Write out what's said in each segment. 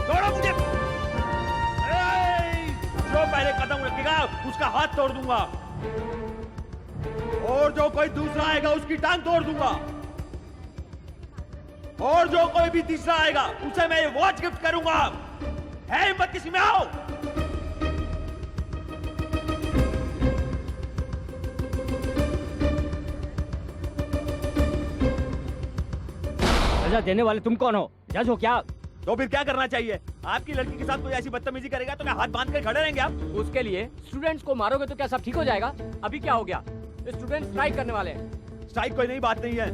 छोड़ो मुझे। जो पहले कदम रखेगा उसका हाथ तोड़ दूंगा, और जो कोई दूसरा आएगा उसकी टांग तोड़ दूंगा, और जो कोई भी तीसरा आएगा उसे मैं ये वॉच गिफ्ट करूंगा। है हिम्मत किसी में? आओ। सजा देने वाले तुम कौन हो? जज हो क्या? तो फिर क्या करना चाहिए? आपकी लड़की के साथ कोई ऐसी बदतमीजी करेगा तो क्या हाथ बांध कर खड़े रहेंगे आप? उसके लिए स्टूडेंट्स को मारोगे तो क्या सब ठीक हो जाएगा? अभी क्या हो गया? स्टूडेंट स्ट्राइक करने वाले हैं। स्ट्राइक कोई नई बात नहीं है।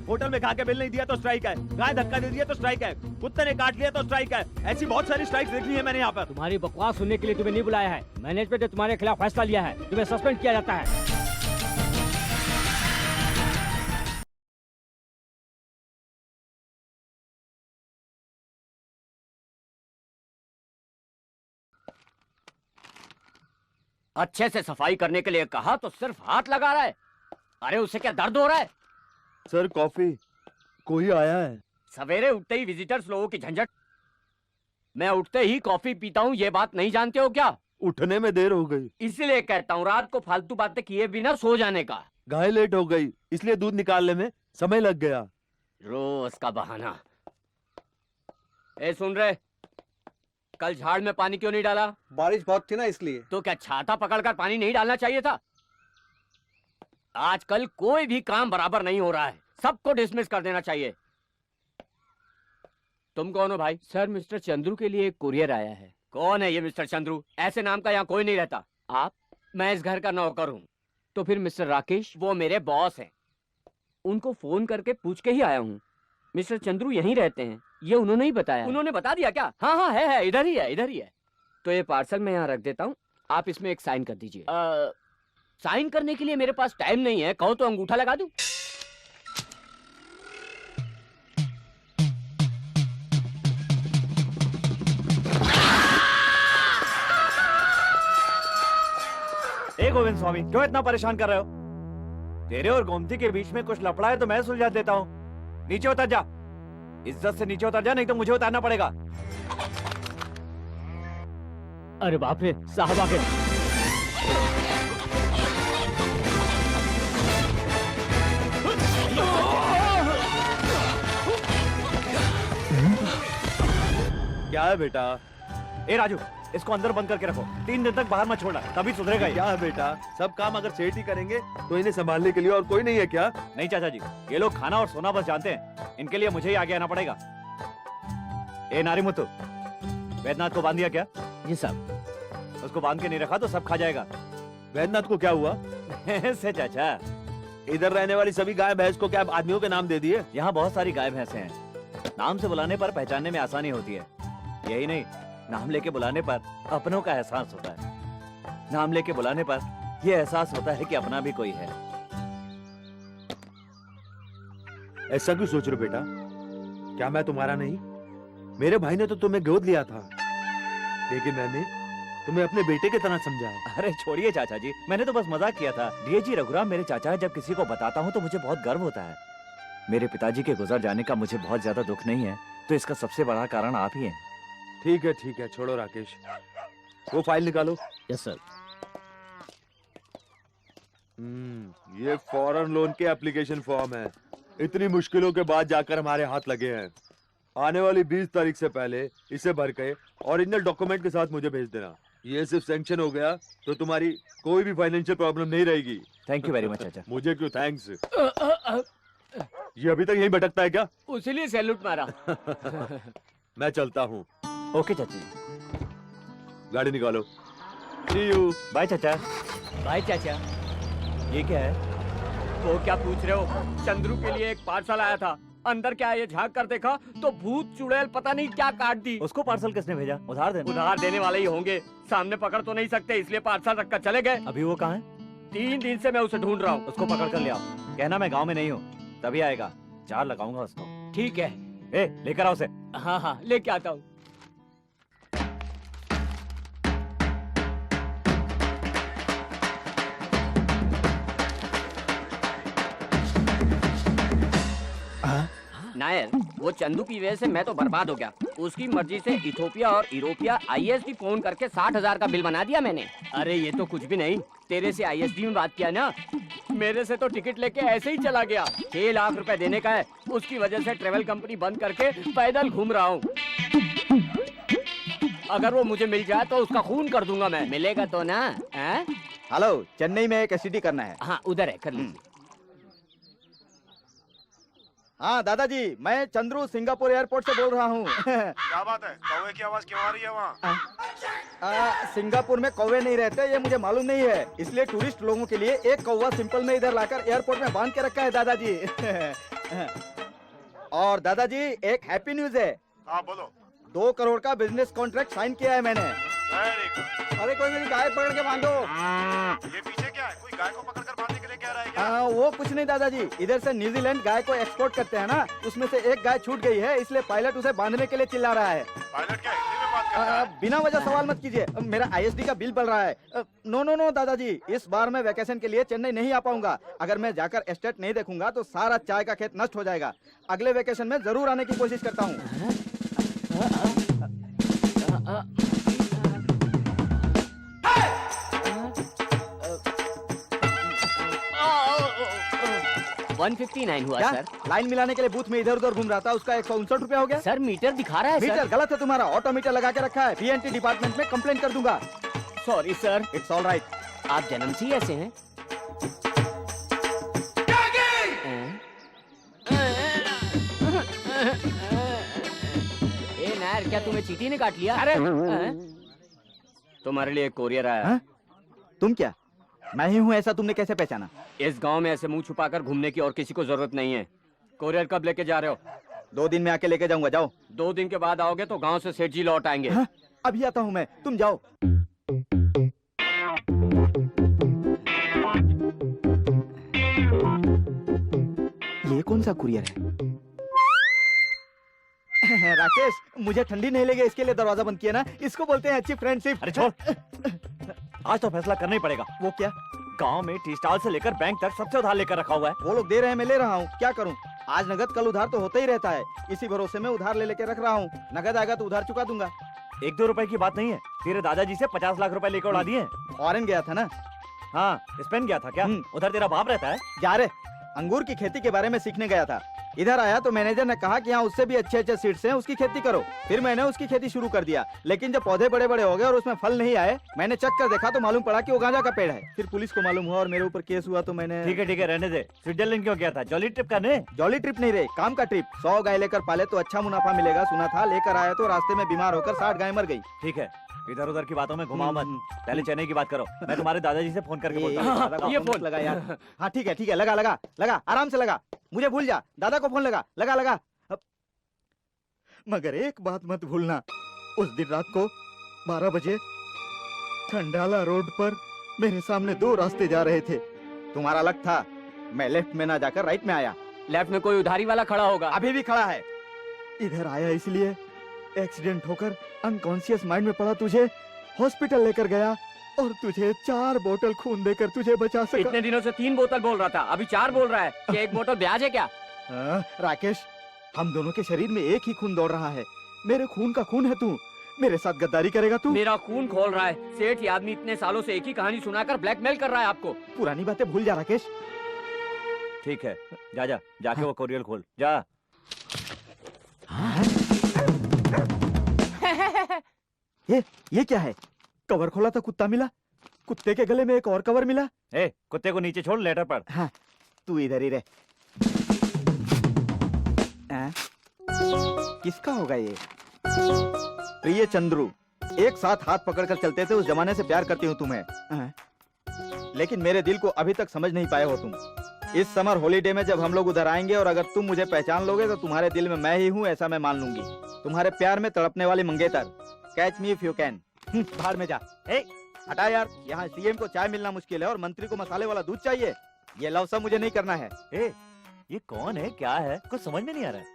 होटल में खा के बिल नहीं दिया तो स्ट्राइक है, गाय धक्का दे दिया तो स्ट्राइक है, कुत्ते ने काट लिया तो स्ट्राइक है। ऐसी बहुत सारी स्ट्राइक देख ली है मैंने यहाँ पर। तुम्हारी बकवास सुनने के लिए तुम्हें नहीं बुलाया है। मैनेजमेंट ने तुम्हारे खिलाफ फैसला लिया है, तुम्हें सस्पेंड किया जाता है। अच्छे से सफाई करने के लिए कहा तो सिर्फ हाथ लगा रहा है। अरे उसे क्या दर्द हो रहा है? सर कॉफी, कोई आया है। सवेरे उठते ही विजिटर्स लोगों की झंझट। मैं उठते ही कॉफी पीता हूँ, ये बात नहीं जानते हो क्या? उठने में देर हो गई, इसलिए कहता हूँ रात को फालतू बातें किए बिना सो जाने का। गाय लेट हो गई इसलिए दूध निकालने में समय लग गया। रोज का बहाना। ए सुन रहे, कल झाड़ में पानी क्यों नहीं डाला? बारिश बहुत थी ना इसलिए। तो क्या छाता पकड़कर पानी नहीं डालना चाहिए था? आजकल कोई भी काम बराबर नहीं हो रहा है, सबको डिसमिस कर देना चाहिए। तुम कौन हो भाई? सर मिस्टर चंद्रू के लिए एक कुरियर आया है। कौन है ये मिस्टर चंद्रू? ऐसे नाम का यहाँ कोई नहीं रहता। आप? मैं इस घर का नौकर हूँ। तो फिर मिस्टर राकेश? वो मेरे बॉस हैं। उनको फोन करके पूछ के ही आया हूँ। मिस्टर चंद्रू यहीं रहते हैं, ये उन्होंने ही बताया। उन्होंने बता दिया क्या? हाँ हाँ है, इधर ही है, इधर ही है। तो ये पार्सल मैं यहाँ रख देता हूँ, आप इसमें एक साइन कर दीजिए। साइन करने के लिए मेरे पास टाइम नहीं है, कहो तो अंगूठा लगा दूं। गोविंद स्वामी, क्यों इतना परेशान कर रहे हो? तेरे और गोमती के बीच में कुछ लफड़ा है तो मैं सुलझा देता हूँ। नीचे उतर जा, इज्जत से नीचे उतर जा, नहीं तो मुझे उतारना पड़ेगा। अरे बाप रे, साहब आ गए। क्या है बेटा? ए राजू, इसको अंदर बंद करके रखो, 3 दिन तक बाहर मत छोड़ना, तभी सुधरेगा। क्या है बेटा? सब काम अगर सेठ ही करेंगे तो इन्हें संभालने के लिए और कोई नहीं है क्या? नहीं चाचा जी, ये लोग खाना और सोना बस जानते हैं, इनके लिए मुझे ही आगे आना पड़ेगा। ए नारीमुत्तु, वैद्यनाथ को बांध दिया क्या? जी साहब। उसको बांध के नहीं रखा तो सब खा जाएगा। वैद्यनाथ को क्या हुआ? से चाचा, इधर रहने वाली सभी गाय भैंस को क्या आदमियों के नाम दे दिए? यहाँ बहुत सारी गाय भैंसे हैं, नाम से बुलाने पर पहचानने में आसानी होती है। यही नहीं, नाम लेके बुलाने पर अपनों का एहसास होता है। नाम लेके बुलाने पर यह एहसास होता है कि अपना भी कोई है। ऐसा क्यों सोच रहे हो बेटा? क्या मैं तुम्हारा नहीं? मेरे भाई ने तो तुम्हें गोद लिया था, लेकिन मैंने तुम्हें अपने बेटे की तरह समझा है। अरे छोड़िए चाचा जी, मैंने तो बस मजाक किया था। डीएजी रघुराम मेरे चाचा है, जब किसी को बताता हूँ तो मुझे बहुत गर्व होता है। मेरे पिताजी के गुजर जाने का मुझे बहुत ज्यादा दुख नहीं है, तो इसका सबसे बड़ा कारण आप ही हैं। ठीक है, छोड़ो राकेश, वो फाइल निकालो। Yes sir. ये फॉरेन लोन के एप्लीकेशन फॉर्म है, इतनी मुश्किलों के बाद जाकर हमारे हाथ लगे हैं। आने वाली 20 तारीख से पहले इसे भर के ओरिजिनल डॉक्यूमेंट के साथ मुझे भेज देना। ये सिर्फ सैंक्शन हो गया तो तुम्हारी कोई भी फाइनेंशियल प्रॉब्लम नहीं रहेगी। थैंक यू वेरी मच चाचा। मुझे क्यों थैंक्स? ये अभी तक यहीं भटकता है क्या? उसीलिए सैल्यूट मारा। मैं चलता हूँ। ओके चाची, गाड़ी निकालो। सी यू। बाय चाचा। भाई चाचा। ये क्या है? वो क्या पूछ रहे हो? चंद्रू के लिए एक पार्सल आया था, अंदर क्या है ये झांक कर देखा तो भूत चुड़ैल पता नहीं क्या काट दी। उसको पार्सल किसने भेजा? उधार देने वाले ही होंगे, सामने पकड़ तो नहीं सकते, इसलिए पार्सल रखकर चले गए। अभी वो कहाँ है? 3 दिन से मैं उसे ढूंढ रहा हूँ। उसको पकड़ कर ले आओ, कहना मैं गाँव में नहीं हूँ, तभी आएगा। 4 लगाऊंगा उसको। ठीक है। ए, लेकर आओ उसे। हाँ हाँ, लेके आता हूँ। नायर, वो चंदू की वजह से मैं तो बर्बाद हो गया। उसकी मर्जी से इथोपिया और यूरोपिया ISD फोन करके 60,000 का बिल बना दिया मैंने। अरे ये तो कुछ भी नहीं, तेरे से ISD में बात किया ना, मेरे से तो टिकट लेके ऐसे ही चला गया। 6 लाख रुपए देने का है, उसकी वजह से ट्रेवल कंपनी बंद करके पैदल घूम रहा हूँ। अगर वो मुझे मिल जाए तो उसका खून कर दूंगा मैं। मिलेगा तो ना? हेलो, चेन्नई में एक एसटीडी करना है। हाँ उधर है, कर लीजिए। हाँ दादाजी, मैं चंद्रू सिंगापुर एयरपोर्ट से बोल रहा हूँ। क्या बात है? कौवे की आवाज क्यों आ रही है वहाँ? सिंगापुर में कौवे नहीं रहते, ये मुझे मालूम नहीं है, इसलिए टूरिस्ट लोगों के लिए एक कौवा सिंपल में इधर लाकर एयरपोर्ट में बांध के रखा है दादाजी। और दादाजी एक हैप्पी न्यूज है, हाँ बोलो। 2 करोड़ का बिजनेस कॉन्ट्रैक्ट साइन किया है मैंने। Very good. अरे कोई मेरी गाय पकड़ के बांधो। ये पीछे क्या है? कोई गाय को पकड़कर बांधने के लिए कह रहा है क्या? वो कुछ नहीं दादाजी, इधर से न्यूजीलैंड गाय को एक्सपोर्ट करते हैं ना, उसमें से एक गाय छूट गई है, इसलिए पायलट उसे बांधने के लिए चिल्ला रहा है। पायलट क्या हिंदी में बात कर रहा है? बिना वजह सवाल मत कीजिए, मेरा ISD का बिल बढ़ रहा है। नो नो नो दादाजी, इस बार मैं वैकेशन के लिए चेन्नई नहीं आ पाऊंगा। अगर मैं जाकर एस्टेट नहीं देखूंगा तो सारा चाय का खेत नष्ट हो जाएगा। अगले वैकेशन में जरूर आने की कोशिश करता हूँ। 159 हुआ क्या? सर। लाइन मिलाने के लिए बूथ में इधर उधर घूम रहा था, उसका 159 रुपया हो गया। सर मीटर दिखा रहा है मीटर सर। गलत है तुम्हारा, ऑटो मीटर लगा के रखा है। PNT डिपार्टमेंट में कंप्लेंट कर दूंगा। Sorry sir. It's all right. आप जन्म से ही ऐसे हैं? ए नायर, क्या तुम्हें चींटी ने काट लिया? अरे तुम्हारे लिए कोरियर आया। हाँ? तुम क्या? मैं ही हूँ ऐसा तुमने कैसे पहचाना? इस गांव में ऐसे मुंह छुपाकर घूमने की और किसी को जरूरत नहीं है। कोरियर कब लेके जा रहे हो? 2 दिन में आके लेके जाऊंगा, जाओ। 2 दिन के बाद आओगे तो गांव से सेठ जी लौट आएंगे। हाँ? अभी आता हूँ मैं, तुम जाओ। ये कौन सा कुरियर है? राकेश, मुझे ठंडी नहीं लगे इसके लिए दरवाजा बंद किया ना, इसको बोलते हैं अच्छी फ्रेंडशिप। अरे छोड़, आज तो फैसला करना ही पड़ेगा। वो क्या? गांव में टी स्टॉल से लेकर बैंक तक सबसे उधार लेकर रखा हुआ है। वो लोग दे रहे हैं, मैं ले रहा हूँ, क्या करूँ? आज नगद कल उधार तो होता ही रहता है, इसी भरोसे में उधार ले लेके रख रहा हूँ। नगद आएगा तो उधार चुका दूंगा। 1-2 रुपए की बात नहीं है, तेरे दादाजी से 50 लाख रुपए लेकर उड़ा दिए। फॉरेन गया था ना? हाँ, स्पेन गया था क्या? उधर तेरा बाप रहता है? जा रे, अंगूर की खेती के बारे में सीखने गया था। इधर आया तो मैनेजर ने कहा कि यहाँ उससे भी अच्छे अच्छे सीड्स हैं, उसकी खेती करो। फिर मैंने उसकी खेती शुरू कर दिया, लेकिन जब पौधे बड़े बड़े हो गए और उसमें फल नहीं आए, मैंने चेक कर देखा तो मालूम पड़ा कि वो गांजा का पेड़ है। फिर पुलिस को मालूम हुआ और मेरे ऊपर केस हुआ, तो मैंने। ठीक है रहने दे। स्विट्जरलैंड क्यों गया था? जॉली ट्रिप करने? जॉली ट्रिप नहीं रे, काम का ट्रिप। 100 गाय लेकर पाले तो अच्छा मुनाफा मिलेगा सुना था, लेकर आया तो रास्ते में बीमार होकर 60 गाय मर गई। ठीक है, इधर उधर की बातों में घुमाओ मत, पहले चेन्नई की बात करो। मैं तुम्हारे दादाजी से फोन करके बोलता हूँ। ये फोन लगा यार। हाँ ठीक है, लगा लगा लगा, आराम से लगा, मुझे भूल जा। दादा को फोन लगा लगा लगा। मगर एक बात मत भूलना, उस दिन रात को 12 बजे खंडाला रोड पर मेरे सामने 2 रास्ते जा रहे थे। तुम्हारा लक था, मैं लेफ्ट में ना जाकर राइट में आया। लेफ्ट में कोई उधारी वाला खड़ा होगा। अभी भी खड़ा है। इधर आया इसलिए एक्सीडेंट होकर अनकॉन्शियस माइंड में पड़ा, तुझे हॉस्पिटल लेकर गया और तुझे 4 बोतल खून देकर तुझे बचा सका। इतने दिनों से 3 बोतल बोल रहा था, अभी 4 बोल रहा है कि 1 बोतल ब्याज है क्या? राकेश, हम दोनों के शरीर में एक ही खून दौड़ रहा है। मेरे खून का खून है तू, मेरे साथ गद्दारी करेगा तू? मेरा खून खोल रहा है। सेठ ये आदमी इतने सालों से एक ही कहानी सुनाकर ब्लैकमेल कर रहा है आपको। पुरानी बातें भूल जा राकेश। ठीक है, जा जाके वो कोरियर खोल जा। ये क्या है? कवर खोला तो कुत्ता मिला, कुत्ते के गले में एक और कवर मिला। कुत्ते को नीचे छोड़, लेटर पढ़। हाँ, तू इधर ही रह। किसका होगा ये? प्रिय चंद्रू, एक साथ हाथ पकड़कर चलते थे, उस जमाने से प्यार करती हूँ तुम्हें, लेकिन मेरे दिल को अभी तक समझ नहीं पाए हो तुम। इस समर हॉलीडे में जब हम लोग उधर आएंगे और अगर तुम मुझे पहचान लोगे तो तुम्हारे दिल में मैं ही हूँ ऐसा मैं मान लूंगी। तुम्हारे प्यार में तड़पने वाली मंगेतर, catch me if you can. बाहर में जा। हटा यार, यहाँ CM को चाय मिलना मुश्किल है और मंत्री को मसाले वाला दूध चाहिए। ये लव सब मुझे नहीं करना है। ये कौन है, क्या है, कुछ समझ में नहीं आ रहा है।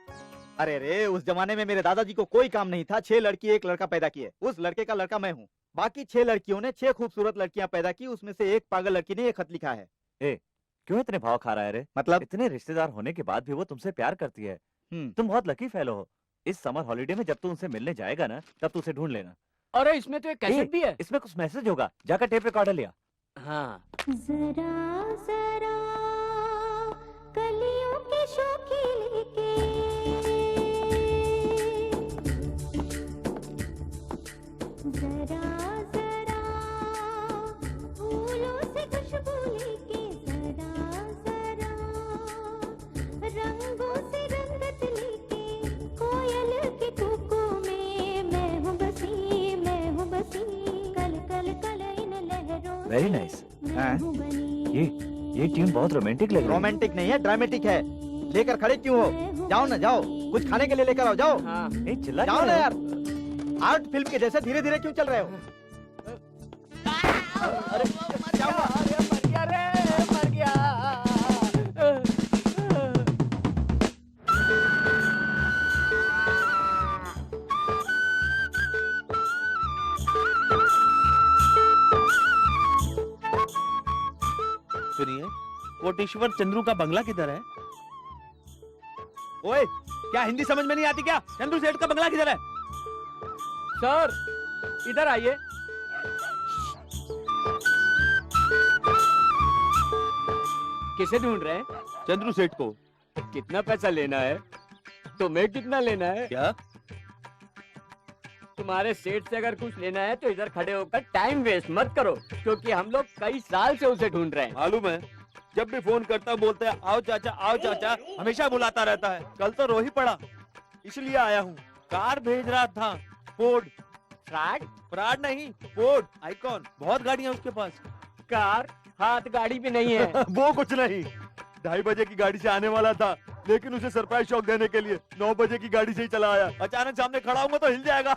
अरे रे, उस जमाने में मेरे दादाजी को कोई काम नहीं था, 6 लड़की 1 लड़का पैदा किए। उस लड़के का लड़का मैं हूँ। बाकी 6 लड़कियों ने 6 खूबसूरत लड़कियां पैदा की, उसमें से एक पागल लड़की ने ये खत लिखा है। क्यों इतने भाव खा रहा है रे? मतलब इतने रिश्तेदार होने के बाद भी वो तुमसे प्यार करती है, तुम बहुत लकी फेलो हो। इस समर हॉलिडे में जब तू उनसे मिलने जाएगा ना, तब तू उसे ढूंढ लेना। अरे इसमें तो एक कैसेट भी है। इसमें कुछ मैसेज होगा, जाकर टेप रिकॉर्डर लिया। हाँ। जरा जरा कलियों के शौकीन के जरा जरा फूलों से खुशबू लेके जरा जरा रंगों से रंगत लेके कोयल के कुकू में मैं हूँ बसी कल कल कल इन लहरों वेरी नाइस। हाँ? ये ट्यून बहुत रोमांटिक लग रही है। रोमांटिक नहीं है, ड्रामेटिक है। लेकर खड़े क्यों हो? जाओ ना, जाओ, कुछ खाने के लिए लेकर आओ, जाओ। हाँ। नहीं चिल्ला जाओ क्यों ना रहे यार, हो? आर्ट फिल्म के जैसे धीरे धीरे क्यों चल रहे हो? अरे क्या हुआ? अरे मर गया रे, मर गया। सुनिए, कोटेश्वर चंद्रू का बंगला किधर है? ओए, क्या हिंदी समझ में नहीं आती क्या? चंद्रू सेठ का बंगला किधर है? सर इधर आइए। किसे ढूंढ रहे हैं? चंद्रू सेठ को। कितना पैसा लेना है? तुम्हें कितना लेना है? क्या? तुम्हारे सेठ से अगर कुछ लेना है तो इधर खड़े होकर टाइम वेस्ट मत करो, क्योंकि हम लोग कई साल से उसे ढूंढ रहे हैं। मालूम है, जब भी फोन करता बोलते हैं आओ चाचा, हमेशा बुलाता रहता है। कल तो रो ही पड़ा, इसलिए आया हूँ। कार भेज रहा था, फोर्ड। फ्रॉड नहीं, फोर्ड आइकॉन। बहुत गाड़ियाँ उसके पास। कार हाथ गाड़ी भी नहीं है। वो कुछ नहीं, 2:30 बजे की गाड़ी से आने वाला था, लेकिन उसे सरप्राइज शॉक देने के लिए 9 बजे की गाड़ी से ही चला आया। अचानक सामने खड़ा हूँ तो हिल जाएगा।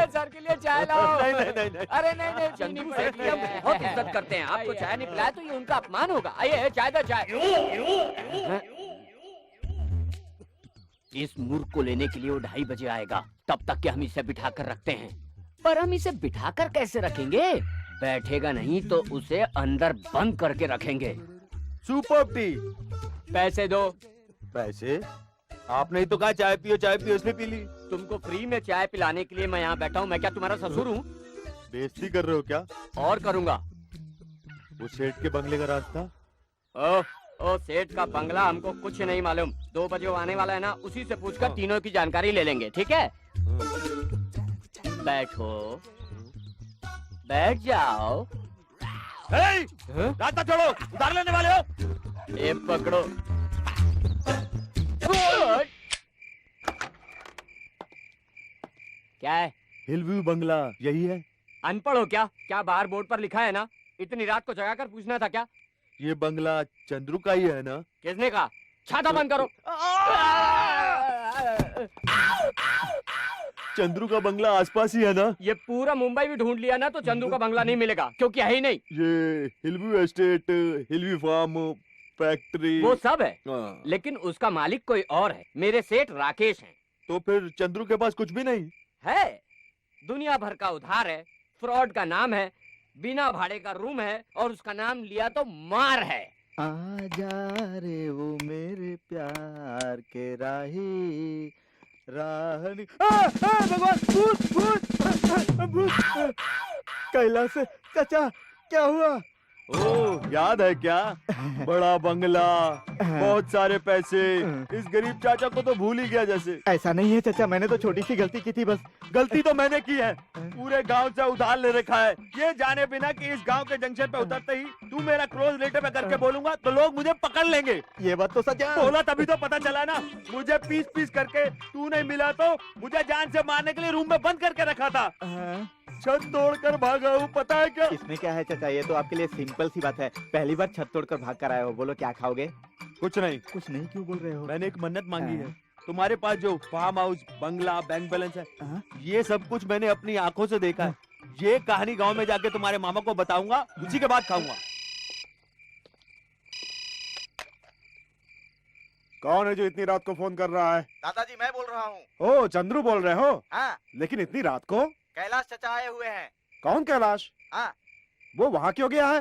सर के लिए चाय लाओ। नहीं नहीं नहीं नहीं। अरे नहीं नहीं, चंद्रू सेठ की हम बहुत इज्जत करते हैं। आपको चाय नहीं पिलाया तो ये उनका अपमान होगा। आइए चाय दो, चाय। इस मूर्ख को लेने के लिए वो 2:30 बजे आएगा, तब तक के हम इसे बिठा कर रखते हैं। पर हम इसे बिठा कर कैसे रखेंगे? बैठेगा नहीं तो उसे अंदर बंद करके रखेंगे। Super T. पैसे दो। पैसे? आपने ही तो कहा चाय पियो, इसलिए पी ली। तुमको फ्री में चाय पिलाने के लिए मैं यहाँ बैठा हूँ। मैं क्या तुम्हारा ससुर हूँ? बेइज्जती कर रहे हो क्या? और करूँगा। वो सेठ के बंगले का रास्ता? ओ सेठ का बंगला हमको कुछ नहीं मालूम। 2 बजे वो आने वाला है ना, उसी से पूछकर तीनों की जानकारी ले लेंगे, ठीक है? बैठो, बैठ जाओ। रास्ता छोड़ो, उधार लेने वाले हो? ये पकड़ो। क्या है? हिलव्यू बंगला यही है? अनपढ़ हो क्या? क्या बाहर बोर्ड पर लिखा है ना? इतनी रात को जगा कर पूछना था क्या? ये बंगला चंद्रू का ही है ना? किसने कहा? छाता बंद करो। चंद्रू का बंगला आसपास ही है ना? ये पूरा मुंबई भी ढूंढ लिया ना तो चंदू का बंगला नहीं मिलेगा, क्योंकि है ही नहीं। ये Hillview estate, Hillview farm, factory, वो सब है, हाँ। लेकिन उसका मालिक कोई और है। मेरे सेठ राकेश हैं। तो फिर चंद्रू के पास कुछ भी नहीं है? दुनिया भर का उधार है, फ्रॉड का नाम है, बिना भाड़े का रूम है, और उसका नाम लिया तो मार है। आजा रे वो मेरे प्यार के राही राहनी। भगवान, भूत। कैलाश चाचा, क्या हुआ? ओह, याद है क्या? बड़ा बंगला, बहुत सारे पैसे। इस गरीब चाचा को तो भूल ही गया जैसे। ऐसा नहीं है चाचा, मैंने तो छोटी सी गलती की थी बस। गलती तो मैंने की है, पूरे गांव से उधार ले रखा है, ये जाने बिना कि इस गांव के जंक्शन पे उतरते ही तू मेरा क्लोज रिलेटिव है करके बोलूंगा तो लोग मुझे पकड़ लेंगे। ये बात तो सच है। बोला तभी तो पता चला ना। मुझे पीस पीस करके तू नहीं मिला तो मुझे जान से मारने के लिए रूम में बंद करके रखा था। छत तोड़कर भागा हूँ, पता है क्या? इसमें क्या है चाचा, ये तो आपके लिए सिंपल सी बात है। पहली बार छत तोड़कर भाग कर आए हो, बोलो क्या खाओगे? कुछ नहीं। कुछ नहीं क्यों बोल रहे हो? मैंने एक मन्नत मांगी है। तुम्हारे पास जो फार्म हाउस, बंगला, बैंक बैलेंस है, ये सब कुछ मैंने अपनी आंखों से देखा है। ये कहानी गांव में जाके तुम्हारे मामा को बताऊंगा, उसी के बाद खाऊंगा। कौन है जो इतनी रात को फोन कर रहा है? दादाजी मैं बोल रहा हूँ। ओ चंद्रू बोल रहे हो? हाँ, लेकिन इतनी रात को? कैलाश चाचा आए हुए हैं। कौन कैलाश? हाँ, वो वहाँ क्यों गया है?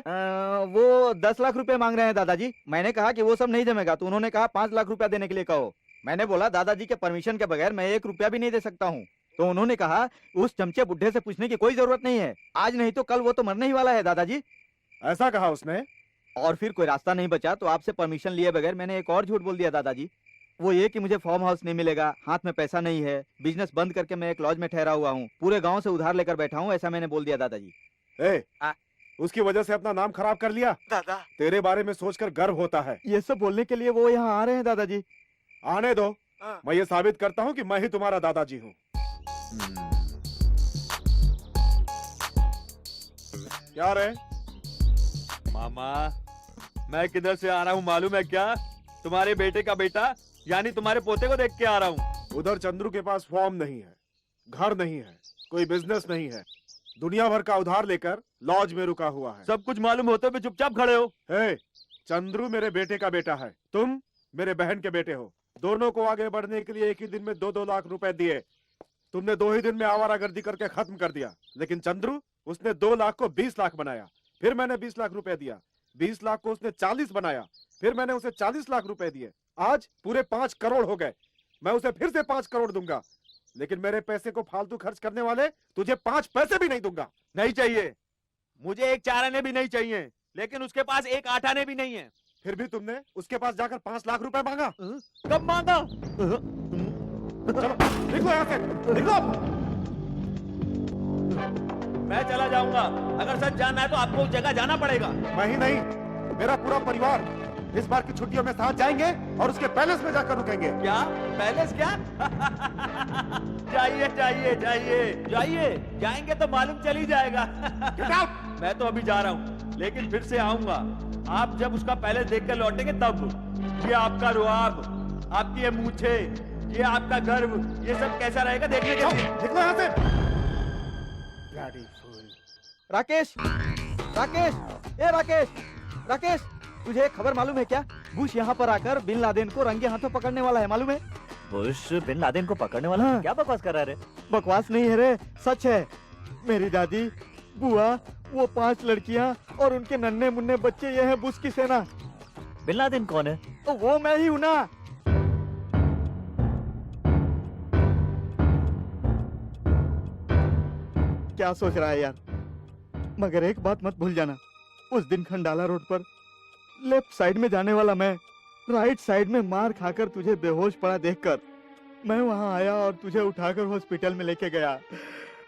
वो 10 लाख रुपए मांग रहे हैं दादाजी। मैंने कहा कि वो सब नहीं जमेगा, तो उन्होंने कहा 5 लाख रुपया देने के लिए कहो। मैंने बोला दादाजी के परमिशन के बगैर मैं 1 रुपया भी नहीं दे सकता हूँ। तो उन्होंने कहा उस चमचे बुढ़े से पूछने की कोई जरूरत नहीं है, आज नहीं तो कल वो तो मरने ही वाला है दादाजी। ऐसा कहा उसने? और फिर कोई रास्ता नहीं बचा तो आपसे परमिशन लिए बगैर मैंने एक और झूठ बोल दिया दादाजी। वो ये कि मुझे फार्म हाउस नहीं मिलेगा, हाथ में पैसा नहीं है, बिजनेस बंद करके मैं एक लॉज में ठहरा हुआ हूँ, पूरे गांव से उधार लेकर बैठा हूँ, ऐसा मैंने बोल दिया दादाजी। उसकी वजह से अपना नाम खराब कर लिया? दादा तेरे बारे में सोचकर गर्व होता है। ये सब बोलने के लिए वो यहाँ आ रहे हैं दादाजी। आने दो, मैं ये साबित करता हूँ कि मैं ही तुम्हारा दादाजी हूँ। क्या रे? मामा, मैं किधर से आ रहा हूँ मालूम है क्या? तुम्हारे बेटे का बेटा यानी तुम्हारे पोते को देख के आ रहा हूँ। उधर चंद्रू के पास फॉर्म नहीं है, घर नहीं है, कोई बिजनेस नहीं है, दुनिया भर का उधार लेकर लॉज में रुका हुआ है। सब कुछ मालूम होते हुए चुपचाप खड़े हो। हे, चंद्रू मेरे बेटे का बेटा है, तुम मेरे बहन के बेटे हो। दोनों को आगे बढ़ने के लिए एक ही दिन में 2-2 लाख रुपए दिए। तुमने 2 ही दिन में आवारागर्दी करके खत्म कर दिया, लेकिन चंद्रू उसने 2 लाख को 20 लाख बनाया। फिर मैंने 20 लाख रुपए दिया, 20 लाख को उसने 40 बनाया, फिर मैंने उसे 40 लाख रुपए दिए। आज पूरे 5 करोड़ हो गए। मैं उसे फिर से 5 करोड़ दूंगा, लेकिन मेरे पैसे को फालतू खर्च करने वाले तुझे 5 पैसे भी नहीं दूंगा। नहीं चाहिए, मुझे एक 4 आने भी नहीं चाहिए, लेकिन उसके पास एक 8 आने भी नहीं है। फिर भी तुमने उसके पास जाकर 5 लाख रुपए मांगा। कब मांगा? चलो निकलो यहाँ से, निकलो। मैं चला जाऊंगा। अगर सच जानना है तो आपको उस जगह जाना पड़ेगा। मैं ही नहीं, मेरा पूरा परिवार इस बार की छुट्टियों में साथ जाएंगे और उसके पैलेस में जाकर रुकेंगे। क्या पैलेस? क्या? जाइए जाइए जाइए जाइए, जाएंगे तो मालूम चल ही जाएगा। Get out! मैं तो अभी जा रहा हूँ, लेकिन फिर से आऊंगा। आप जब उसका पैलेस देख कर लौटेंगे तब। ये आपका रुआब, आपकी ये मूछे, ये आपका गर्व, ये सब कैसा रहेगा देखने के लिए। निकलो यहाँ से। Bloody fool! राकेश, राकेश, ए राकेश, राकेश, तुझे एक खबर मालूम है क्या? बुश यहाँ पर आकर बिन लादेन को रंगे हाथों पकड़ने वाला है, मालूम है? बुश बिन लादेन को पकड़ने वाला? हाँ। क्या बकवास कर रहा है? बकवास नहीं है रे, सच है। मेरी दादी, बुआ, वो 5 लड़कियाँ और उनके नन्हे मुन्ने बच्चे, ये है बुश की सेना। बिन लादेन कौन है? तो वो मैं ही हूँ ना। क्या सोच रहा है यार? मगर एक बात मत भूल जाना, उस दिन खंडाला रोड पर लेफ्ट साइड में जाने वाला मैं, राइट साइड में मार खाकर तुझे बेहोश पड़ा देखकर मैं वहां आया और तुझे उठाकर हॉस्पिटल में लेके गया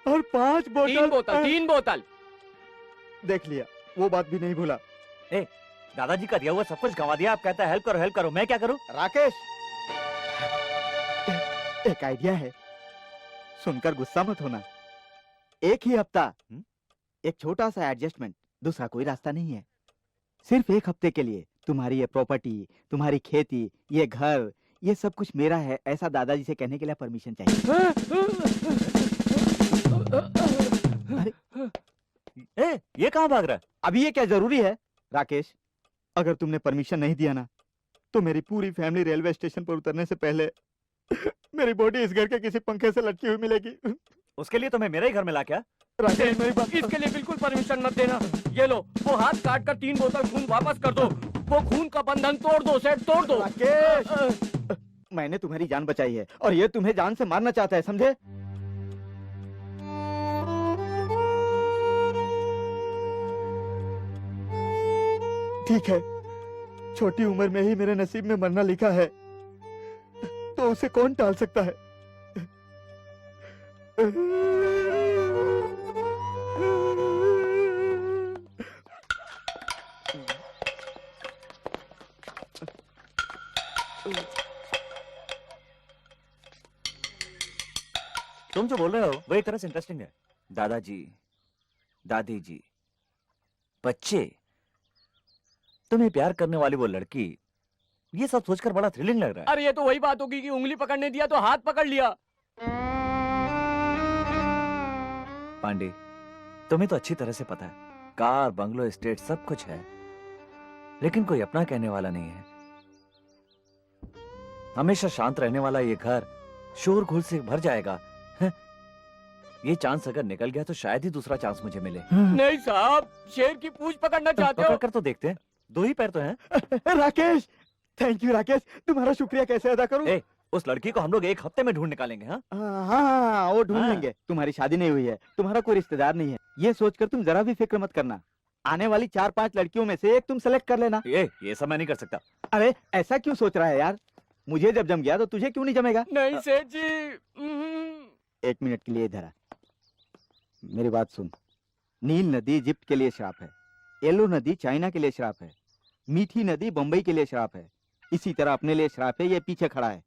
और 5 बोतल 3 बोतल देख लिया। वो बात भी नहीं भूला। दादाजी का दिया हुआ सब कुछ गंवा दिया। आप कहता है हेल्प करो हेल्प करो, मैं क्या करूं? राकेश, एक आइडिया है, सुनकर गुस्सा मत होना। एक ही हफ्ता, एक छोटा सा एडजस्टमेंट, दूसरा कोई रास्ता नहीं है। सिर्फ 1 हफ्ते के लिए तुम्हारी ये प्रॉपर्टी, तुम्हारी खेती, ये घर, ये सब कुछ मेरा है, ऐसा दादाजी से कहने के लिए परमिशन चाहिए। ये कहाँ भाग रहा है? अभी ये क्या जरूरी है? राकेश, अगर तुमने परमिशन नहीं दिया ना, तो मेरी पूरी फैमिली रेलवे स्टेशन पर उतरने से पहले मेरी बॉडी इस घर के किसी पंखे से लटकी हुई मिलेगी। उसके लिए तुम्हें मेरे ही घर में ला क्या? राकेश, मेरी बात इसके लिए बिल्कुल परमिशन मत देना। ये लो, वो हाथ काट कर 3 बोतल खून वापस कर दो। वो खून का बंधन तोड़ दो, सेठ तोड़ दो। राकेश, मैंने तुम्हारी जान बचाई है और ये तुम्हें जान से मारना चाहता है, समझे? ठीक है, छोटी उम्र में ही मेरे नसीब में मरना लिखा है, तो उसे कौन टाल सकता है? तुम जो बोल रहे हो वो एक तरह से इंटरेस्टिंग है। दादाजी, दादी जी, बच्चे, तुम्हें प्यार करने वाली वो लड़की, ये सब सोचकर बड़ा थ्रिलिंग लग रहा है। अरे ये तो वही बात होगी कि उंगली पकड़ने दिया तो हाथ पकड़ लिया। पांडे, तुम्हें तो अच्छी तरह से पता है, कार, बंगलो, एस्टेट सब कुछ है, लेकिन कोई अपना कहने वाला नहीं है। हमेशा शांत रहने वाला ये घर शोर गुल से भर जाएगा ये चांस अगर निकल गया तो शायद ही दूसरा चांस मुझे मिले। नहीं साहब, शेर की पूंछ पकड़ना चाहते हो? पकड़ कर तो देखते हैं, 2 ही पैर तो हैं। राकेश, थैंक यू राकेश, तुम्हारा शुक्रिया कैसे अदा करूं? ए, उस लड़की को हम लोग 1 हफ्ते में ढूंढ निकालेंगे। हाँ हाँ, वो ढूंढ हाँ। लेंगे। तुम्हारी शादी नहीं हुई है, तुम्हारा कोई रिश्तेदार नहीं है, ये सोचकर तुम जरा भी फिक्र मत करना। आने वाली 4-5 लड़कियों में से एक तुम सेलेक्ट कर लेना। ये सब मैं नहीं कर सकता। अरे ऐसा क्यों सोच रहा है यार? मुझे जब जम गया तो तुझे क्यों नहीं जमेगा? नहीं सेठ जी। 1 मिनट के लिए इधर आ, मेरी बात सुन। नील नदी इजिप्ट के लिए श्राप है, येलो नदी चाइना के लिए श्राप है, मीठी नदी बंबई के लिए श्राप है, इसी तरह अपने लिए श्राप है। ये पीछे खड़ा है।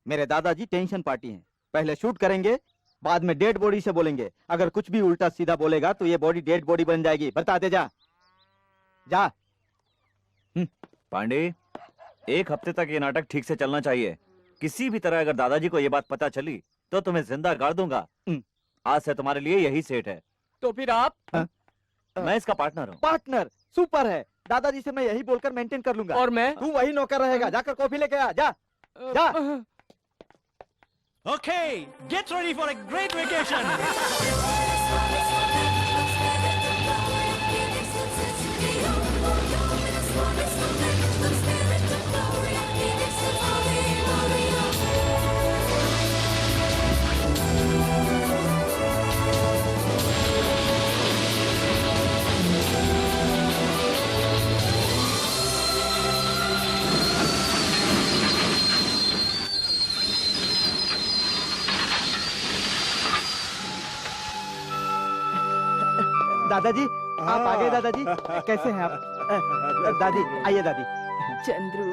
मेरे दादाजी टेंशन पार्टी हैं। पहले शूट करेंगे, बाद में डेड बॉडी से बोलेंगे। अगर कुछ भी उल्टा सीधा बोलेगा तो ये बॉडी डेड बॉडी बन जाएगी। बता दे, जा जा। पांडे, 1 हफ्ते तक ये नाटक ठीक से चलना चाहिए। किसी भी तरह अगर दादाजी को ये बात पता चली तो तुम्हें जिंदा गाड़ दूंगा। आज से तुम्हारे लिए यही सेट है। तो फिर आप? मैं इसका पार्टनर हूँ। पार्टनर सुपर है। दादाजी से मैं यही बोलकर मेंटेन कर लूंगा। और मैं? तू वही नौकर रहेगा। जाकर कॉफी लेके आ, जा जा। Okay, get ready for a great vacation. दादाजी, आप आ गए। दादाजी कैसे हैं आप? दादी आइए। दादी, चंद्रू,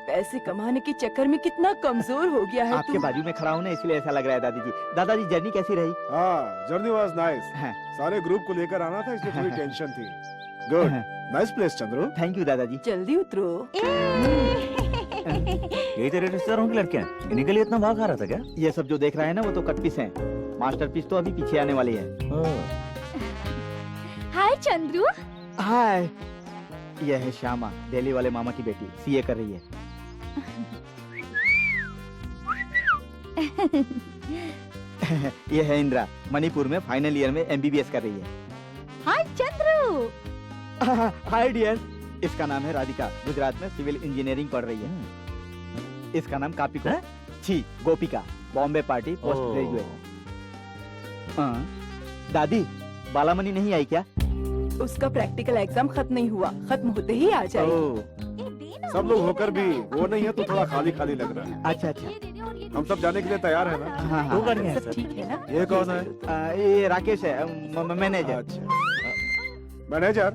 पैसे कमाने के चक्कर में कितना कमजोर हो गया है आपके तू। बाजू में खड़ा हूँ ना, इसलिए ऐसा लग रहा है। दादी जी, दादाजी जर्नी कैसी रही? हाँ, जर्नी वाज नाइस। हाँ। सारे ग्रुप को लेकर आना था, इसलिए थोड़ी टेंशन थी। Good, nice place Chandru. Thank you दादाजी। जल्दी उतरो। यही तेरे रिश्तेदारों की लड़कियां हैं? इन्हीं के लिए इतना भाग आ रहा था क्या? ये सब जो देख रहे हैं ना, वो तो कट पीस हैं। मास्टरपीस तो अभी पीछे आने वाली है। हाय चंद्रू। हाय, यह है श्यामा, दिल्ली वाले मामा की बेटी, सीए कर रही है। यह है इंदिरा, मणिपुर में फाइनल ईयर में एमबीबीएस कर रही है। हाय चंद्रू। हाय डियर, इसका नाम है राधिका, गुजरात में सिविल इंजीनियरिंग पढ़ रही है। इसका नाम कापिको, छी गोपिका, बॉम्बे पार्टी, पोस्ट ग्रेजुएट। दादी, बालामणि नहीं आई क्या? उसका प्रैक्टिकल एग्जाम खत्म नहीं हुआ, खत्म होते ही आ जाएगी। ओह, सब लोग होकर भी वो नहीं है तो थोड़ा खाली खाली लग रहा है। अच्छा अच्छा। हम सब जाने के लिए तैयार है ना? हाँ दो हाँ। गाड़ियां हैं सब सर। ठीक है ना? ये कौन है? ये राकेश है, मैनेजर। अच्छा, मैनेजर,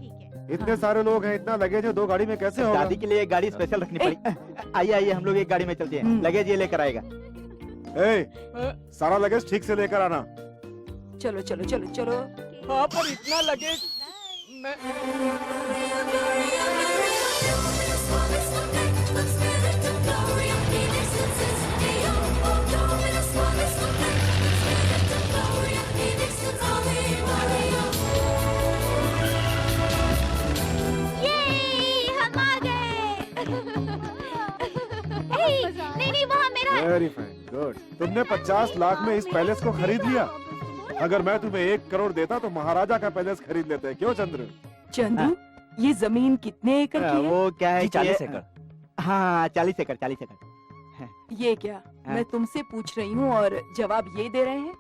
इतने सारे लोग हैं, इतना लगेज है, 2 गाड़ी में कैसे होगा? दादी के लिए एक गाड़ी स्पेशल रखनी पड़ी। आइए आइए, हम लोग एक गाड़ी में चलते हैं, लगेज ये लेकर आएगा। सारा लगेज ठीक से लेकर आना। चलो चलो चलो चलो। हाँ, पर इतना लगे मैं... हम आ गए। नहीं वहाँ मेरा। Very fine, good. तुमने 50 लाख में इस पैलेस को खरीद लिया। अगर मैं तुम्हें 1 करोड़ देता तो महाराजा का पैलेस खरीद लेते। क्यों चंद्र? चंद्रू, ये जमीन कितने एकड़ की है? वो क्या है जी, कि 40 ये- एकड़। हाँ 40 एकड़, 40 एकड़। ये क्या? मैं तुमसे पूछ रही हूँ और जवाब ये दे रहे हैं?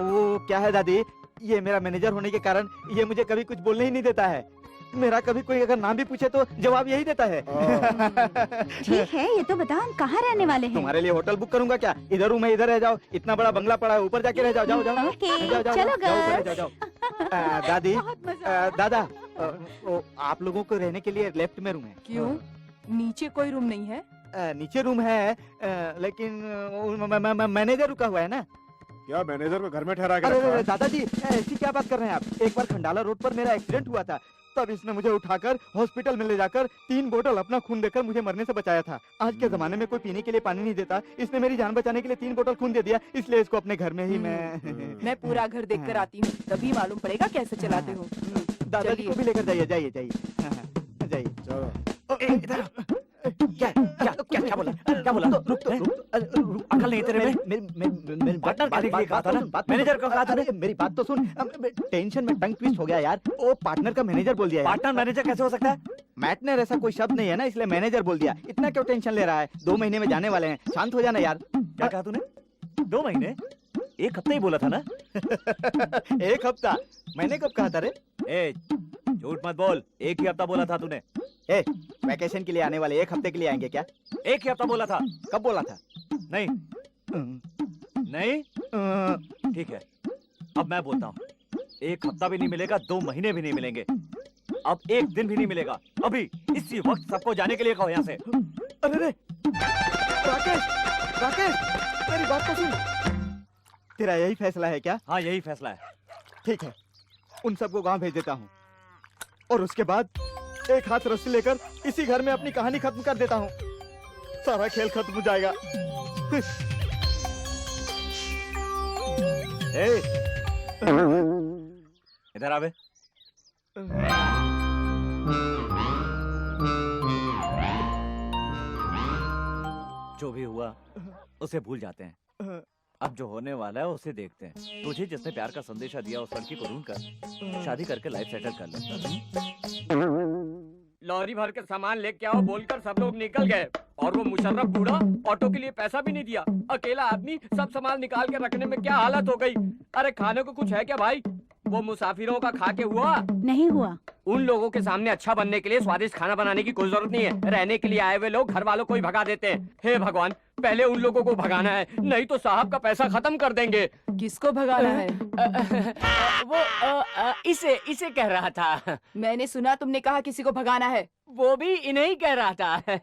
वो क्या है दादी, ये मेरा मैनेजर होने के कारण ये मुझे कभी कुछ बोलने ही नहीं देता है। मेरा कभी कोई अगर नाम भी पूछे तो जवाब यही देता है। ठीक है, ये तो बताओ हम कहाँ रहने वाले हैं? तुम्हारे लिए होटल बुक करूंगा क्या? इधर हूँ मैं, इधर रह जाओ। इतना बड़ा बंगला पड़ा है, ऊपर जाके रह जाओ। जाओ जाओ ओके, जाओ जाओ, चलो जाओ, ऊपर गर्ल्स। जाओ, जाओ। दादी, दादा, आप लोगों को रहने के लिए लेफ्ट में रूम है। क्यों? नीचे कोई रूम नहीं है? नीचे रूम है, लेकिन मैनेजर रुका हुआ है ना। क्या मैनेजर को घर में ठहरा के अरे रखा है? दादाजी, ऐसी क्या बात कर रहे हैं आप? एक बार खंडाला रोड पर मेरा एक्सीडेंट हुआ था, तब इसने मुझे उठाकर हॉस्पिटल में ले जाकर 3 बोतल अपना खून देकर मुझे मरने से बचाया था। आज के जमाने में कोई पीने के लिए पानी नहीं देता, इसने मेरी जान बचाने के लिए 3 बोतल खून दे दिया, इसलिए इसको अपने घर में ही मैं पूरा घर देख कर आती हूँ, तभी मालूम पड़ेगा कैसे चलाते हो। दादाजी चलिए। को भी लेकर जाइए, जाइए जाइए। हाँ, हाँ, जाइए। चलो। इधर क्या क्या क्या क्या बोला क्या बोला अकल नहीं तेरे में पार्टनर कहने के लिए कहा था ना मैनेजर को कहा था ना मेरी बात तो सुन। टेंशन में टंग ट्विस्ट हो गया यार। ओ पार्टनर का मैनेजर बोल दिया यार। पार्टनर मैनेजर कैसे हो सकता है मैटनर ऐसा कोई शब्द नहीं है ना, इसलिए मैनेजर बोल दिया। इतना क्यों टेंशन ले रहा है? 2 महीने में जाने वाले हैं, शांत हो जाना यार। क्या कहा तूने 2 महीने 1 हफ्ते ही बोला था ना 1 हफ्ता मैंने कब कहा था रे? ए झूठ मत बोल 1 ही हफ्ता बोला था तूने ए वैकेशन के लिए आने वाले 1 हफ्ते के लिए आएंगे क्या? 1 ही हफ्ता बोला था कब बोला था? नहीं नहीं ठीक है अब मैं बोलता हूँ 1 हफ्ता भी नहीं मिलेगा 2 महीने भी नहीं मिलेंगे अब 1 दिन भी नहीं मिलेगा अभी इसी वक्त सबको जाने के लिए कहो यहाँ से अरे रे राकेश राकेश मेरी बात तो सुन। तेरा यही फैसला है क्या? हाँ यही फैसला है ठीक है उन सबको गांव भेज देता हूँ और उसके बाद एक हाथ रस्सी लेकर इसी घर में अपनी कहानी खत्म कर देता हूँ। सारा खेल खत्म हो जाएगा। ए इधर आवे जो भी हुआ उसे भूल जाते हैं अब जो होने वाला है उसे देखते हैं तुझे जिसने प्यार का संदेशा दिया उस लड़की को ढूंढ कर शादी करके लाइफ सेटल कर ले लॉरी भर के सामान लेके आओ बोलकर सब लोग निकल गए और वो मुशर्रफ बूढ़ा ऑटो के लिए पैसा भी नहीं दिया। अकेला आदमी सब सामान निकाल के रखने में क्या हालत हो गई। अरे खाने को कुछ है क्या भाई? वो मुसाफिरों का खा के हुआ नहीं हुआ। उन लोगों के सामने अच्छा बनने के लिए स्वादिष्ट खाना बनाने की कोई जरूरत नहीं है। रहने के लिए आए हुए लोग घर वालों को ही भगा देते हैं। हे भगवान पहले उन लोगों को भगाना है नहीं तो साहब का पैसा खत्म कर देंगे। किसको भगाना है? वो इसे कह रहा था। मैंने सुना तुमने कहा किसी को भगाना है। वो भी इन्हें ही कह रहा था।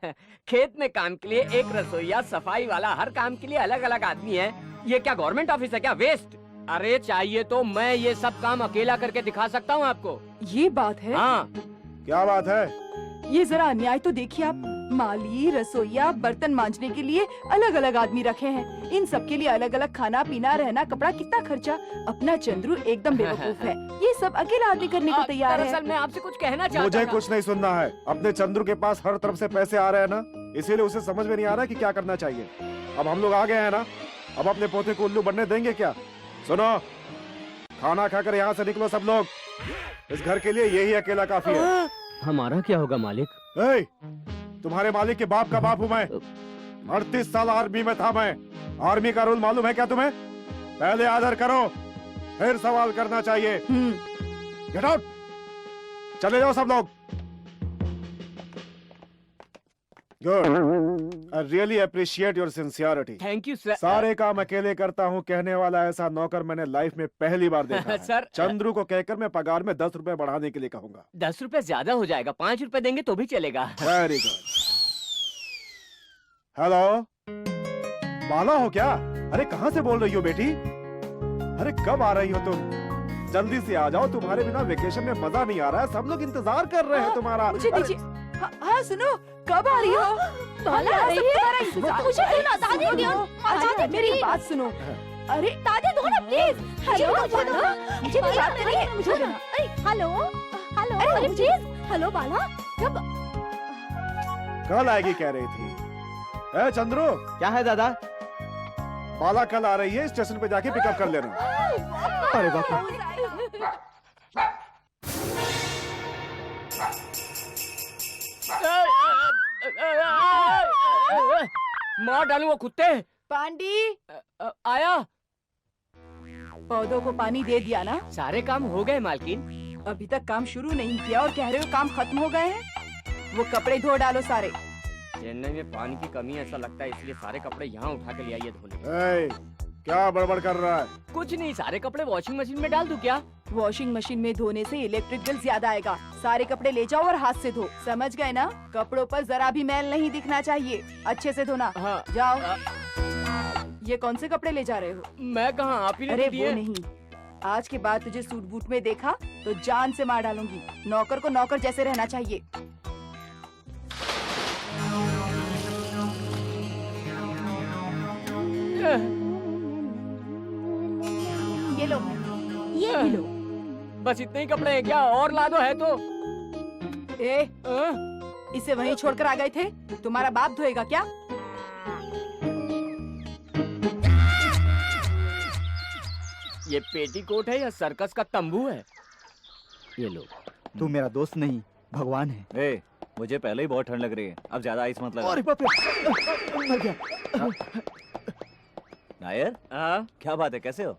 खेत में काम के लिए एक रसोईया सफाई वाला हर काम के लिए अलग अलग आदमी है। ये क्या गवर्नमेंट ऑफिस है क्या? वेस्ट। अरे चाहिए तो मैं ये सब काम अकेला करके दिखा सकता हूँ आपको। ये बात है? हाँ क्या बात है? ये जरा अन्याय तो देखिए आप। माली रसोईया बर्तन मांजने के लिए अलग अलग आदमी रखे हैं। इन सब के लिए अलग अलग खाना पीना रहना कपड़ा कितना खर्चा। अपना चंद्रू एकदम बेवकूफ है। ये सब अकेला आदमी करने को तैयार है। दरअसल मैं आपसे कुछ कहना चाहता मुझे था। कुछ नहीं सुनना है। अपने चंद्रू के पास हर तरफ से पैसे आ रहे हैं ना, इसीलिए उसे समझ में नहीं आ रहा कि क्या करना चाहिए। अब हम लोग आ गए हैं ना, अब अपने पोते को उल्लू बनने देंगे क्या? सुनो खाना खाकर यहाँ से निकलो सब लोग। इस घर के लिए यही अकेला काफी है। हमारा क्या होगा मालिक? ए, तुम्हारे मालिक के बाप का बाप हूँ मैं। 38 साल आर्मी में था मैं। आर्मी का रूल मालूम है क्या तुम्हें? पहले आदर करो फिर सवाल करना चाहिए। Get out. चले जाओ सब लोग। Good. I really appreciate your sincerity. Thank you sir. सारे काम अकेले करता हूँ कहने वाला ऐसा नौकर मैंने लाइफ में पहली बार देखा है। सर चंद्रू को कहकर मैं पगार में 10 रुपए बढ़ाने के लिए कहूंगा। 10 रुपए ज्यादा हो जाएगा। 5 रुपए देंगे तो भी चलेगा। Very good. हेलो बाला हो क्या? अरे कहाँ से बोल रही हो बेटी? अरे कब आ रही हो तुम? जल्दी से आ जाओ, तुम्हारे बिना वेकेशन में मजा नहीं आ रहा है। सब लोग इंतजार कर रहे हैं तुम्हारा। मुझे दीजिए। हाँ सुनो कब आ रही हो? बाला आ रही है। मुझे दो ना, दादी दो। अच्छा मेरी बात सुनो। अरे दादी दो ना प्लीज। हेलो बाला मुझे तो याद नहीं है। मुझे दो। हेलो हेलो अरे प्लीज। हेलो बाला कब कल आएगी कह रही थी। ए चंद्रू क्या है दादा? बाला कल आ रही है, स्टेशन पे जाके पिकअप कर लेना। अरे बाप रे। मार डालू वो कुत्ते। पांडी आया। पौधों को पानी दे दिया ना? सारे काम हो गए मालकिन। अभी तक काम शुरू नहीं किया और कह रहे हो काम खत्म हो गए हैं। वो कपड़े धो डालो सारे। चेन्नई में पानी की कमी है ऐसा लगता है, इसलिए सारे कपड़े यहाँ उठा के ले आइए धोने। ए, क्या बड़बड़ कर रहा है? कुछ नहीं, सारे कपड़े वॉशिंग मशीन में डाल दूं क्या? वॉशिंग मशीन में धोने से इलेक्ट्रिक बिल ज्यादा आएगा। सारे कपड़े ले जाओ और हाथ से धो। समझ गए ना? कपड़ों पर जरा भी मैल नहीं दिखना चाहिए। अच्छे से धोना। हाँ। जाओ। ये कौन से कपड़े ले जा रहे हो? मैं कहाँ, आप ही ने अरे दिए। वो नहीं, आज के बाद तुझे सूट बूट में देखा तो जान से मार डालूंगी। नौकर को नौकर जैसे रहना चाहिए। ये लो, ये भी लो। बस इतने ही कपड़े हैं क्या? और ला दो है तो। ए, इसे वहीं छोड़कर आ गए थे? तुम्हारा बाप धोएगा क्या? ये पेटीकोट है या सर्कस का तंबू है? ये लो। तू मेरा दोस्त नहीं भगवान है। ए, मुझे पहले ही बहुत ठंड लग रही है, अब ज्यादा आइस मत लगा। अरे बाप रे, मर गया। नायर, हाँ, क्या बात है, कैसे हो?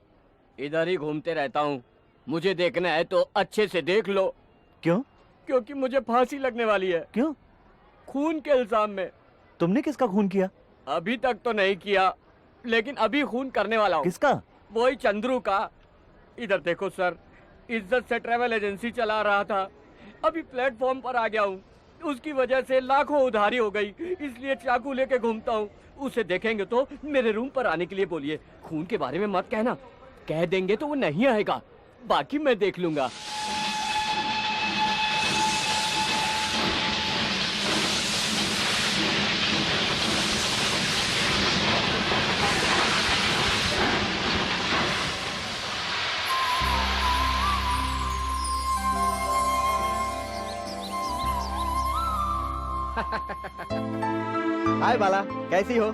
इधर ही घूमते रहता हूँ। मुझे देखना है तो अच्छे से देख लो। क्यों? क्योंकि मुझे फांसी लगने वाली है। क्यों? खून के इल्जाम में। तुमने किसका खून किया? अभी तक तो नहीं किया, लेकिन अभी खून करने वाला हूँ। किसका? वही चंद्रू का। इधर देखो सर, इज्जत से ट्रैवल एजेंसी चला रहा था, अभी प्लेटफॉर्म पर आ गया हूँ। उसकी वजह से लाखों उधारी हो गई, इसलिए चाकू लेके घूमता हूँ। उसे देखेंगे तो मेरे रूम पर आने के लिए बोलिए। खून के बारे में मत कहना, कह देंगे तो वो नहीं आएगा, बाकी मैं देख लूंगा। हाय बाला, कैसी हो?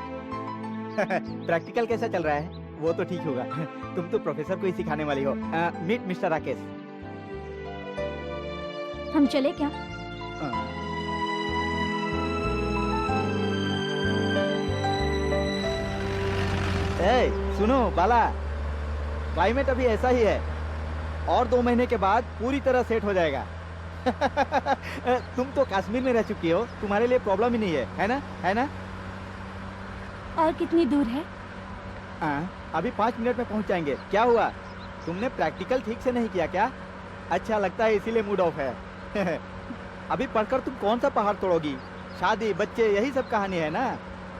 प्रैक्टिकल कैसा चल रहा है? वो तो ठीक होगा। तुम तो प्रोफेसर को ही सिखाने वाली हो। Meet mister Rakesh. हम चले क्या? ए, सुनो बाला, क्लाइमेट अभी ऐसा ही है, और 2 महीने के बाद पूरी तरह सेट हो जाएगा। तुम तो कश्मीर में रह चुकी हो, तुम्हारे लिए प्रॉब्लम ही नहीं है ना? है ना? और कितनी दूर है? अभी 5 मिनट में पहुंच जाएंगे। क्या हुआ, तुमने प्रैक्टिकल ठीक से नहीं किया क्या? अच्छा लगता है इसीलिए मूड ऑफ है। अभी पढ़कर तुम कौन सा पहाड़ तोड़ोगी? शादी, बच्चे, यही सब कहानी है ना।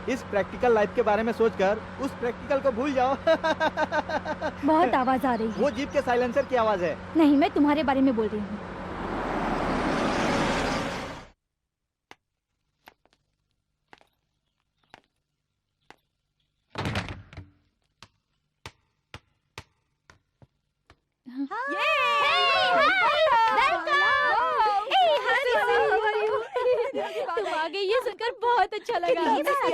इस प्रैक्टिकल लाइफ के बारे में सोचकर उस प्रैक्टिकल को भूल जाओ। बहुत आवाज आ रही है। वो जीप के साइलेंसर की आवाज है। नहीं, मैं तुम्हारे बारे में बोल रही हूँ। तुम आ गई, ये सुनकर बहुत अच्छा लगा।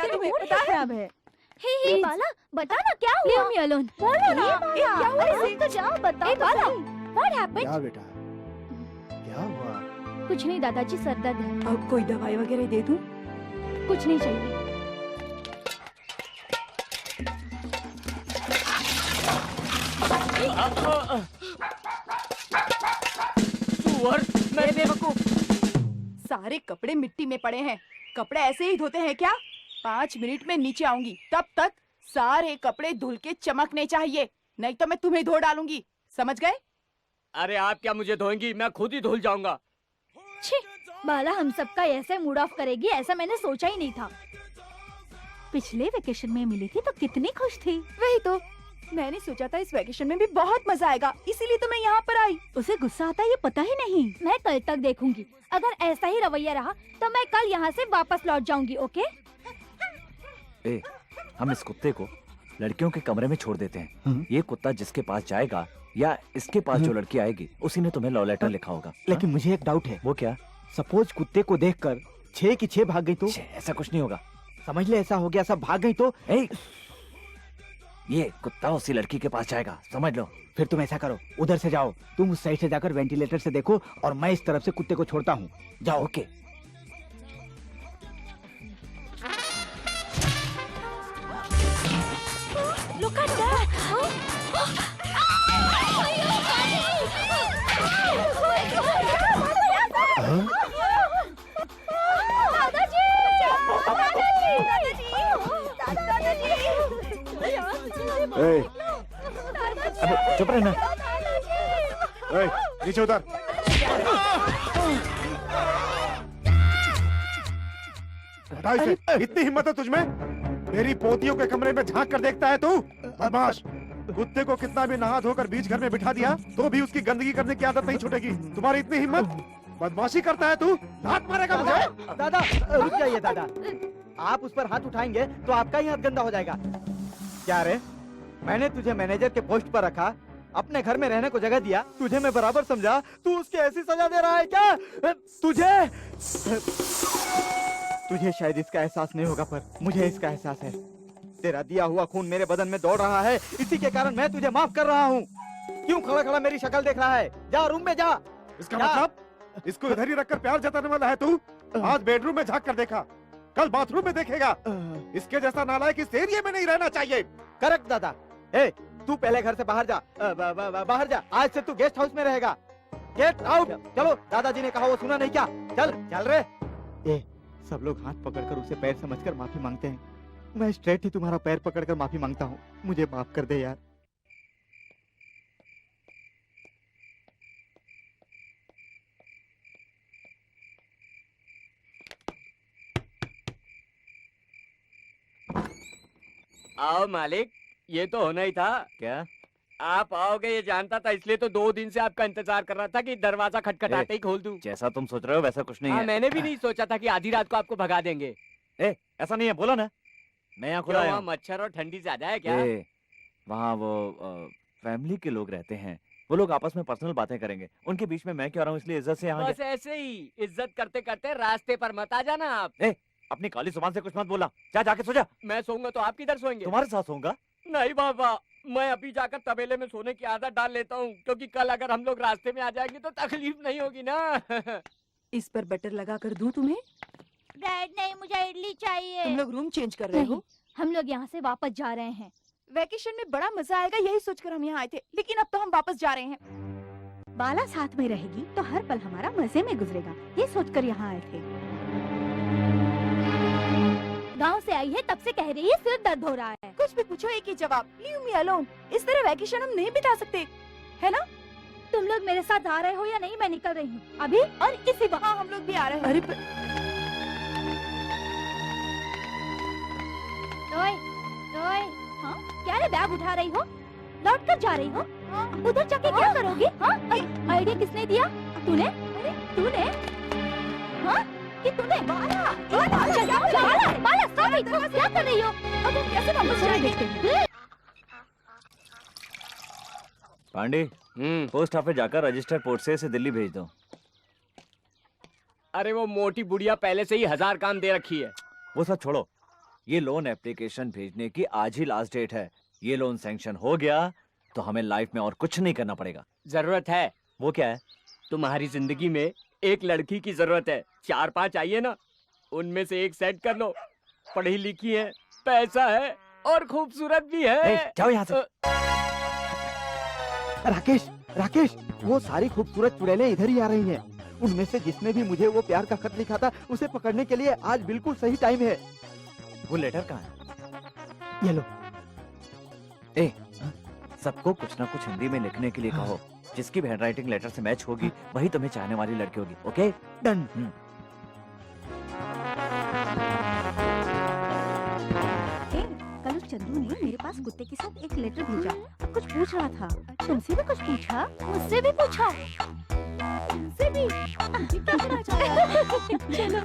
तुम्हें पता है? खराब है। हे बाला, बता ना क्या हुआ? Leave me alone. बोलो ना। क्या हुआ? तुम तो जाओ, बताओ। बाला, what happened? क्या बेटा, क्या हुआ? कुछ नहीं दादाजी, सर दर्द है। अब कोई दवाई वगैरह दे दूं? कुछ नहीं चाहिए। सुअर, मैं बेवकूफ। सारे कपड़े मिट्टी में पड़े हैं, कपड़े ऐसे ही धोते हैं क्या? 5 मिनट में नीचे आऊंगी, तब तक सारे कपड़े धुल के चमकने चाहिए, नहीं तो मैं तुम्हें धो डालूंगी, समझ गए? अरे आप क्या मुझे धोएंगी, मैं खुद ही धुल जाऊंगा। छी, बाला हम सबका ऐसे मूड ऑफ करेगी, ऐसा मैंने सोचा ही नहीं था। पिछले वेकेशन में मिली थी तो कितनी खुश थी। वही तो, मैंने सोचा था इस वेकेशन में भी बहुत मजा आएगा, इसीलिए तो मैं यहाँ पर आई। उसे गुस्सा आता है ये पता ही नहीं। मैं कल तक देखूंगी, अगर ऐसा ही रवैया रहा तो मैं कल यहाँ से वापस लौट जाऊंगी। ओके? ए, हम इस कुत्ते को लड़कियों के कमरे में छोड़ देते हैं। ये कुत्ता जिसके पास जाएगा या इसके पास जो लड़की आएगी, उसी ने तुम्हें लव लेटर लिखा होगा। लेकिन मुझे एक डाउट है। वो क्या? सपोज कुत्ते को देखकर 6 की 6 भाग गई तो? ऐसा कुछ नहीं होगा। समझ ले, ऐसा हो गया, सब भाग गई तो? ये कुत्ता उसी लड़की के पास जाएगा, समझ लो। फिर तुम ऐसा करो, उधर से जाओ, तुम उस साइड से जाकर वेंटिलेटर से देखो और मैं इस तरफ से कुत्ते को छोड़ता हूँ। जाओ। ओके। Look at that! ए, अब चुप रहना। ए, नीचे उतर। हटा इसे। इतनी हिम्मत है तुझमें? मेरी पोतियों के कमरे में झांक कर देखता है तू? बदमाश! कुत्ते को कितना भी नहा धोकर बीच घर में बिठा दिया तो भी उसकी गंदगी करने की आदत नहीं छूटेगी। तुम्हारी इतनी हिम्मत? बदमाशी करता है तू? हाथ मारेगा मुझे? दादा रुक जाइए दादा, आप उस पर हाथ उठाएंगे तो आपका ही हाथ गंदा हो जाएगा। क्या रे, मैंने तुझे मैनेजर के पोस्ट पर रखा, अपने घर में रहने को जगह दिया, तुझे मैं बराबर समझा, तू उसकी ऐसी सजा दे रहा है क्या? तुझे शायद इसका एहसास नहीं होगा, पर मुझे इसका एहसास है। तेरा दिया हुआ खून मेरे बदन में दौड़ रहा है, इसी के कारण मैं तुझे माफ कर रहा हूँ। क्यों खड़ा खड़ा मेरी शक्ल देख रहा है? जा रूम में जा। इसका क्या? मतलब इसको इधर ही रखकर प्यार जताने वाला है तू? आज बेडरूम में झांक कर देखा, कल बाथरूम में देखेगा। इसके जैसा नालायक इस एरिया में नहीं रहना चाहिए। करेक्ट दादा। ए, तू पहले घर से बाहर जा, बाहर जा। आज से तू गेस्ट हाउस में रहेगा। Get out. चलो, दादाजी ने कहा वो सुना नहीं क्या? चल चल रे। ए, सब लोग हाथ पकड़कर उसे पैर समझकर माफी मांगते हैं, मैं स्ट्रेट ही तुम्हारा पैर पकड़कर माफी मांगता हूँ। मुझे माफ कर दे यार। आओ मालिक, ये तो होना ही था। क्या? आप आओगे ये जानता था, इसलिए तो 2 दिन से आपका इंतजार कर रहा था कि दरवाजा खटखटाते ही खोल दूं। जैसा तुम सोच रहे हो वैसा कुछ नहीं हाँ, है। मैंने भी नहीं सोचा था कि आधी रात को आपको भगा देंगे। ऐसा नहीं है, बोला ना, मैं यहाँ खुद क्यों, आया वहाँ हूँ। मच्छर और ठंडी ज्यादा है क्या? वहाँ वो फैमिली के लोग रहते हैं, वो लोग आपस में पर्सनल बातें करेंगे, उनके बीच में मैं क्यों आ रहा हूँ, इसलिए इज्जत से यहाँ बस ऐसे ही इज्जत करते करते रास्ते पर मत आ जाना आप। अपनी काली जुबान से कुछ मत बोला। जा जाके सो जा। मैं सोऊंगा तो आप किधर सोएंगे? तुम्हारे साथ सोऊंगा। नहीं बाबा, मैं अभी जाकर तबेले में सोने की आदत डाल लेता हूँ, क्योंकि कल अगर हम लोग रास्ते में आ जाएंगे तो तकलीफ नहीं होगी ना। इस पर बटर लगा कर दूं तुम्हें? डैड नहीं, मुझे इडली चाहिए। तुम लोग रूम चेंज कर रहे हो? हम लोग यहाँ से वापस जा रहे हैं। वैकेशन में बड़ा मजा आएगा यही सोचकर हम यहाँ आए थे, लेकिन अब तो हम वापस जा रहे हैं। बाला साथ में रहेगी तो हर पल हमारा मजे में गुजरेगा, ये सोचकर यहाँ आए थे। गांव से आई है तब से कह रही है सिर दर्द हो रहा है। कुछ भी पूछो एक ही जवाब, लीव मी अलोन। इस तरह वैकेशन हम नहीं बिता सकते, है ना? तुम लोग मेरे साथ आ रहे हो या नहीं? मैं निकल रही हूँ अभी और इसी हाँ, हम लोग भी आ रहे हैं। अरे रोय, रोय, हाँ? क्या रे बैग उठा रही हो? लौट कर जा रही हो? उधर जाके क्या करोगी? हाँ? आइडिया किसने दिया? तूने? अरे तूने? हाँ? कि तूने? बाला, बाला, stop! क्या कर रही हो? अब हम कैसे वापस जाएंगे? पांडे, पोस्ट ऑफिस जाकर रजिस्टर पोस्ट से इसे दिल्ली भेज दो। अरे वो मोटी बुढ़िया पहले से ही 1000 काम दे रखी है। वो सब छोड़ो, ये लोन एप्लीकेशन भेजने की आज ही लास्ट डेट है। ये लोन सैंक्शन हो गया तो हमें लाइफ में और कुछ नहीं करना पड़ेगा। जरूरत है। वो क्या है? तुम्हारी जिंदगी में एक लड़की की जरूरत है। 4-5 आइए ना, उनमें से एक सेट कर लो। पढ़ी लिखी है, पैसा है और खूबसूरत भी है। जाओ यहाँ से। राकेश, राकेश, वो सारी खूबसूरत चुड़ैलें इधर ही आ रही हैं। उनमें से जिसने भी मुझे वो प्यार का खत लिखा था, उसे पकड़ने के लिए आज बिल्कुल सही टाइम है। वो लेटर कहाँ है? ये लो। सबको कुछ ना कुछ हिंदी में लिखने के लिए कहो। जिसकी हैंडराइटिंग लेटर से मैच होगी वही तुम्हें चाहने वाली लड़की होगी। Okay, done. कल चंदू ने मेरे पास कुत्ते के साथ एक लेटर भेजा, कुछ पूछ रहा था। तुमसे भी कुछ पूछा? मुझसे भी पूछा। मुझसे भी। क्या करना चाहता है? चलो।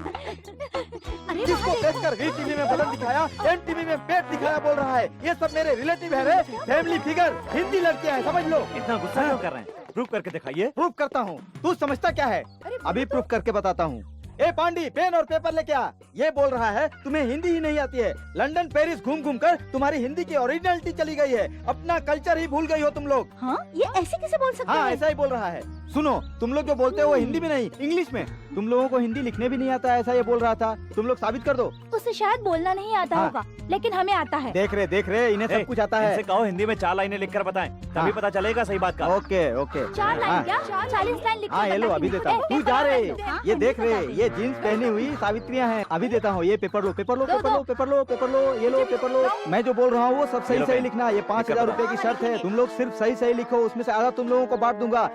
अरे जिसको देखकर वी टीवी में बदन दिखाया, एम टीवी में पेट दिखाया बोल रहा है। ये सब मेरे रिलेटिव है रे, फैमिली फिगर, हिंदी लड़कियां हैं, समझ लो। इतना गुस्सा क्यों कर रहे हैं? प्रूफ करके दिखाइए। प्रूफ करता हूँ, तू समझता क्या है? अभी प्रूफ करके बताता हूँ। ए पांडी, पेन और पेपर लेके आ। ये बोल रहा है तुम्हें हिंदी ही नहीं आती है। लंदन पेरिस घूम घूम कर तुम्हारी हिंदी की ओरिजिनलिटी चली गई है। अपना कल्चर ही भूल गई हो तुम लोग। हाँ, ये ऐसे कैसे बोल सकते हाँ, हैं? ऐसा ही बोल रहा है। सुनो, तुम लोग जो बोलते हो वो हिंदी में नहीं, इंग्लिश में। तुम लोगों को हिंदी लिखने भी नहीं आता, ऐसा ये बोल रहा था। तुम लोग साबित कर दो। उसे शायद बोलना नहीं आता हाँ। होगा, लेकिन हमें आता है। देख रहे, इन्हें सब कुछ आता है। इनसे कहो हिंदी में 4 लाइनें लिखकर बताएं, तभी हाँ। पता चलेगा सही बात का। Okay okay. 4 लाइन हाँ। क्या? 40 लाइन लिख हाँ, ये लो, अभी देता हूँ। तू जा रे, ये देख रहे, ये जीन्स पहनी हुई सावित्रियाँ हैं। अभी देता हूँ, ये पेपर लो, पेपर लो, पेपर लो, पेपर लो, पेपर लो, ये लो, पेपर लो। मैं जो बोल रहा हूँ वो सब सही सही लिखना। ये 5000 रुपए की शर्त है, तुम लोग सिर्फ सही सही लिखो, उसमें से आधा तुम लोगों को बांट दूंगा।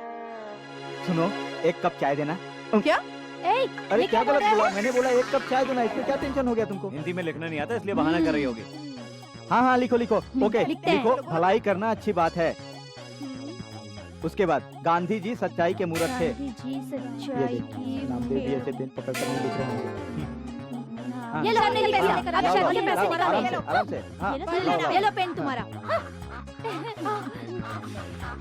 सुनो, 1 कप चाय देना। क्या? अरे क्या गलत बोला? मैंने बोला 1 कप चाय देना, इसमें क्या टेंशन हो गया तुमको? हिंदी में लिखना नहीं आता इसलिए बहाना कर रही होगी। हाँ हाँ, लिखो लिखो। ओके, लिखते हैं। लिखो, भलाई करना अच्छी बात है। उसके बाद, गांधी जी सच्चाई के मूरत थे। गांधी जी ये सच्चाई देख, की नाम दे दिए, ऐसे पेन पकड़ कर नहीं लिख रहे हैं। हाँ। ये लो, हमने लिख दिया। अब लाओ, शर्ट के लाओ, पैसे लाओ, निकालो। आराम से, आराम से। हाँ, ये लो, लाओ, लाओ। ये लो पेन तुम्हारा।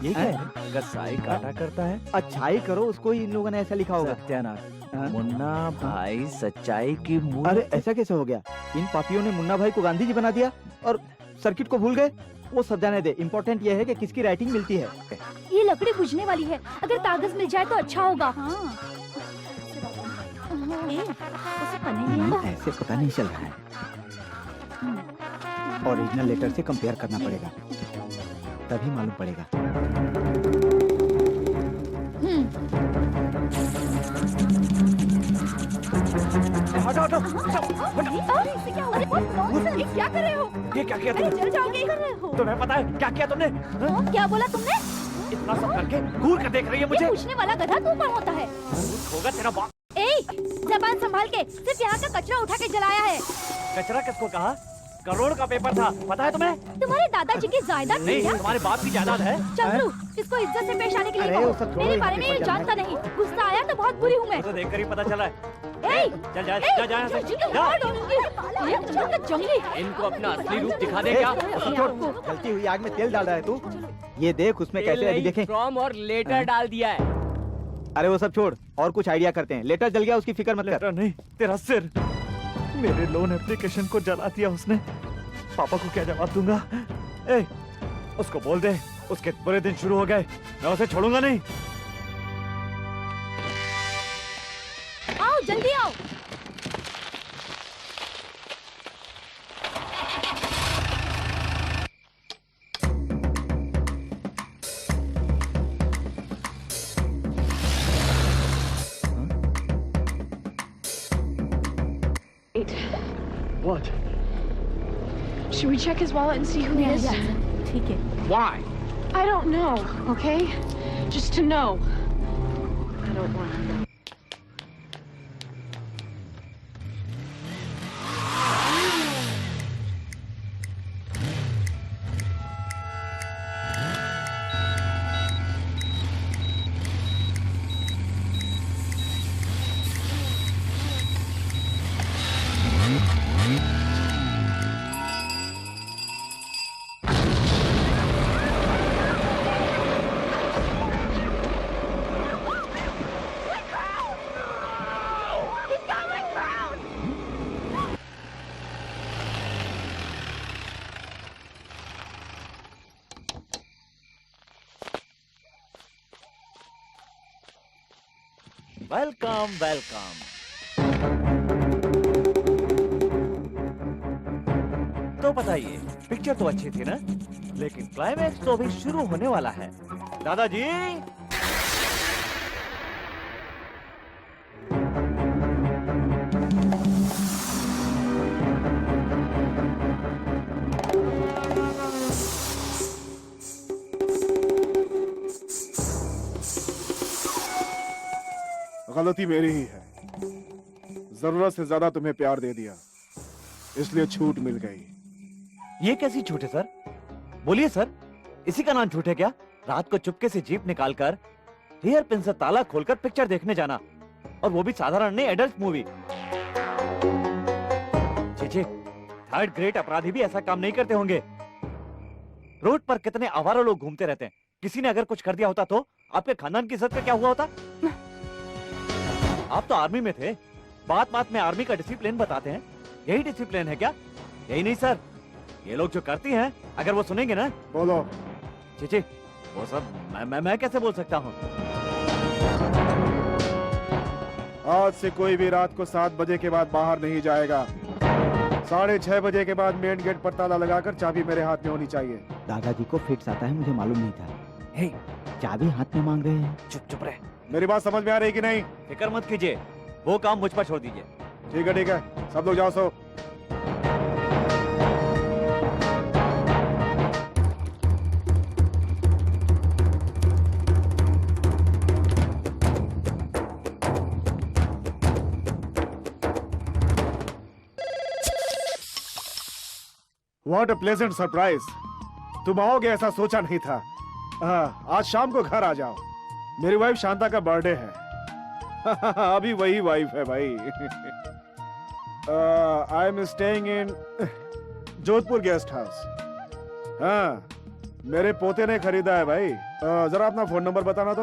ये क्या है? कसाई काटा करता है। अच्छाई करो उसको ही इन लोगों ने ऐसा लिखा होगा। सत्यानाश। हाँ? मुन्ना भाई सच्चाई की मूल। अरे ऐसा कैसे हो गया? इन पापियों ने मुन्ना भाई को गांधी जी बना दिया और सर्किट को भूल गए। वो सब जाने दे, इम्पोर्टेंट ये है कि किसकी राइटिंग मिलती है। ये लकड़ी बुझने वाली है, अगर कागज मिल जाए तो अच्छा होगा। हाँ। उसे पन्ने नहीं आता। ऐसे पता नहीं चल रहा है। ओरिजिनल लेटर से कंपेयर करना पड़ेगा, तभी मालूम पड़ेगा। हटो हटो। इसे क्या हो रहा है? ये क्या कर रहे हो? ये क्या किया अरे तुमने? जल जाओगे। कर रहे हो? तुम्हें पता है क्या किया तुमने? क्या बोला तुमने? इतना सब करके घूर कर देख रही है मुझे। ये पूछने वाला गधा तू कौन होता है? होगा तेरा बाप। ए, जबान संभाल के, सिर्फ यहाँ का कचरा उठा के जलाया है। कचरा किसको कहा? करोड़ का पेपर था, पता है तुम्हें? तुम्हारे दादाजी की जायदाद नहीं, थी क्या? तुम्हारे बाप की जायदाद है। चंद्रू, इसको इज्जत से पेश आने के लिए अरे, वो सब कहो। छोड़ो, मेरे इनके बारे में ये पेपर जानता नहीं। गुस्सा आया तो बहुत बुरी हूँ मैं। तो देखकर ही पता चला है। ए, चल जा ए, जा जा यहाँ से। जिंदगी जा। मार डालूंगी। ये जंगल जंगली। इनको अपना असली रूप दिखा दे क्या? गलती हुई, आग में तेल डाल रहा है तू। ये देख उसमें कैसे अभी देखें। फ्रॉम और लेटर डाल दिया है। अरे वो सब छोड़, और कुछ आइडिया करते हैं। लेटर जल गया, उसकी फिक्र मत कर। लेटर नहीं, तेरा सिर। मेरे लोन एप्लीकेशन को जला दिया उसने। पापा को क्या जवाब दूंगा? ए, उसको बोल दे उसके बुरे दिन शुरू हो गए, मैं उसे छोड़ूंगा नहीं। आओ जल्दी आओ। What? Should we check his wallet and see who he is? ठीक है। Why? I don't know, okay? Just to know. I don't want to know. Welcome welcome. तो बताइए, पिक्चर तो अच्छी थी ना, लेकिन क्लाइमैक्स तो अभी शुरू होने वाला है। दादाजी, गलती मेरी ही है, जरूरत से ज्यादा तुम्हें प्यार दे दिया, इसलिए छूट मिल गई। ये कैसी छूट है सर? बोलिए सर, इसी का नाम छूट है क्या? रात को चुपके से जीप निकालकर हेयर पिन से ताला खोलकर पिक्चर देखने जाना, और वो भी साधारण नहीं, एडल्ट मूवी। जी, थर्ड ग्रेड अपराधी भी ऐसा काम नहीं करते होंगे। रोड पर कितने आवारा लोग घूमते रहते हैं, किसी ने अगर कुछ कर दिया होता तो आपके खानदान की इज्जत का क्या हुआ होता? आप तो आर्मी में थे, बात बात में आर्मी का डिसिप्लिन बताते हैं। यही डिसिप्लिन है क्या? यही नहीं सर, ये लोग जो करती हैं, अगर वो सुनेंगे ना। बोलो। जी, वो सब मैं कैसे बोल सकता हूँ? आज से कोई भी रात को 7 बजे के बाद बाहर नहीं जाएगा। 6:30 बजे के बाद मेन गेट पर ताला लगाकर चाबी मेरे हाथ में होनी चाहिए। दादाजी को फिट्स आता है, मुझे मालूम नहीं था। हे, चाबी हाथ में मांग रहे हैं। चुप रहे। मेरी बात समझ में आ रही कि नहीं? फिक्र मत कीजिए, वो काम मुझ पर छोड़ दीजिए। ठीक है, सब लोग जाओ सो। What a pleasant surprise! तुम आओगे ऐसा सोचा नहीं था। आज शाम को घर आ जाओ, मेरी वाइफ शांता का बर्थडे है। अभी वही वाइफ है भाई। I am staying in Jodhpur guest house. हाँ, मेरे पोते ने खरीदा है भाई। जरा अपना फोन नंबर बताना तो।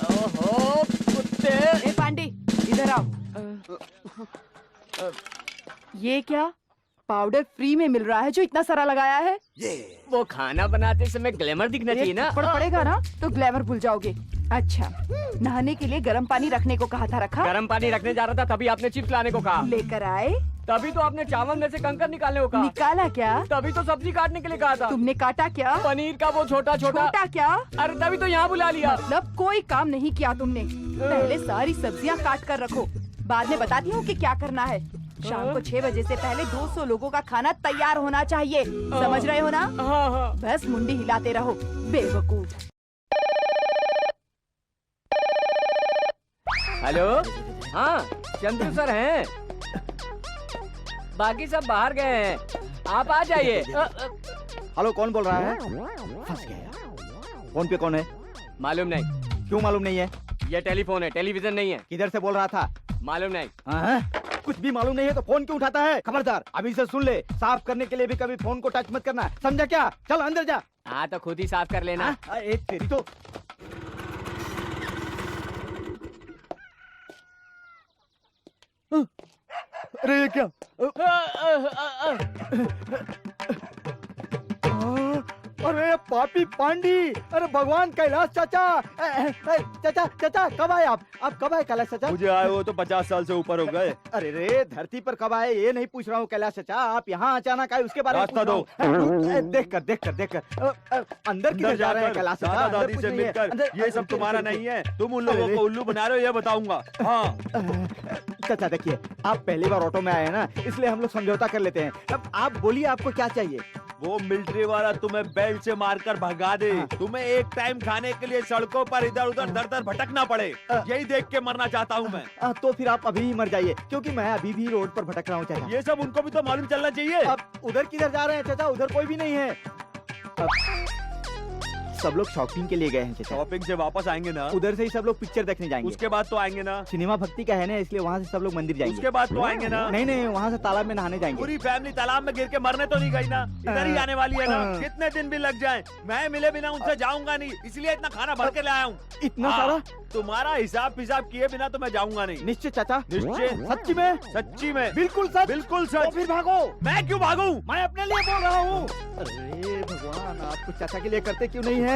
ओहो कुत्ते। ए पांडे इधर आओ। ये क्या पाउडर फ्री में मिल रहा है जो इतना सारा लगाया है? वो खाना बनाते समय ग्लैमर दिखना चाहिए ना। पड़ेगा ना तो ग्लैमर भूल जाओगे। अच्छा, नहाने के लिए गर्म पानी रखने को कहा था, रखा? गर्म पानी रखने जा रहा था तभी आपने चिप्स लाने को कहा। लेकर आए? तभी तो आपने चावल में से कंकर निकालने को कहा। निकाला क्या? तभी तो सब्जी काटने के लिए कहा था। तुमने काटा क्या? पनीर का वो छोटा छोटा। छोटा क्या? अरे तभी तो यहाँ बुला लिया। मतलब कोई काम नहीं किया तुमने। पहले सारी सब्जियां काट कर रखो, बाद में बताती हूँ कि क्या करना है। शाम को 6 बजे से पहले 200 लोगों का खाना तैयार होना चाहिए, समझ रहे हो ना? हाँ हाँ। बस मुंडी हिलाते रहो, बेवकूफ। हेलो, हाँ चंद्रू सर हैं। बाकी सब बाहर गए हैं, आप आ जाइए। हेलो, कौन बोल रहा है? फंस गया। फोन पे कौन है? मालूम नहीं। क्यों मालूम नहीं है? ये टेलीफोन है, टेलीविजन नहीं है। किधर से बोल रहा था? मालूम नहीं। हाँ? कुछ भी मालूम नहीं है तो फोन क्यों उठाता है? खबरदार, अभी से सुन ले, साफ करने के लिए भी कभी फोन को टच मत करना, समझा क्या? चल अंदर जा। हाँ तो खुद ही साफ कर लेना। एक तेरी तो। अरे ये क्या? अरे पापी पांडी, अरे भगवान कैलाश चाचा। चाचा चाचा कब आए आप कब आए कैलाश चाचा? मुझे आए हो तो 50 साल से ऊपर हो गए। अरे रे, धरती पर कब आए ये नहीं पूछ रहा हूँ कैलाश चाचा, आप यहाँ अचानक आए उसके बारे में रास्ता दो। देख कर अंदर किधर जा रहे हैं कैलाश चाचा? दादा अंदर दादी कुछ से नहीं है। मिलकर अंदर- ये सब तुम्हारा नहीं है, तुम उन लोगों को उल्लू बना रहे हो, ये बताऊंगा। हाँ चाचा देखिए, आप पहली बार ऑटो में आए हैं ना, इसलिए हम लोग समझौता कर लेते हैं। अब आप बोलिए आपको क्या चाहिए? वो मिलिट्री वाला तुम्हें बेल्ट से मारकर भगा दे, तुम्हें एक टाइम खाने के लिए सड़कों पर इधर उधर दर दर भटकना पड़े, यही देख के मरना चाहता हूँ मैं। तो फिर आप अभी ही मर जाइए, क्योंकि मैं अभी भी रोड पर भटक रहा हूँ चाचा। ये सब उनको भी तो मालूम चलना चाहिए। अब उधर किधर जा रहे हैं चाचा? उधर कोई भी नहीं है। अब सब लोग शॉपिंग के लिए गए हैं चाचा। शॉपिंग से वापस आएंगे ना, उधर से ही सब लोग पिक्चर देखने जाएंगे। उसके बाद तो आएंगे ना। सिनेमा भक्ति का है ना, इसलिए वहाँ से सब लोग मंदिर जाएंगे। उसके बाद तो आएंगे ना। नहीं नहीं, वहाँ से तालाब में नहाने जाएंगे। पूरी फैमिली तालाब में गिर के मरने तो नहीं गई ना, इधर ही आने वाली है ना। कितने दिन भी लग जाए, मैं मिले बिना उनसे जाऊंगा नहीं, इसलिए इतना खाना भर के ले आया हूँ। इतना हाँ, सारा? तुम्हारा हिसाब किए बिना तो मैं जाऊंगा नहीं। निश्चय चाचा? निश्चय। सच्ची में? सच्ची में। बिल्कुल सच? बिल्कुल तो सच। फिर भागो। मैं क्यों भागूं? मैं अपने लिए बोल रहा हूँ। अरे भगवान, आप कुछ चाचा के लिए करते क्यों नहीं है?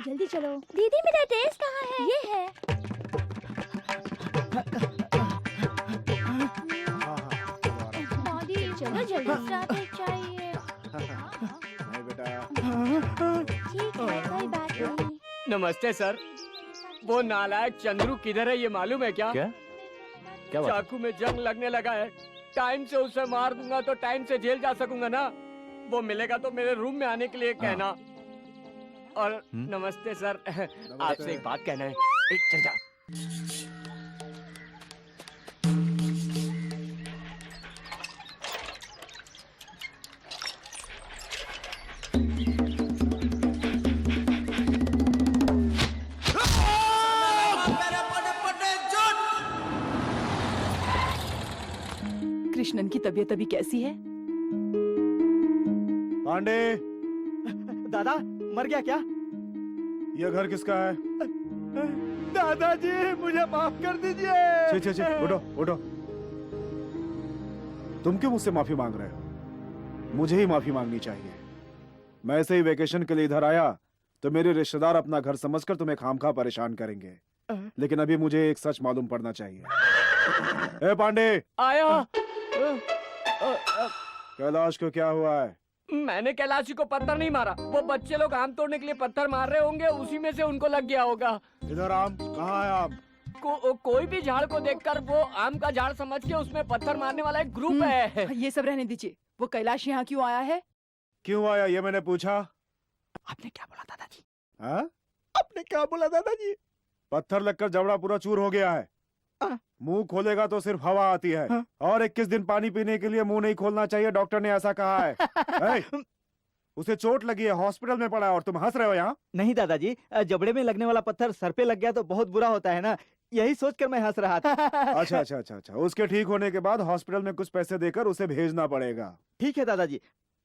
जल्दी चलो। दीदी मेरा ड्रेस कहाँ है? ये है। चलो जल्दी। चाहिए। नहीं बेटा। ठीक है, कोई बात नहीं। नमस्ते सर, वो नालायक चंद्रू किधर है ये मालूम है क्या? क्या बात है? चाकू में जंग लगने लगा है, टाइम से उसे मार दूंगा तो टाइम से जेल जा सकूंगा ना। वो मिलेगा तो मेरे रूम में आने के लिए कहना। और नमस्ते सर, आपसे एक बात कहना है। चल जा। कृष्णन की तबीयत अभी कैसी है? पांडे, दादा मर गया क्या? ये घर किसका है? दादाजी मुझे माफ कर दीजिए। छी छी छी, उठो उठो। तुम क्यों मुझसे माफी मांग रहे हो? मुझे ही माफी मांगनी चाहिए। मैं ऐसे ही वेकेशन के लिए इधर आया तो मेरे रिश्तेदार अपना घर समझकर तुम्हें खामखा परेशान करेंगे, लेकिन अभी मुझे एक सच मालूम पड़ना चाहिए। ए पांडे, आया। कैलाश को क्या हुआ है? मैंने कैलाशी को पत्थर नहीं मारा, वो बच्चे लोग आम तोड़ने के लिए पत्थर मार रहे होंगे, उसी में से उनको लग गया होगा। इधर आम कहाँ है? आम कोई भी झाड़ को देखकर वो आम का झाड़ समझ के उसमें पत्थर मारने वाला एक ग्रुप है। ये सब रहने दीजिए। वो कैलाश यहाँ क्यों आया है? क्यों आया ये मैंने पूछा। आपने क्या बोला दादाजी? हाँ? आपने क्या बोला दादाजी? पत्थर लगकर जबड़ा पूरा चूर हो गया है। मुंह खोलेगा तो सिर्फ हवा आती है। और 21 दिन पानी पीने के लिए मुंह नहीं खोलना चाहिए, डॉक्टर ने ऐसा कहा है। उसे चोट लगी है, हॉस्पिटल में पड़ा है और तुम हंस रहे हो यहाँ। नहीं दादाजी, जबड़े में लगने वाला पत्थर सर पे लग गया तो बहुत बुरा होता है ना, यही सोचकर मैं हंस रहा था। अच्छा। उसके ठीक होने के बाद हॉस्पिटल में कुछ पैसे देकर उसे भेजना पड़ेगा। ठीक है दादाजी,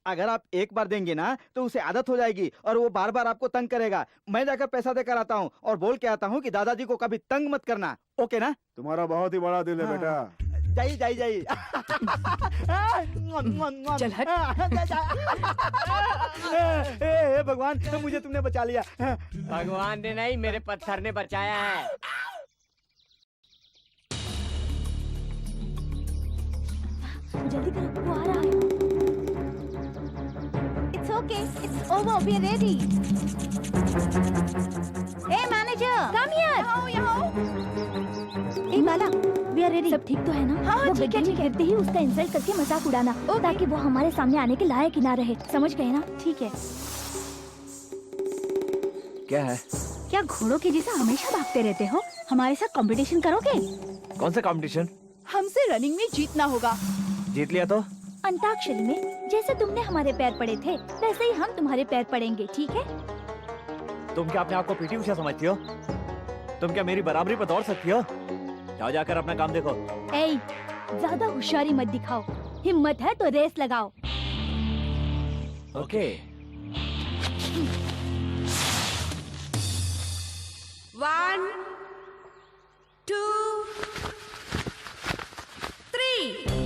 अगर आप एक बार देंगे ना तो उसे आदत हो जाएगी और वो बार बार आपको तंग करेगा। मैं जाकर पैसा देकर आता हूँ और बोल के आता हूँ कि दादाजी को कभी तंग मत करना, ओके ना? तुम्हारा बहुत ही बड़ा दिल है बेटा। जाइए। चल हट। हे भगवान, मुझे तुमने बचा लिया। भगवान ने नहीं, मेरे पत्थर ने बचाया है। जल्दी करो, वो आ रहा है। It's okay, it's over, we're ready. Hey manager, come here. यहाँ। ए बाला, we are ready. सब ठीक तो है ना? हाँ, वो ठीक है। कहते ही उसका इंसल्ट करके मजाक उड़ाना, ताकि वो हमारे सामने आने के लायक ही ना रहे। समझ गए ना? ठीक है। क्या है? क्या घोड़ों के जैसा हमेशा भागते रहते हो? हमारे साथ कंपटीशन करोगे? कौन सा कंपटीशन? हमसे रनिंग में जीतना होगा। जीत लिया तो? अंताक्षरी में जैसे तुमने हमारे पैर पड़े थे, वैसे ही हम तुम्हारे पैर पड़ेंगे, ठीक है? तुम क्या अपने आप को पीटी उषा समझती हो? तुम क्या मेरी बराबरी पर दौड़ सकती हो? जाओ जाकर अपना काम देखो। ए, ज्यादा होशियारी मत दिखाओ। हिम्मत है तो रेस लगाओ। ओके। 1, 2, 3।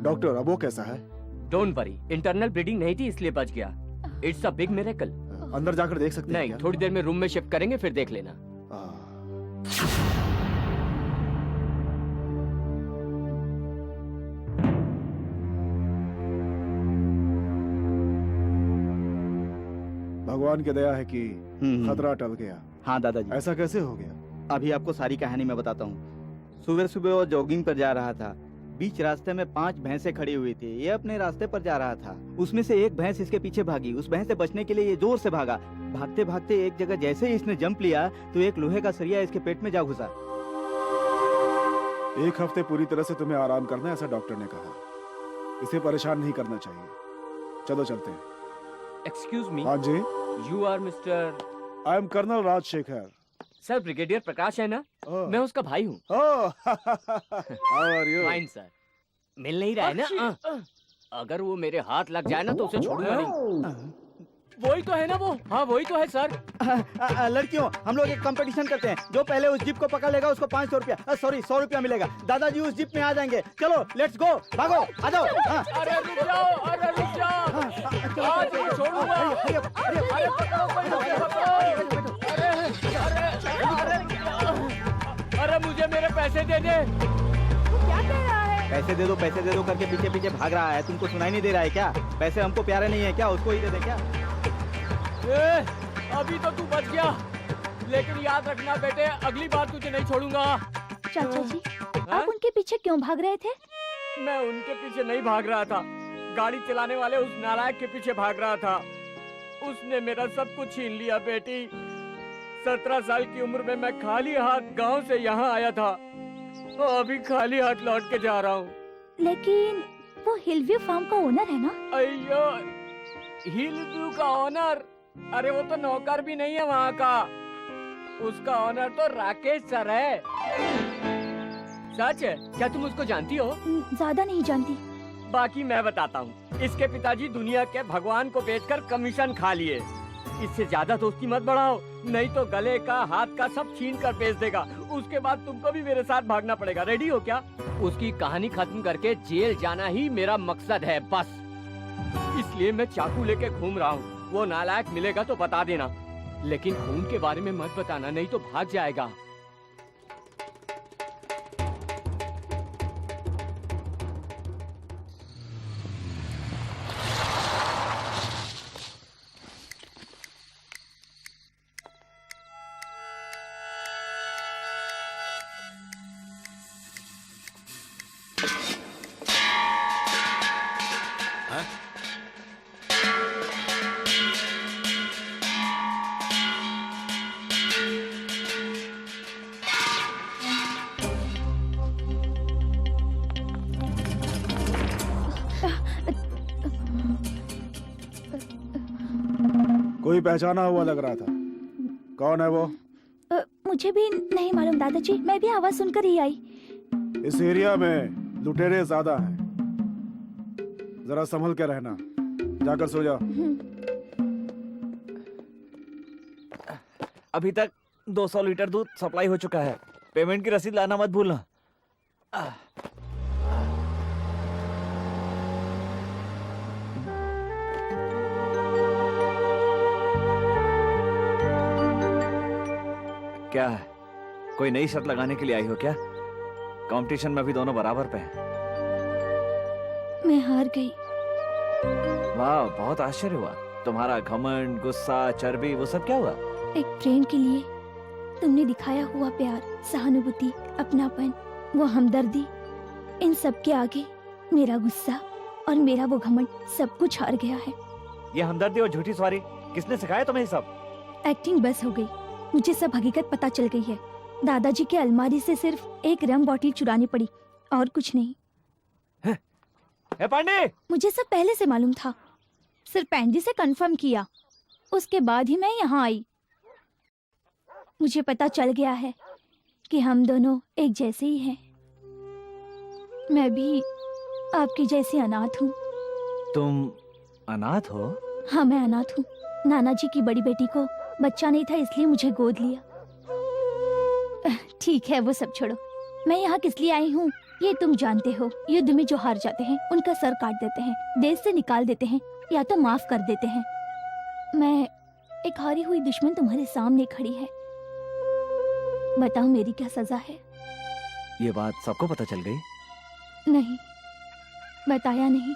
डॉक्टर, अब वो कैसा है? डोंट वरी, इंटरनल ब्लीडिंग नहीं थी इसलिए बच गया। It's a big miracle. अंदर जाकर देख सकते हैं नहीं, क्या? थोड़ी देर में रूम में शिफ्ट करेंगे, फिर देख लेना। भगवान की दया है कि खतरा टल गया। हाँ दादाजी। ऐसा कैसे हो गया? अभी आपको सारी कहानी मैं बताता हूँ। सुबह सुबह वो जॉगिंग पर जा रहा था। बीच रास्ते में 5 भैंसें खड़ी हुई थी। ये अपने रास्ते पर जा रहा था। उसमें से एक भैंस इसके पीछे भागी। उस भैंस से बचने के लिए ये जोर से भागा। भागते भागते एक जगह जैसे ही इसने जंप लिया तो एक लोहे का सरिया इसके पेट में जा घुसा। 1 हफ्ते पूरी तरह से तुम्हें आराम करना है, ऐसा डॉक्टर ने कहा। इसे परेशान नहीं करना चाहिए। चलो चलते हैं। Excuse me. हाँ जी। You are mister? I am colonel Rajashekhar. Sir, brigadier Prakash है ना? मैं उसका भाई हूँ। How are you? Fine sir. मिल नहीं रहा है ना? अगर वो मेरे हाथ लग जाए ना तो उसे छोड़ूंगा नहीं। वही तो है ना वो? हाँ वही तो है सर। लड़कियों, हम लोग एक कंपटीशन करते हैं। जो पहले उस जीप को पकड़ लेगा उसको 500 रुपया, सॉरी 100 रुपया मिलेगा। दादाजी उस जीप में आ जाएंगे। चलो लेट्स गो, भागो, आ जाओ। अरे रुक जाओ, अरे रुक जाओ। आज नहीं छोड़ूंगा। अरे मुझे मेरे पैसे दे दे। क्या कह रहा है? पैसे दे दो करके पीछे पीछे भाग रहा है। तुमको सुनाई नहीं दे रहा है क्या? पैसे हमको प्यारे नहीं है क्या? उसको ही दे दे क्या? अभी तो तू बच गया, लेकिन याद रखना बेटे, अगली बार तुझे नहीं छोड़ूंगा। चाचा जी, आप उनके पीछे क्यों भाग रहे थे? मैं उनके पीछे नहीं भाग रहा था, गाड़ी चलाने वाले उस नालायक के पीछे भाग रहा था। उसने मेरा सब कुछ छीन लिया बेटी। 17 साल की उम्र में मैं खाली हाथ गांव से यहाँ आया था, और अभी खाली हाथ लौट के जा रहा हूँ। लेकिन वो हिलव्यू फार्म का ओनर है ना? अయ్యో, हिलव्यू का ओनर? अरे वो तो नौकर भी नहीं है वहाँ का। उसका ओनर तो राकेश सर है। सच है? क्या तुम उसको जानती हो? ज्यादा नहीं जानती। बाकी मैं बताता हूँ। इसके पिताजी दुनिया के भगवान को बेचकर कमीशन खा लिए। इससे ज्यादा दोस्ती मत बढ़ाओ, नहीं तो गले का हाथ का सब छीन कर बेच देगा। उसके बाद तुमको भी मेरे साथ भागना पड़ेगा। रेडी हो क्या? उसकी कहानी खत्म करके जेल जाना ही मेरा मकसद है बस। इसलिए मैं चाकू लेके घूम रहा हूँ। वो नालायक मिलेगा तो बता देना, लेकिन खून के बारे में मत बताना, नहीं तो भाग जाएगा। कोई पहचाना हुआ लग रहा था। कौन है वो? मुझे भी नहीं मालूम दादाजी, मैं भी आवाज सुनकर ही आई। इस एरिया में लुटेरे ज्यादा हैं, जरा संभल के रहना। जाकर सो जाओ। अभी तक 200 लीटर दूध सप्लाई हो चुका है। पेमेंट की रसीद लाना मत भूलना। क्या है, कोई नई शर्त लगाने के लिए आई हो क्या? कंपटीशन में भी दोनों बराबर पे हैं। मैं हार गई। वाह, बहुत आश्चर्य हुआ। तुम्हारा घमंड, गुस्सा, चर्बी, वो सब क्या हुआ? एक फ्रेंड के लिए तुमने दिखाया हुआ प्यार, सहानुभूति, अपनापन, वो हमदर्दी, इन सब के आगे मेरा गुस्सा और मेरा वो घमंड सब कुछ हार गया है। ये हमदर्दी और झूठी सवारी किसने सिखाया तुम्हें ये सब? एक्टिंग बस हो गई। मुझे सब हकीकत पता चल गई है। दादाजी के अलमारी से सिर्फ एक रम बॉटल चुरानी पड़ी और कुछ नहीं। ए पांडे! मुझे सब पहले से मालूम था, सिर्फ पैंडी से कंफर्म किया, उसके बाद ही मैं यहाँ आई। मुझे पता चल गया है कि हम दोनों एक जैसे ही हैं। मैं भी आपकी जैसी अनाथ हूँ। तुम अनाथ हो? हाँ, मैं अनाथ हूँ। नाना जी की बड़ी बेटी को बच्चा नहीं था, इसलिए मुझे गोद लिया। ठीक है, वो सब छोड़ो। मैं यहाँ किस लिए आई हूँ ये तुम जानते हो। युद्ध में जो हार जाते हैं उनका सर काट देते हैं, देश से निकाल देते हैं या तो माफ कर देते हैं। मैं एक हारी हुई दुश्मन तुम्हारे सामने खड़ी है। बताओ मेरी क्या सजा है? ये बात सबको पता चल गई? नहीं, बताया नहीं।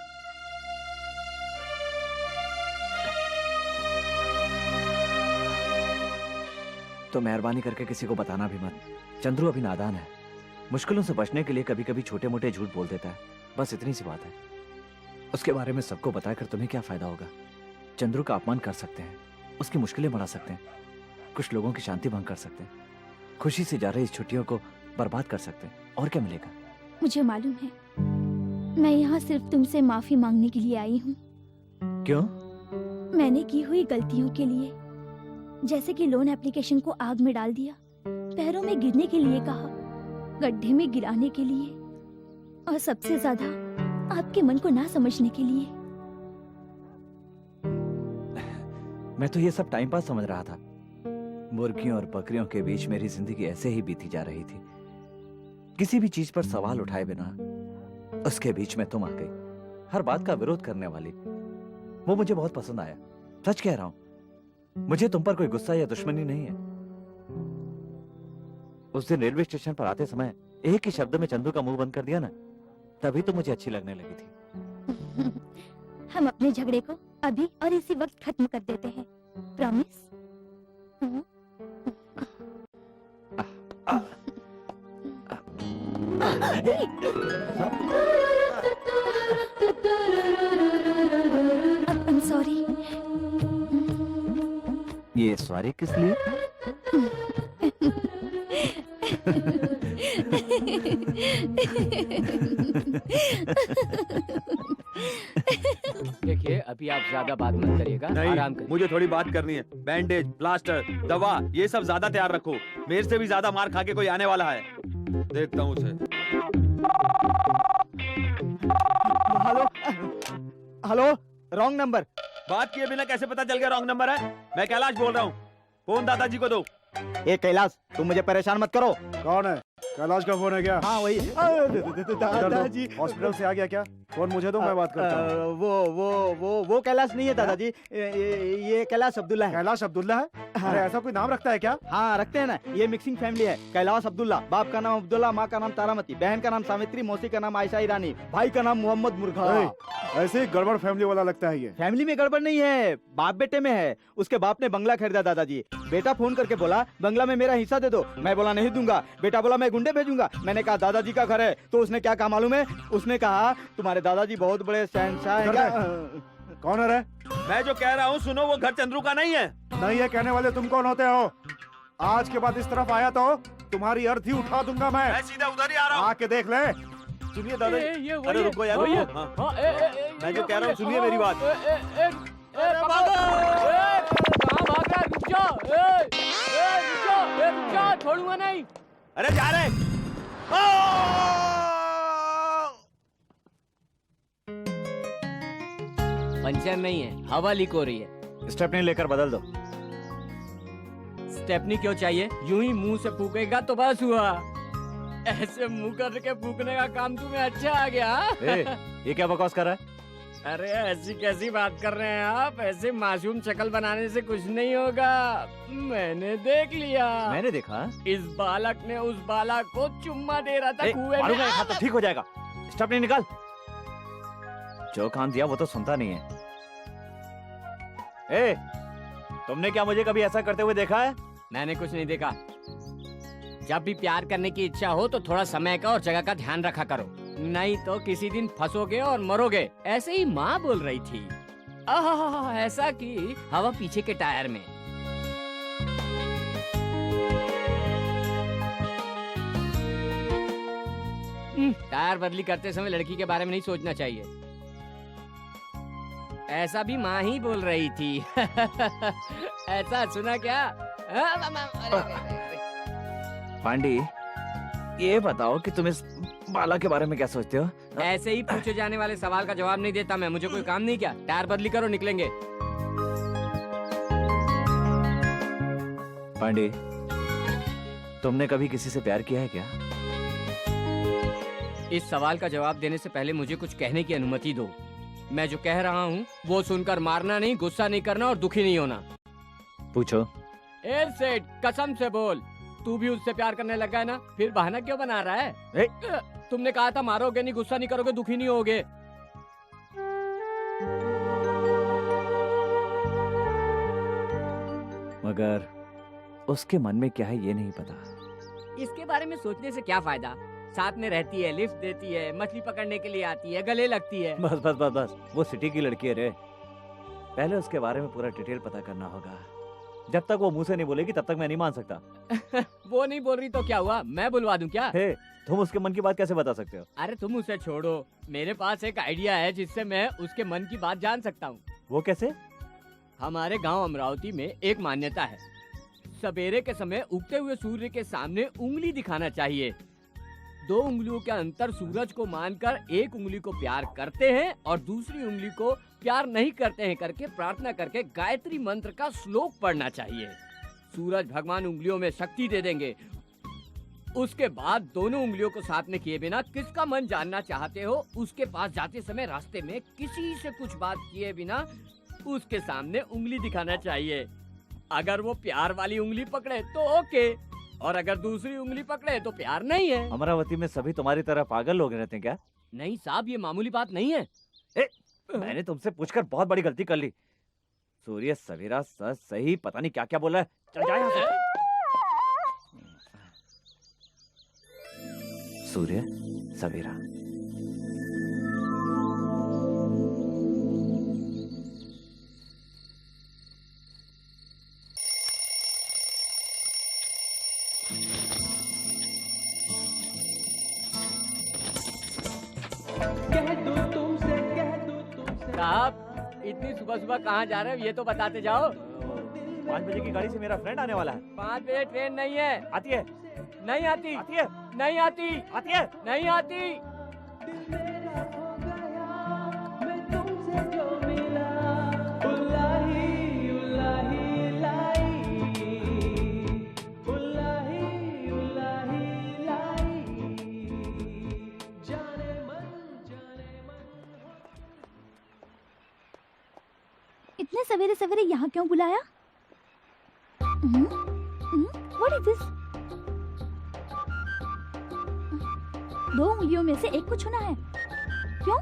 तो मेहरबानी करके किसी को बताना भी मत। चंद्रू अभी नादान है, मुश्किलों से बचने के लिए कभी कभी छोटे मोटे झूठ बोल देता है, बस इतनी सी बात है। उसके बारे में सबको बताकर तुम्हें क्या फायदा होगा? चंद्रू का अपमान कर सकते हैं, उसकी मुश्किलें बढ़ा सकते हैं, कुछ लोगों की शांति भंग कर सकते हैं, खुशी से जा रही इस छुट्टियों को बर्बाद कर सकते हैं, और क्या मिलेगा? मुझे मालूम है, मैं यहाँ सिर्फ तुमसे माफी मांगने के लिए आई हूँ। क्यों? मैंने की हुई गलतियों के लिए, जैसे कि लोन एप्लीकेशन को आग में डाल दिया, पैरों में गिरने के लिए कहा, गड्ढे में गिराने के लिए, और सबसे ज्यादा आपके मन को ना समझने के लिए। मैं तो ये सब टाइम पास समझ रहा था। मुर्गियों और बकरियों के बीच मेरी जिंदगी ऐसे ही बीती जा रही थी, किसी भी चीज पर सवाल उठाए बिना। उसके बीच में तुम आ गई, हर बात का विरोध करने वाली। वो मुझे बहुत पसंद आया, सच कह रहा हूं। मुझे तुम पर कोई गुस्सा या दुश्मनी नहीं है। उस दिन रेलवे स्टेशन पर आते समय एक ही शब्द में चंदू का मुंह बंद कर दिया ना, तभी तो मुझे अच्छी लगने लगी थी। हम अपने झगड़े को अभी और इसी वक्त खत्म कर देते हैं, प्रॉमिस? I'm sorry. ये सॉरी किस लिए? देखिए, अभी आप ज्यादा बात मत करिएगा, आराम नहीं, करिए। मुझे थोड़ी बात करनी है। बैंडेज, प्लास्टर, दवा, ये सब ज्यादा तैयार रखो। मेरे से भी ज्यादा मार खा के कोई आने वाला है, देखता हूँ उसे। Hello hello, wrong number. बात किए बिना कैसे पता चल गया रॉन्ग नंबर है? मैं कैलाश बोल रहा हूँ, फोन दादाजी को दो। ए कैलाश, तुम मुझे परेशान मत करो। कौन है? कैलाश का फोन है क्या? हाँ वही। दादाजी, हॉस्पिटल से आ गया क्या? फोन मुझे दो, मैं बात करता हूँ। वो कैलाश नहीं है दादाजी, ये कैलाश अब्दुल्ला है। कैलाश अब्दुल्ला है? हाँ। अरे ऐसा कोई नाम रखता है क्या? हाँ रखते हैं ना, ये मिक्सिंग फैमिली है। कैलाश अब्दुल्ला, बाप का नाम अब्दुल्ला, माँ का नाम तारामती, बहन का नाम सावित्री, मौसी का नाम आयशा ईरानी, भाई का नाम मोहम्मद मुर्गा। ऐसे ही गड़बड़ फैमिली वाला लगता है ये। फैमिली में गड़बड़ नहीं है, बाप बेटे में है। उसके बाप ने बंगला खरीदा दादाजी। बेटा फोन करके बोला बंगला में मेरा हिस्सा दे दो। मैं बोला नहीं दूंगा। बेटा बोला मैं गुंडे भेजूंगा। मैंने कहा दादाजी का घर है। तो उसने क्या कहा मालूम है? उसने कहा तुम्हारे दादाजी बहुत बड़े शहंशाह हैं क्या? कौन है रे? मैं जो कह रहा हूँ सुनो, वो घर चंद्रू का नहीं है। नहीं है कहने वाले तुम कौन होते हो? आज के बाद इस तरफ आया तो तुम्हारी अर्थी उठा दूंगा मैं। मैं सीधा उधर ही आ रहा हूँ। आके देख ले। सुनिए दादाजी, ये अरे रुको यार, रुको। हाँ। मैं जो कह रहा हूँ सुनिए मेरी बात। कहाँ भाग रहा है? रुक जा, रुक जा, छोड़ूंगा नहीं। अरे जा रहे। पंचर नहीं है, हवा लीक हो रही है। स्टेपनी लेकर बदल दो। स्टेपनी क्यों चाहिए? यूं ही मुंह से फूकेगा तो बस हुआ। ऐसे मुंह करके फूकने का काम तुम्हें अच्छा आ गया? ये क्या बकवास कर रहा है? अरे ऐसी कैसी बात कर रहे हैं आप? ऐसे मासूम शक्ल बनाने से कुछ नहीं होगा। मैंने देख लिया। मैंने देखा? इस बालक ने उस बालक को चुम्मा दे रहा था कुएं में। मारूंगा एक हाथ तो ठीक हो जाएगा। स्टेपनी निकाल। जो काम दिया वो तो सुनता नहीं है। ए, तुमने क्या मुझे कभी ऐसा करते हुए देखा है? मैंने कुछ नहीं देखा। जब भी प्यार करने की इच्छा हो तो थोड़ा समय का और जगह का ध्यान रखा करो, नहीं तो किसी दिन फंसोगे और मरोगे। ऐसे ही माँ बोल रही थी। ऐसा कि हवा पीछे के टायर में। टायर बदली करते समय लड़की के बारे में नहीं सोचना चाहिए। ऐसा भी माँ ही बोल रही थी। ऐसा सुना क्या? पांडी, ये बताओ कि तुम इस बाला के बारे में क्या सोचते हो? ऐसे ही पूछे जाने वाले सवाल का जवाब नहीं देता मैं। मुझे कोई काम नहीं क्या? टायर बदली करो, निकलेंगे। पांडी, तुमने कभी किसी से प्यार किया है क्या? इस सवाल का जवाब देने से पहले मुझे कुछ कहने की अनुमति दो। मैं जो कह रहा हूँ वो सुनकर मारना नहीं, गुस्सा नहीं करना और दुखी नहीं होना। पूछो। ए सेठ, कसम से बोल, तू भी उससे प्यार करने लगा है ना? फिर बहाना क्यों बना रहा है? तुमने कहा था मारोगे नहीं, गुस्सा नहीं करोगे, दुखी नहीं होगे। मगर उसके मन में क्या है ये नहीं पता। इसके बारे में सोचने से क्या फायदा? साथ में रहती है, लिफ्ट देती है, मछली पकड़ने के लिए आती है, गले लगती है। बस बस बस बस, वो सिटी की लड़की है रे। पहले उसके बारे में पूरा डिटेल पता करना होगा। जब तक वो मुंह से नहीं बोलेगी तब तक मैं नहीं मान सकता। वो नहीं बोल रही तो क्या हुआ? मैं बुलवा दूं क्या? हे, तुम उसके मन की बात कैसे बता सकते हो? अरे तुम उसे छोड़ो, मेरे पास एक आइडिया है जिससे मैं उसके मन की बात जान सकता हूँ। वो कैसे? हमारे गांव अमरावती में एक मान्यता है, सवेरे के समय उगते हुए सूर्य के सामने उंगली दिखाना चाहिए। 2 उंगलियों के अंतर सूरज को मानकर एक उंगली को प्यार करते हैं और दूसरी उंगली को प्यार नहीं करते हैं करके प्रार्थना करके गायत्री मंत्र का श्लोक पढ़ना चाहिए। सूरज भगवान उंगलियों में शक्ति दे देंगे। उसके बाद दोनों उंगलियों को साथ में किए बिना किसका मन जानना चाहते हो, उसके पास जाते समय रास्ते में किसी से कुछ बात किए बिना उसके सामने उंगली दिखाना चाहिए। अगर वो प्यार वाली उंगली पकड़े तो ओके, और अगर दूसरी उंगली पकड़े तो प्यार नहीं है। अमरावती में सभी तुम्हारी तरह पागल लोग रहते हैं क्या? नहीं साहब, ये मामूली बात नहीं है। मैंने तुमसे पूछकर बहुत बड़ी गलती कर ली। सूर्य सवेरा सच सही पता नहीं क्या क्या बोला है। चल जा यहाँ से। सूर्य सवेरा। साहब, इतनी सुबह सुबह कहाँ जा रहे हो ये तो बताते जाओ। 5 बजे की गाड़ी से मेरा फ्रेंड आने वाला है। 5 बजे ट्रेन नहीं है। आती है? नहीं आती। आती है? नहीं आती। आती है? नहीं आती। मैं तुमसे जो मिला इतने सवेरे सवेरे यहाँ क्यों बुलाया? What is this? 2 उंगलियों में से एक को छूना है, क्यों?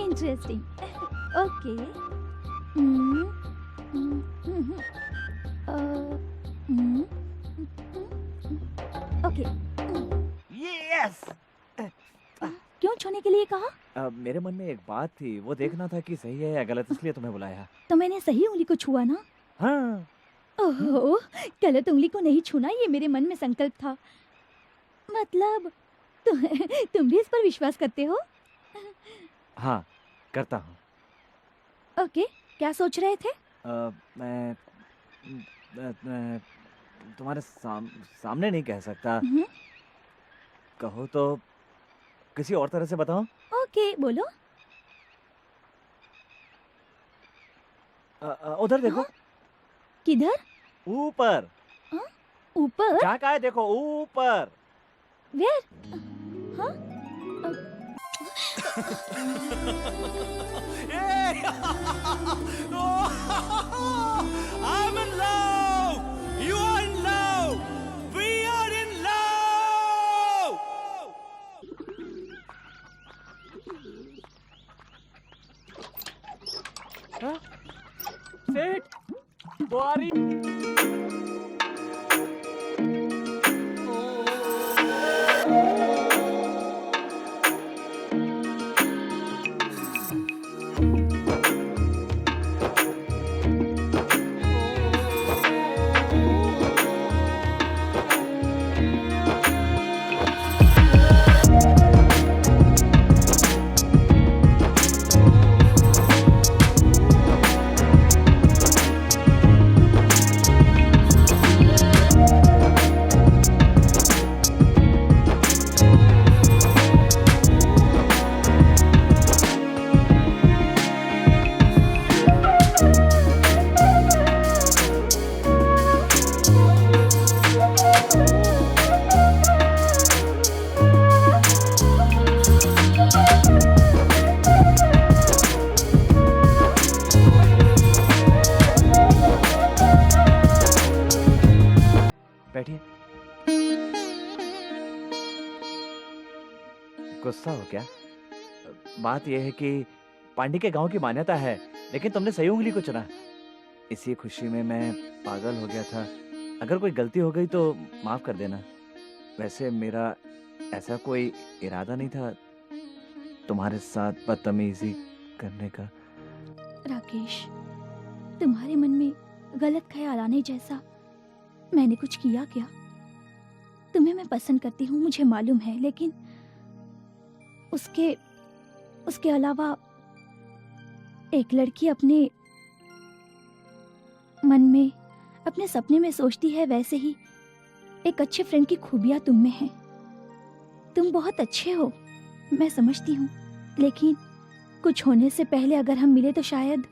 इंटरेस्टिंग। ओके। ओके। यस। क्यों छूने के लिए कहा? मेरे मन में एक बात थी, वो देखना था कि सही है या गलत, इसलिए तुम्हें बुलाया। तो मैंने सही उंगली को छुआ ना? हाँ। ओहो, गलत उंगली को नहीं छूना, ये मेरे मन में संकल्प था। मतलब तुम भी इस पर विश्वास करते हो? हाँ, करता हूँ। ओके, क्या सोच रहे थे? मैं तुम्हारे सामने नहीं कह सकता। कहो तो किसी और तरह से बताओ। ओके, बोलो। उधर देखो। किधर? ऊपर। ऊपर? जहाँ का है देखो, ऊपर। Where? हाँ? I'm in love. You are in love. We are in love. सेठ, बुआरी। बैठिए। गुस्सा हो क्या? बात यह है कि पांडे के गांव की मान्यता है, लेकिन तुमने सही उंगली को चुना। इसी खुशी में मैं पागल हो गया था। अगर कोई गलती हो गई तो माफ कर देना। वैसे मेरा ऐसा कोई इरादा नहीं था तुम्हारे साथ बदतमीजी करने का। राकेश, तुम्हारे मन में गलत ख्याल आने जैसा मैंने कुछ किया क्या? तुम्हें मैं पसंद करती हूँ, मुझे मालूम है, लेकिन उसके अलावा एक लड़की अपने मन में, अपने सपने में सोचती है, वैसे ही एक अच्छे फ्रेंड की खूबियां तुम में हैं। तुम बहुत अच्छे हो, मैं समझती हूँ, लेकिन कुछ होने से पहले अगर हम मिले तो शायद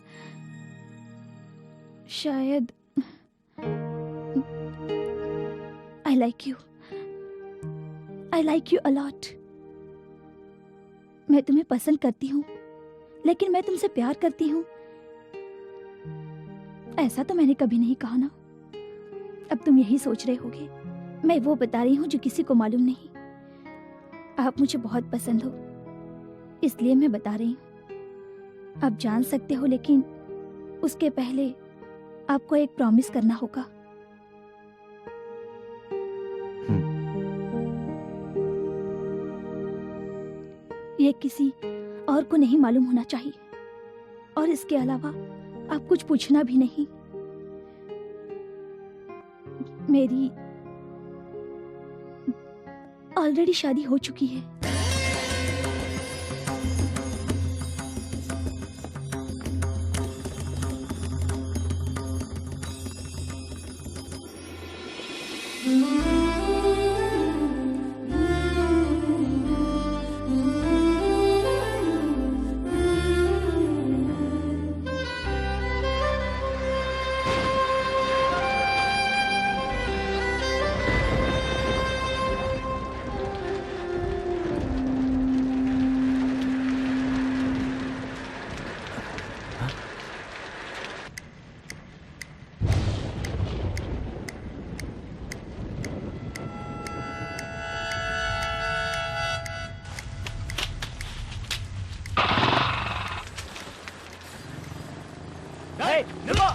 I like you a lot. मैं तुम्हें पसंद करती हूँ, लेकिन मैं तुमसे प्यार करती हूँ, ऐसा तो मैंने कभी नहीं कहा ना। अब तुम यही सोच रहे होगे, मैं वो बता रही हूँ जो किसी को मालूम नहीं। आप मुझे बहुत पसंद हो, इसलिए मैं बता रही हूँ। आप जान सकते हो, लेकिन उसके पहले आपको एक प्रॉमिस करना होगा। ये किसी और को नहीं मालूम होना चाहिए, और इसके अलावा आप कुछ पूछना भी नहीं। मेरी ऑलरेडी शादी हो चुकी है। ए, निर्मला!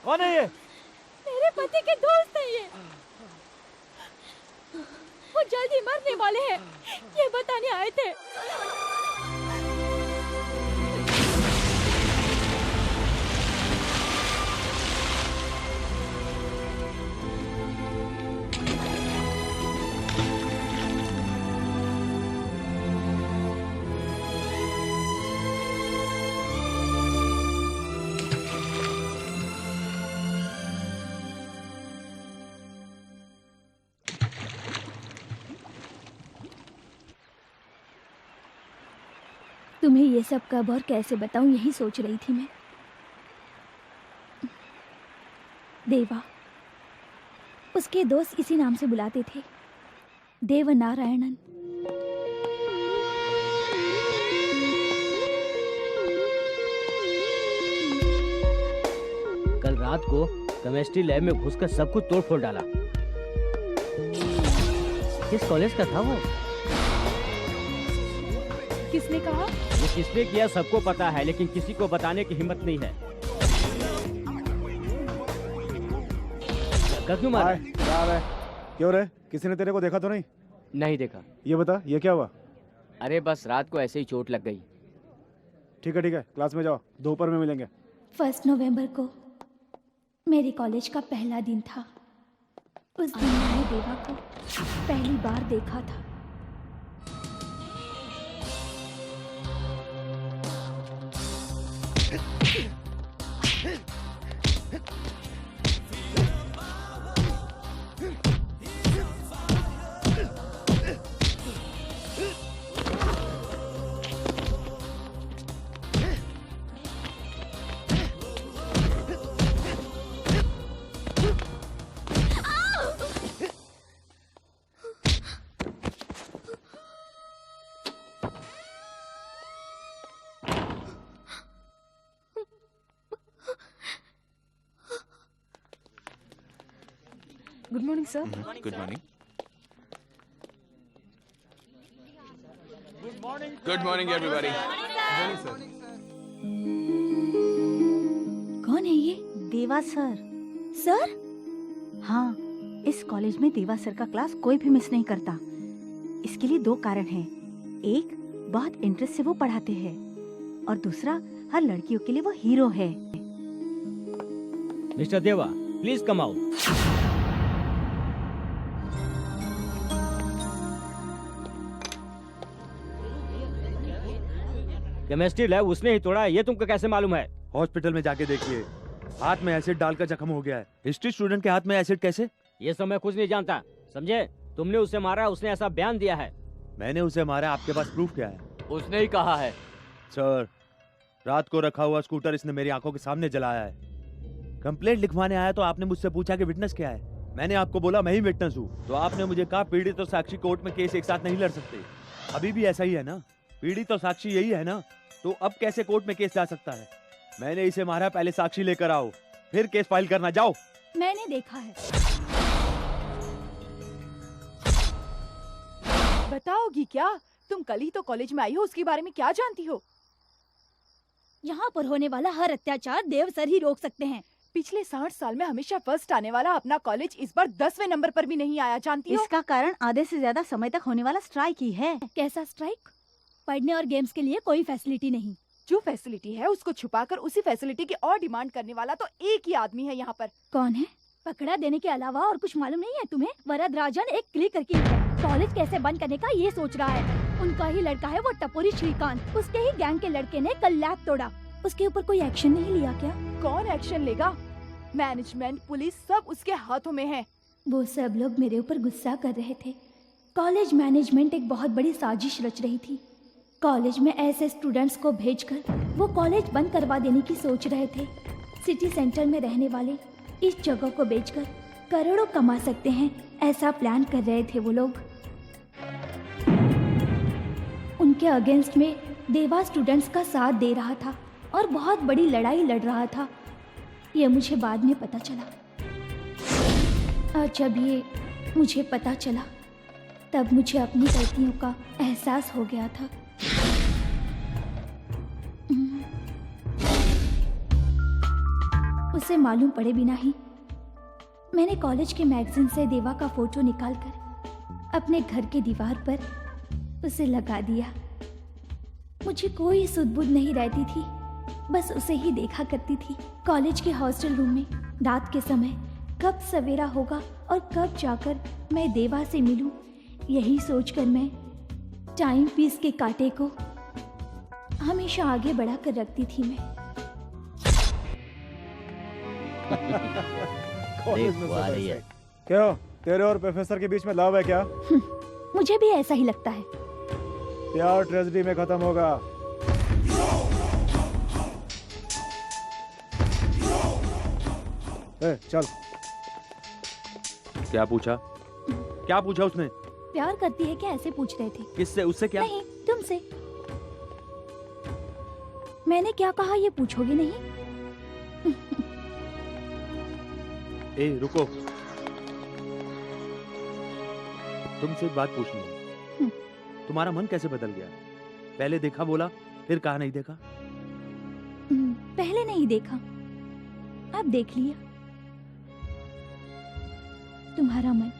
कौन है ये? मेरे पति के दोस्त हैं ये। वो जल्दी मरने वाले हैं, ये बताने आए थे। तुम्हें ये सब कब और कैसे बताऊं, यही सोच रही थी मैं। देवा, उसके दोस्त इसी नाम से बुलाते थे, देवनारायणन। कल रात को केमिस्ट्री लैब में घुसकर सब कुछ तोड़ फोड़ डाला। किस कॉलेज का था वो? किसने कहा? वो किसने किया सबको पता है, लेकिन किसी को बताने की हिम्मत नहीं है। क्यों मारा? क्या है? क्यों रे? किसी ने तेरे को देखा तो नहीं? नहीं देखा। ये बता, ये क्या हुआ? अरे बस रात को ऐसे ही चोट लग गई। ठीक है, क्लास में जाओ, दोपहर में मिलेंगे। 1 नवंबर को मेरे कॉलेज का पहला दिन था। उस दिन मैंने देवा को पहली बार देखा था। Good morning sir. Good morning. Good morning everybody. कौन है ये? देवा सर। सर? हाँ, इस कॉलेज में देवा सर का क्लास कोई भी मिस नहीं करता। इसके लिए 2 कारण हैं। एक, बहुत इंटरेस्ट से वो पढ़ाते हैं, और दूसरा, हर लड़कियों के लिए वो हीरो है। मिस्टर देवा, please come out. Chemistry lab उसने ही तोड़ा है, ये तुमको कैसे मालूम है? हॉस्पिटल में जाके देखिए, हाथ में एसिड डालकर जख्म हो गया है। हिस्ट्री स्टूडेंट के हाथ में एसिड कैसे? ये सब मैं कुछ नहीं जानता, समझे? तुमने उसे मारा, उसने ऐसा बयान दिया है। मैंने उसे मारा, आपके पास प्रूफ क्या है? उसने ही कहा है। सर, रात को रखा हुआ स्कूटर इसने मेरी आंखों के सामने जलाया है। कंप्लेंट लिखवाने आया तो आपने मुझसे पूछा कि विटनेस क्या है। मैंने आपको बोला मैं ही विटनेस हूँ, तो आपने मुझे कहा पीड़ित और साक्षी कोर्ट में केस एक साथ नहीं लड़ सकते। अभी भी ऐसा ही है ना? पीड़ित और साक्षी यही है ना? तो अब कैसे कोर्ट में केस जा सकता है? मैंने इसे मारा, पहले साक्षी लेकर आओ, फिर केस फाइल करना। जाओ। मैंने देखा है। बताओगी क्या? तुम कल ही तो कॉलेज में आई हो, उसके बारे में क्या जानती हो? यहाँ पर होने वाला हर अत्याचार देव सर ही रोक सकते हैं। पिछले 60 साल में हमेशा फर्स्ट आने वाला अपना कॉलेज इस बार 10वें नंबर पर भी नहीं आया, जानती हो? इसका कारण आधे से ज्यादा समय तक होने वाला स्ट्राइक ही है। कैसा स्ट्राइक? पढ़ने और गेम्स के लिए कोई फैसिलिटी नहीं। जो फैसिलिटी है उसको छुपाकर उसी फैसिलिटी की और डिमांड करने वाला तो एक ही आदमी है यहाँ पर। कौन है? पकड़ा देने के अलावा और कुछ मालूम नहीं है तुम्हें? वरदराजन एक क्लिक करके कॉलेज कैसे बंद करने का ये सोच रहा है। उनका ही लड़का है वो टपोरी श्रीकांत, उसके ही गैंग के लड़के ने कल लैब तोड़ा। उसके ऊपर कोई एक्शन नहीं लिया क्या? कौन एक्शन लेगा? मैनेजमेंट, पुलिस सब उसके हाथों में है। वो सब लोग मेरे ऊपर गुस्सा कर रहे थे। कॉलेज मैनेजमेंट एक बहुत बड़ी साजिश रच रही थी। कॉलेज में ऐसे स्टूडेंट्स को भेजकर वो कॉलेज बंद करवा देने की सोच रहे थे। सिटी सेंटर में रहने वाले इस जगह को बेचकर करोड़ों कमा सकते हैं, ऐसा प्लान कर रहे थे वो लोग। उनके अगेंस्ट में देवा स्टूडेंट्स का साथ दे रहा था और बहुत बड़ी लड़ाई लड़ रहा था। ये मुझे बाद में पता चला। और जब ये मुझे पता चला तब मुझे अपनी गलतियों का एहसास हो गया था। उसे मालूम पड़े बिना ही मैंने कॉलेज के मैगजीन से देवा का फोटो निकालकर अपने घर के दीवार पर उसे लगा दिया। मुझे कोई सुध-बुध नहीं रहती थी, बस उसे ही देखा करती थी। कॉलेज के हॉस्टल रूम में रात के समय कब सवेरा होगा और कब जाकर मैं देवा से मिलूं, यही सोचकर मैं टाइम पीस के कांटे को हमेशा आगे बढ़ा कर रखती थी। मैं क्यों, तेरे और प्रोफेसर के बीच में लव है क्या? मुझे भी ऐसा ही लगता है। प्यार ट्रेजेडी में खत्म होगा। चल। क्या पूछा? क्या पूछा उसने? प्यार करती है क्या, ऐसे पूछ रहे थे। किससे? उससे क्या? नहीं, तुमसे। मैंने क्या कहा ये पूछोगे नहीं? ए रुको, तुमसे एक बात पूछनी है। तुम्हारा मन कैसे बदल गया? पहले देखा बोला, फिर कहा नहीं देखा। पहले नहीं देखा, अब देख लिया। तुम्हारा मन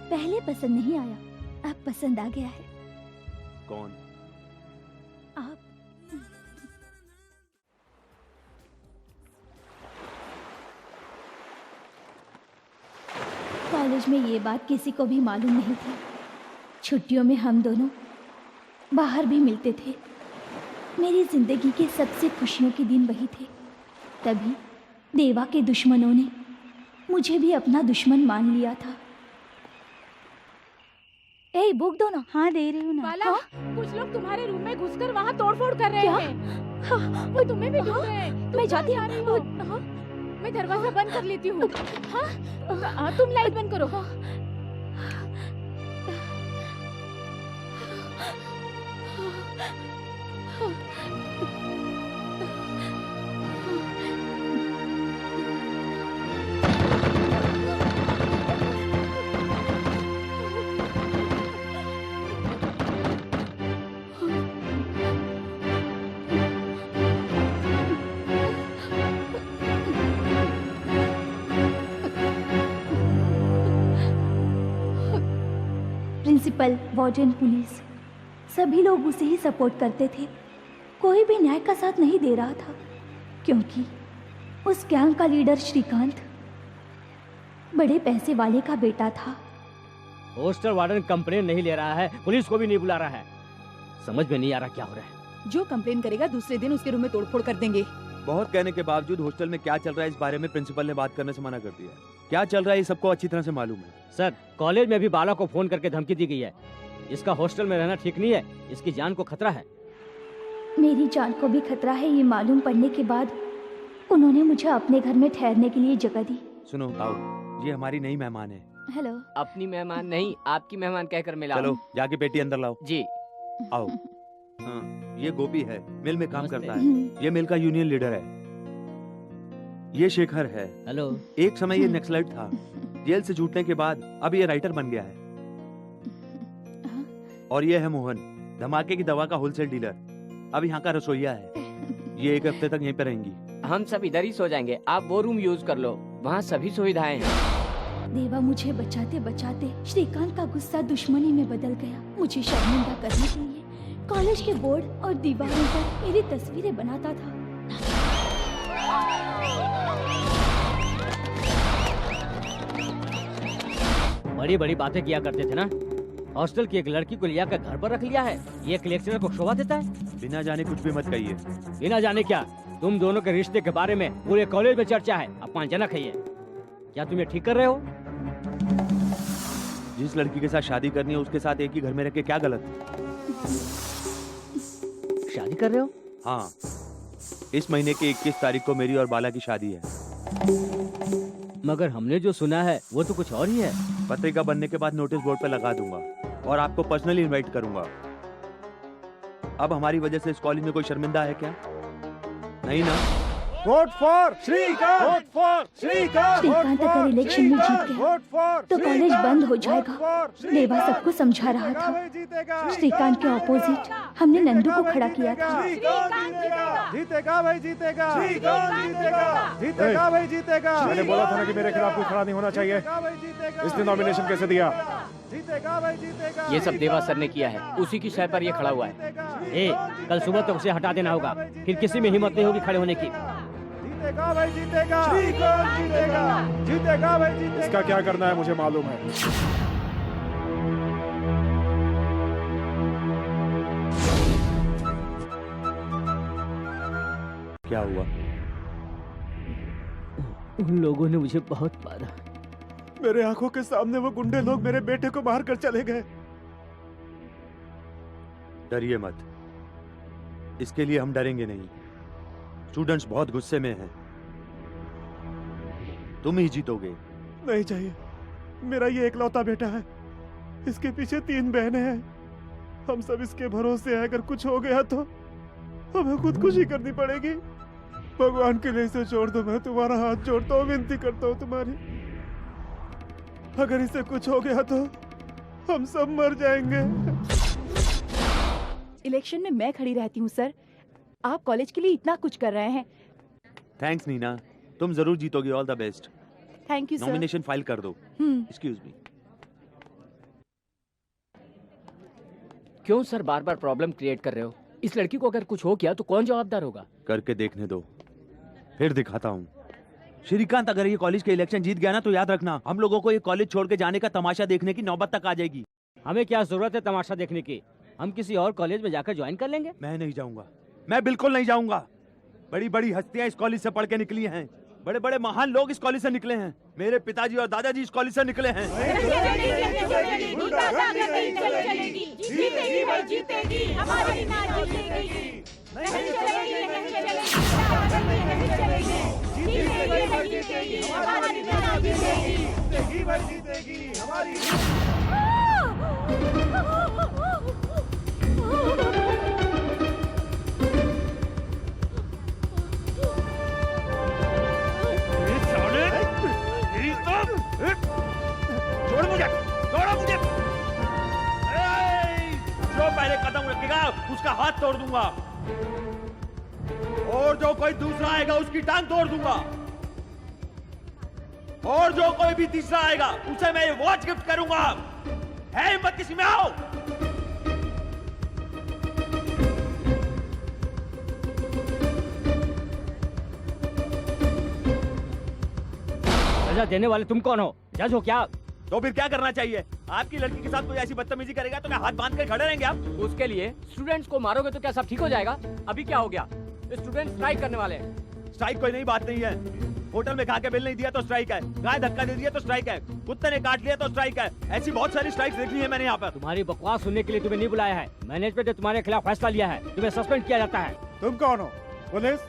पहले पसंद नहीं आया, अब पसंद आ गया है। कौन? आप। कॉलेज में ये बात किसी को भी मालूम नहीं थी। छुट्टियों में हम दोनों बाहर भी मिलते थे। मेरी जिंदगी के सबसे खुशियों के दिन वही थे। तभी देवा के दुश्मनों ने मुझे भी अपना दुश्मन मान लिया था। ए, बुक दो ना। हाँ, दे रही हूँ ना। बाला, कुछ लोग तुम्हारे रूम में घुसकर वहाँ तोड़फोड़ कर रहे हैं। हाँ, वो तुम्हें भी ढूंढ रहे हैं। मैं जाती आ रही हूँ। हाँ, मैं दरवाजा बंद कर लेती हूँ। हाँ, तुम लाइट बंद करो। प्रिंसिपल, वार्डन, पुलिस सभी लोग उसे ही सपोर्ट करते थे। कोई भी न्याय का साथ नहीं दे रहा था, क्योंकि उस गैंग का लीडर श्रीकांत बड़े पैसे वाले का बेटा था। हॉस्टल वार्डन कंप्लेन नहीं ले रहा है, पुलिस को भी नहीं बुला रहा है। समझ में नहीं आ रहा क्या हो रहा है। जो कंप्लेन करेगा दूसरे दिन उसके रूम में तोड़फोड़ कर देंगे। बहुत कहने के बावजूद हॉस्टल में क्या चल रहा है इस बारे में प्रिंसिपल ने बात करने से मना कर दिया। क्या चल रहा है ये सबको अच्छी तरह से मालूम है। सर, कॉलेज में भी बाला को फोन करके धमकी दी गई है। इसका हॉस्टल में रहना ठीक नहीं है, इसकी जान को खतरा है। मेरी जान को भी खतरा है, ये मालूम पड़ने के बाद उन्होंने मुझे अपने घर में ठहरने के लिए जगह दी। सुनो आओ, ये हमारी नई मेहमान है। हेलो। अपनी मेहमान नहीं, आपकी मेहमान कहकर मिलाओ। चलो जाके पेटी अंदर लाओ। जी। आओ। हाँ, ये गोपी है, मिल में काम नमस्ते। करता है। ये मिल का यूनियन लीडर है। ये शेखर है। हेलो। एक समय ये नक्सलाइट था, जेल से छूटने के बाद अब ये राइटर बन गया है। और ये है मोहन, धमाके की दवा का होलसेल डीलर। अब यहाँ का रसोइया है। ये एक हफ्ते तक यहीं पे रहेंगी। हम सब इधर ही सो जाएंगे, आप वो रूम यूज कर लो, वहाँ सभी सुविधाएं हैं। देवा, मुझे बचाते बचाते श्रीकांत का गुस्सा दुश्मनी में बदल गया। मुझे शर्मिंदा करने के लिए कॉलेज के बोर्ड और दीवारों पर मेरी तस्वीरें बनाता था। बड़ी बड़ी बातें किया करते थे ना। हॉस्टल की एक लड़की को लिया कर घर पर रख लिया है, ये एक लेक्चरर को शोभा देता है। बिना जाने कुछ भी मत कहिए। बिना जाने क्या, तुम दोनों के रिश्ते के बारे में पूरे कॉलेज में चर्चा है, अपमानजनक है ये। क्या तुम ये ठीक कर रहे हो? जिस लड़की के साथ शादी करनी है उसके साथ एक ही घर में रह के क्या गलत? शादी कर रहे हो? हाँ, इस महीने की 21 तारीख को मेरी और बाला की शादी है। मगर हमने जो सुना है वो तो कुछ और ही है। पत्रिका बनने के बाद नोटिस बोर्ड पे लगा दूंगा और आपको पर्सनली इनवाइट करूंगा। अब हमारी वजह से इस कॉलेज में कोई शर्मिंदा है क्या? नहीं ना? Vote for Shrikant, vote for Shrikant. Shrikant अगर इलेक्शन में जीत गया तो कॉलेज बंद हो जाएगा। देवा सबको समझा रहा था। श्रीकांत के ऑपोजिट हमने नंदू को खड़ा किया था। जीतेगा भाई, जीतेगा। जीतेगा भाई, जीतेगा। मैंने बोला था ना कि मेरे खिलाफ कोई खड़ा नहीं होना चाहिए। इसने नॉमिनेशन कैसे दिया? जीतेगा भाई, जीतेगा। ये सब देवा सर ने किया है, उसी की शय पर ये खड़ा हुआ है। ए, कल सुबह तक उसे हटा देना होगा, फिर किसी में हिम्मत नहीं होगी खड़े होने की। जीतेगा भाई, जीतेगा। जीतेगा, जीतेगा भाई, जीतेगा। इसका क्या करना है मुझे मालूम है। क्या हुआ? उन लोगों ने मुझे बहुत मारा। मेरे आंखों के सामने वो गुंडे लोग मेरे बेटे को मार कर चले गए। डरिए मत, इसके लिए हम डरेंगे नहीं। स्टूडेंट्स बहुत गुस्से में हैं। तुम ही जीतोगे। नहीं चाहिए, मेरा ये एकलौता बेटा है। इसके पीछे 3 बहनें हैं। हम सब इसके भरोसे हैं। अगर कुछ हो गया तो हमें खुदकुशी करनी पड़ेगी। भगवान के लिए इसे छोड़ दो। मैं तुम्हारा हाथ जोड़ता हूँ, विनती करता हूँ तुम्हारी। अगर इसे कुछ हो गया तो हम सब मर जाएंगे। इलेक्शन में मैं खड़ी रहती हूँ सर। आप कॉलेज के लिए इतना कुछ कर रहे हैं। थैंक्स नीना, तुम जरूर जीतोगे। All the best. Thank you sir. Nomination file कर दो। Excuse me. क्यों सर बार बार प्रॉब्लम क्रिएट कर रहे हो? इस लड़की को अगर कुछ हो गया तो कौन जवाबदार होगा? करके देखने दो, फिर दिखाता हूँ। श्रीकांत अगर ये कॉलेज के इलेक्शन जीत गया ना तो याद रखना, हम लोगों को ये कॉलेज छोड़ के जाने का तमाशा देखने की नौबत तक आ जाएगी। हमें क्या जरूरत है तमाशा देखने की? हम किसी और कॉलेज में जाकर ज्वाइन कर लेंगे। मैं नहीं जाऊंगा, मैं बिल्कुल नहीं जाऊंगा। बड़ी बड़ी हस्तियां इस कॉलेज से पढ़ के निकली हैं। बड़े बड़े महान लोग इस कॉलेज से निकले हैं। मेरे पिताजी और दादाजी इस कॉलेज से निकले हैं। छोड़ मुझे, छोड़ो मुझे। जो पहले कदम रखेगा उसका हाथ तोड़ दूंगा, और जो कोई दूसरा आएगा उसकी टांग तोड़ दूंगा, और जो कोई भी तीसरा आएगा उसे मैं ये वॉच गिफ्ट करूंगा। है हिम्मत किसी में? आओ। सजा देने वाले तुम कौन हो? जज हो क्या? तो फिर क्या करना चाहिए? आपकी लड़की के साथ कोई ऐसी बदतमीजी करेगा तो क्या हाथ बांध कर खड़े रहेंगे आप? उसके लिए स्टूडेंट्स को मारोगे तो क्या सब ठीक हो जाएगा? अभी क्या हो गया? स्टूडेंट स्ट्राइक करने वाले हैं। स्ट्राइक कोई नई बात नहीं है। होटल में खा के बिल नहीं दिया तो स्ट्राइक है, गाय धक्का दे दिया तो स्ट्राइक है, कुत्ते ने काट लिया तो स्ट्राइक है। ऐसी बहुत सारी स्ट्राइक देखी है मैंने यहाँ पर। तुम्हारी बकवास सुनने के लिए तुम्हें नहीं बुलाया है। मैनेजमेंट ने तुम्हारे खिलाफ फैसला लिया है, तुम्हें सस्पेंड किया जाता है। तुम कौन हो? पुलिस,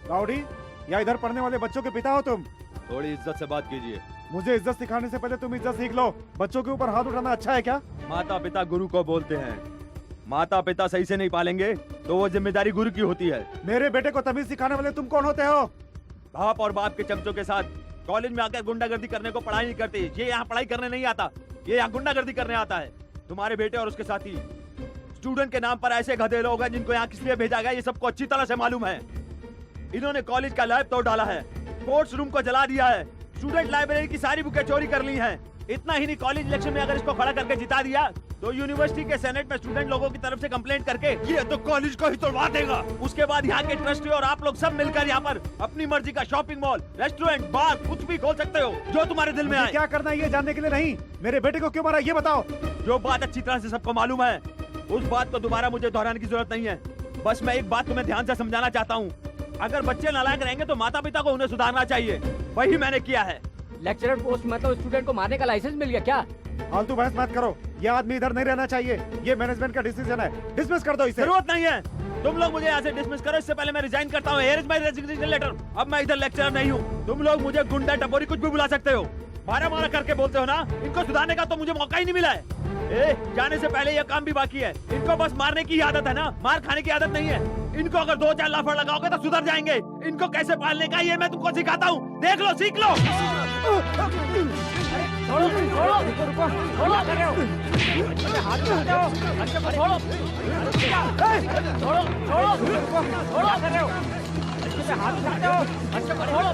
राउडी या इधर पढ़ने वाले बच्चों के पिता हो तुम? थोड़ी इज्जत से बात कीजिए। मुझे इज्जत सिखाने से पहले तुम इज्जत सीख लो। बच्चों के ऊपर हाथ उठाना अच्छा है क्या? माता पिता गुरु को बोलते हैं। माता पिता सही से नहीं पालेंगे तो वो जिम्मेदारी गुरु की होती है। मेरे बेटे को तमीज सिखाने वाले तुम कौन होते हो? बाप और बाप के चमचों के साथ कॉलेज में आकर गुंडागर्दी करने को पढ़ाई नहीं करते। ये यहाँ पढ़ाई करने नहीं आता, ये यहाँ गुंडागर्दी करने आता है। तुम्हारे बेटे और उसके साथी स्टूडेंट के नाम पर ऐसे गधे लोग हैं जिनको यहाँ किस लिए भेजा गया ये सबको अच्छी तरह से मालूम है। इन्होंने कॉलेज का लैब तोड़ डाला है, स्पोर्ट्स रूम को जला दिया है, स्टूडेंट लाइब्रेरी की सारी बुकें चोरी कर ली हैं। इतना ही नहीं, कॉलेज इलेक्शन में अगर इसको खड़ा करके जिता दिया तो यूनिवर्सिटी के सेनेट में स्टूडेंट लोगों की तरफ से कंप्लेंट करके ये तो कॉलेज को ही तोड़वा देगा। उसके बाद यहाँ के ट्रस्टी और आप लोग सब मिलकर यहाँ पर अपनी मर्जी का शॉपिंग मॉल, रेस्टोरेंट, बार कुछ भी खोल सकते हो जो तुम्हारे दिल में आए। क्या करना है ये जानने के लिए नहीं, मेरे बेटे को क्यों मारा ये बताओ। जो बात अच्छी तरह से सबको मालूम है उस बात को दोबारा मुझे दोहराने की जरूरत नहीं है। बस मैं एक बात तुम्हें ध्यान से समझाना चाहता हूँ, अगर बच्चे नालायक रहेंगे तो माता पिता को उन्हें सुधारना चाहिए। वही मैंने किया है। लेक्चरर पोस्ट मतलब स्टूडेंट को मारने का लाइसेंस मिल गया क्या? फालतू बहस मत करो, ये आदमी इधर नहीं रहना चाहिए। ये मैनेजमेंट का डिसीजन है, डिसमिस कर दो इसे। जरूरत नहीं है, तुम लोग मुझे यहाँ से डिसमिस करो। इससे पहले मैं रिजाइन करता हूँ। Here is my resignation letter। अब मैं इधर लेक्चरर नहीं हूँ। तुम लोग मुझे गुंडा टपोरी कुछ भी बुला सकते हो, मारा मारा करके बोलते हो ना। इनको सुधारने का तो मुझे मौका ही नहीं मिला है। जाने से पहले यह काम भी बाकी है। इनको बस मारने की आदत है ना, मार खाने की आदत नहीं है। इनको अगर 2-4 लाफड़ लगाओगे तो सुधर जाएंगे। इनको कैसे पालने का ये मैं तुमको सिखाता हूँ, देख लो, सीख लो। छोड़ो, छोड़ो, रुको, रुको, छोड़ो, कर रहे हो। बच्चे पे हाथ उठाते हो, बच्चे को छोड़ो, छोड़ो, छोड़ो, रुको, छोड़ो, कर रहे हो। बच्चे पे हाथ उठाते हो, बच्चे को छोड़ो।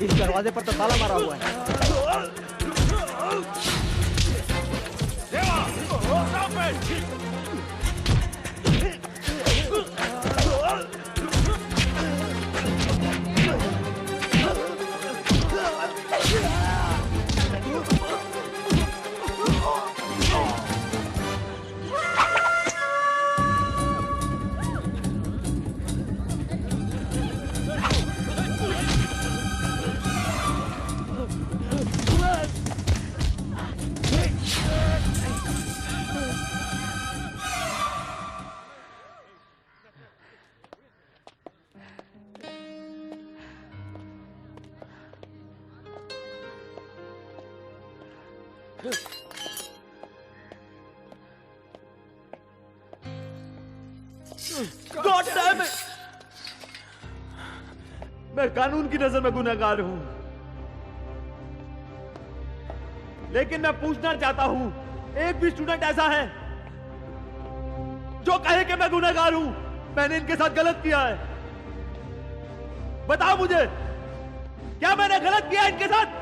इस दरवाजे पर तो ताला मारा हुआ है। God damn it! मैं कानून की नजर में गुनहगार हूं, लेकिन मैं पूछना चाहता हूं, एक भी स्टूडेंट ऐसा है जो कहे कि मैं गुनहगार हूं, मैंने इनके साथ गलत किया है? बताओ मुझे, क्या मैंने गलत किया इनके साथ?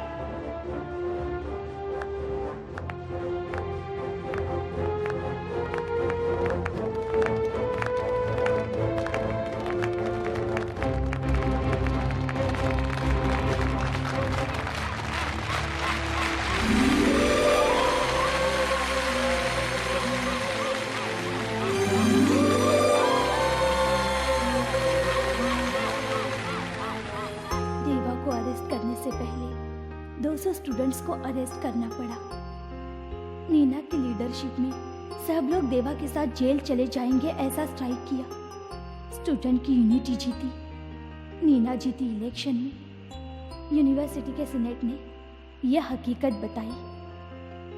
देवा को अरेस्ट करने से पहले 200 स्टूडेंट्स को अरेस्ट करना पड़ा। नीना की लीडरशिप में सब लोग देवा के साथ जेल चले जाएंगे ऐसा स्ट्राइक किया। स्टूडेंट की यूनिटी जीती, नीना जीती इलेक्शन में। यूनिवर्सिटी के सीनेट ने यह हकीकत बताई।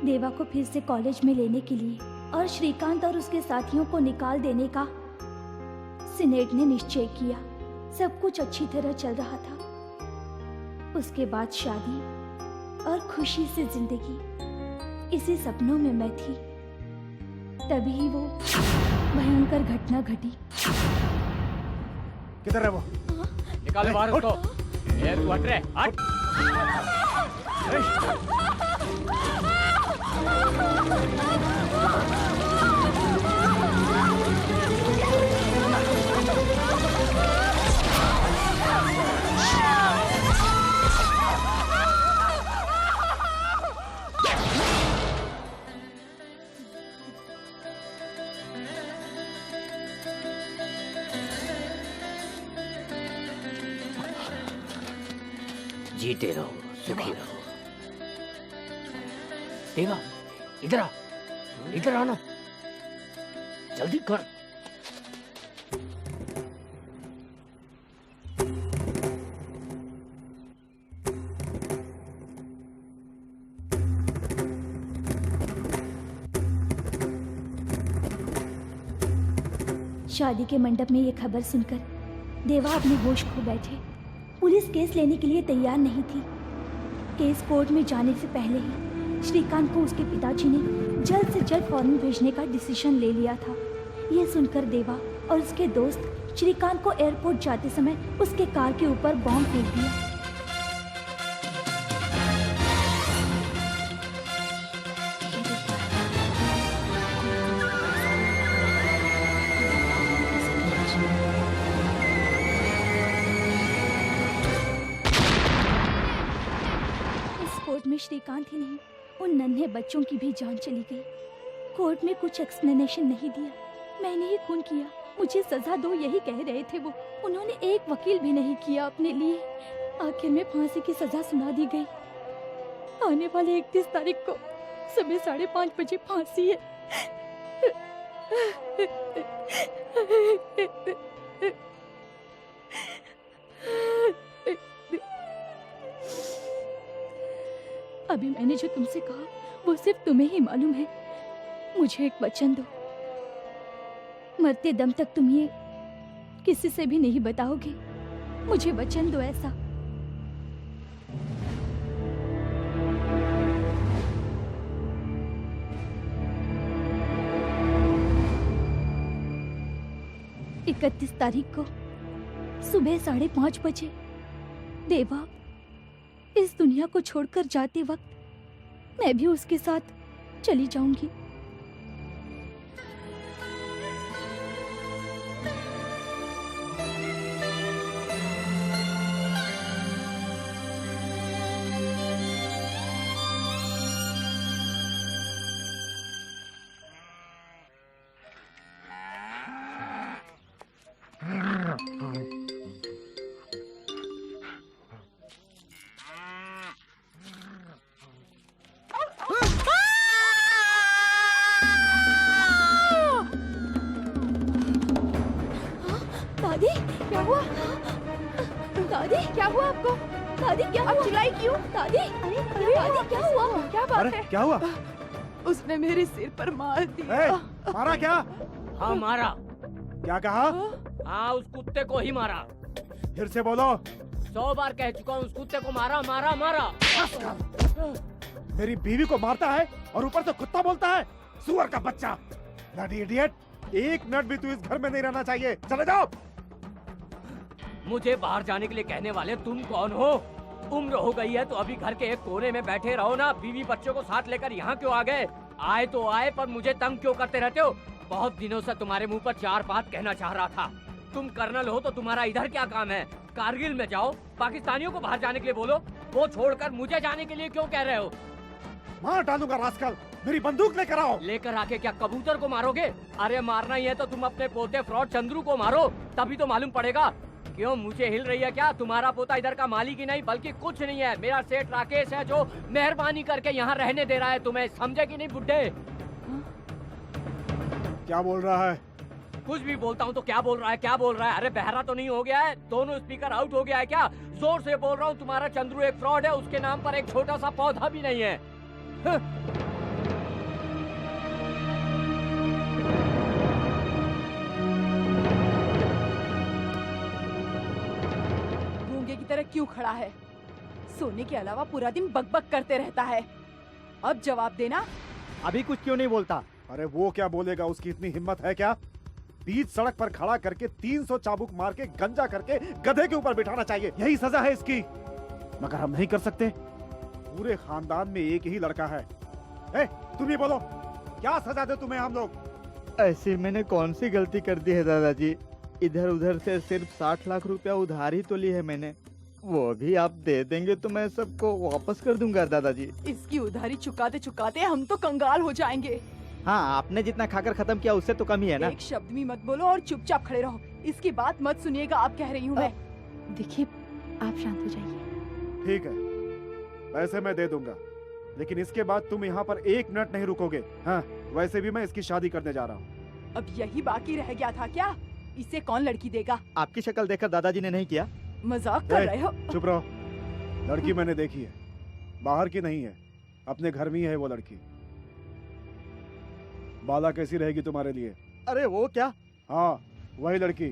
देवा को फिर से कॉलेज में लेने के लिए और श्रीकांत और उसके साथियों को निकाल देने का सीनेट ने निश्चय किया। सब कुछ अच्छी तरह चल रहा था। उसके बाद शादी और खुशी से जिंदगी, इसी सपनों में मैं थी। तभी वो भयंकर घटना घटी। किधर है वो? निकालो बाहर उसको। ए, तू हट रे, हट। जीते रहो, सुखी रहो। देवा, इधर आ, इधर आना, जल्दी कर। शादी के मंडप में ये खबर सुनकर देवा अपने होश खो बैठे। पुलिस केस लेने के लिए तैयार नहीं थी। केस कोर्ट में जाने से पहले ही श्रीकांत को उसके पिताजी ने जल्द से जल्द फॉरेन भेजने का डिसीजन ले लिया था। ये सुनकर देवा और उसके दोस्त श्रीकांत को एयरपोर्ट जाते समय उसके कार के ऊपर बॉम्ब फेंक दिया। कोर्ट में श्रीकांत ही नहीं, उन नन्हे बच्चों की भी जान चली गई। कोर्ट में कुछ एक्सप्लेनेशन नहीं दिया। मैंने ही खून किया, मुझे सजा दो, यही कह रहे थे वो। उन्होंने एक वकील भी नहीं किया अपने लिए। आखिर में फांसी की सजा सुना दी गई। आने वाले 31 तारीख को सुबह 5:30 बजे फांसी है। अभी मैंने जो तुमसे कहा वो सिर्फ तुम्हें ही मालूम है। मुझे एक वचन दो, मरते दम तक तुम ये किसी से भी नहीं बताओगे। मुझे वचन दो ऐसा। इकतीस तारीख को सुबह 5:30 बजे देवा इस दुनिया को छोड़कर जाते वक्त मैं भी उसके साथ चली जाऊंगी। दादी क्या हुआ? चिल्लाई क्यों? दादी अरे दादी क्या हुआ? क्या बात अरे है? क्या हुआ? उसने मेरे सिर पर मार ए, दिया। मारा क्या? हाँ मारा। क्या कहा? हाँ उस कुत्ते को ही मारा। फिर से बोलो। 100 बार कह चुका हूँ, उस कुत्ते को मारा मारा मारा। मेरी बीवी को मारता है और ऊपर से कुत्ता बोलता है। सुअर का बच्चा। Bloody idiot. एक मिनट भी तू इस घर में नहीं रहना चाहिए। चले जाओ। मुझे बाहर जाने के लिए कहने वाले तुम कौन हो? उम्र हो गई है तो अभी घर के एक कोने में बैठे रहो ना। बीवी बच्चों को साथ लेकर यहाँ क्यों आ गए? आए तो आए पर मुझे तंग क्यों करते रहते हो? बहुत दिनों से तुम्हारे मुंह पर 4 बात कहना चाह रहा था। तुम कर्नल हो तो तुम्हारा इधर क्या काम है? कारगिल में जाओ, पाकिस्तानियों को बाहर जाने के लिए बोलो। वो छोड़कर मुझे जाने के लिए क्यों कह रहे हो? मार डालूंगा रास्कल। मेरी बंदूक लेकर आओ। लेकर आके क्या कबूतर को मारोगे? अरे मारना ही है तो तुम अपने पोते फ्रॉड चंद्रू को मारो, तभी तो मालूम पड़ेगा। क्यों मुझे हिल रही है क्या? तुम्हारा पोता इधर का मालिक ही नहीं बल्कि कुछ नहीं है। मेरा सेठ राकेश है जो मेहरबानी करके यहाँ रहने दे रहा है तुम्हें। समझे कि नहीं बुड्ढे? क्या बोल रहा है? कुछ भी बोलता हूँ तो क्या बोल रहा है? क्या बोल रहा है? अरे बहरा तो नहीं हो गया है? दोनों स्पीकर आउट हो गया है क्या? जोर से बोल रहा हूँ, तुम्हारा चंद्रू एक फ्रॉड है। उसके नाम पर एक छोटा सा पौधा भी नहीं है। गूंगे की तरह क्यों खड़ा है? सोने के अलावा पूरा दिन बकबक करते रहता है। अब जवाब देना। अभी कुछ क्यों नहीं बोलता? अरे वो क्या बोलेगा? उसकी इतनी हिम्मत है क्या? बीच सड़क पर खड़ा करके 300 चाबुक मार के गंजा करके गधे के ऊपर बिठाना चाहिए। यही सजा है इसकी। मगर हम नहीं कर सकते। पूरे खानदान में एक ही लड़का है। ए, तुम ही बोलो, क्या सजा दे तुम्हें हम लोग? ऐसी मैंने कौन सी गलती कर दी है दादाजी? इधर उधर से सिर्फ 60 लाख रुपया उधार ही तो ली है मैंने। वो भी आप दे देंगे तो मैं सबको वापस कर दूंगा दादाजी। इसकी उधारी चुकाते चुकाते हम तो कंगाल हो जाएंगे। हाँ, आपने जितना खाकर खत्म किया उससे तो कम ही है ना। एक शब्द भी मत बोलो और चुपचाप खड़े रहो। इसकी बात मत सुनिएगा, आप कह रही हूँ मैं। देखिए, आप शांत हो जाइए। ठीक है, पैसे मैं दे दूंगा, लेकिन इसके बाद तुम यहाँ पर 1 मिनट नहीं रुकोगे। हाँ, वैसे भी मैं इसकी शादी करने जा रहा हूँ। अब यही बाकी रह गया था क्या? इसे कौन लड़की देगा? आपकी शक्ल देखकर दादाजी ने नहीं किया। मजाक कर रहे हो? चुप रहो। लड़की मैंने देखी है, बाहर की नहीं है, अपने घर में ही है वो लड़की। बाला कैसी रहेगी तुम्हारे लिए? अरे वो क्या? हाँ, वही लड़की।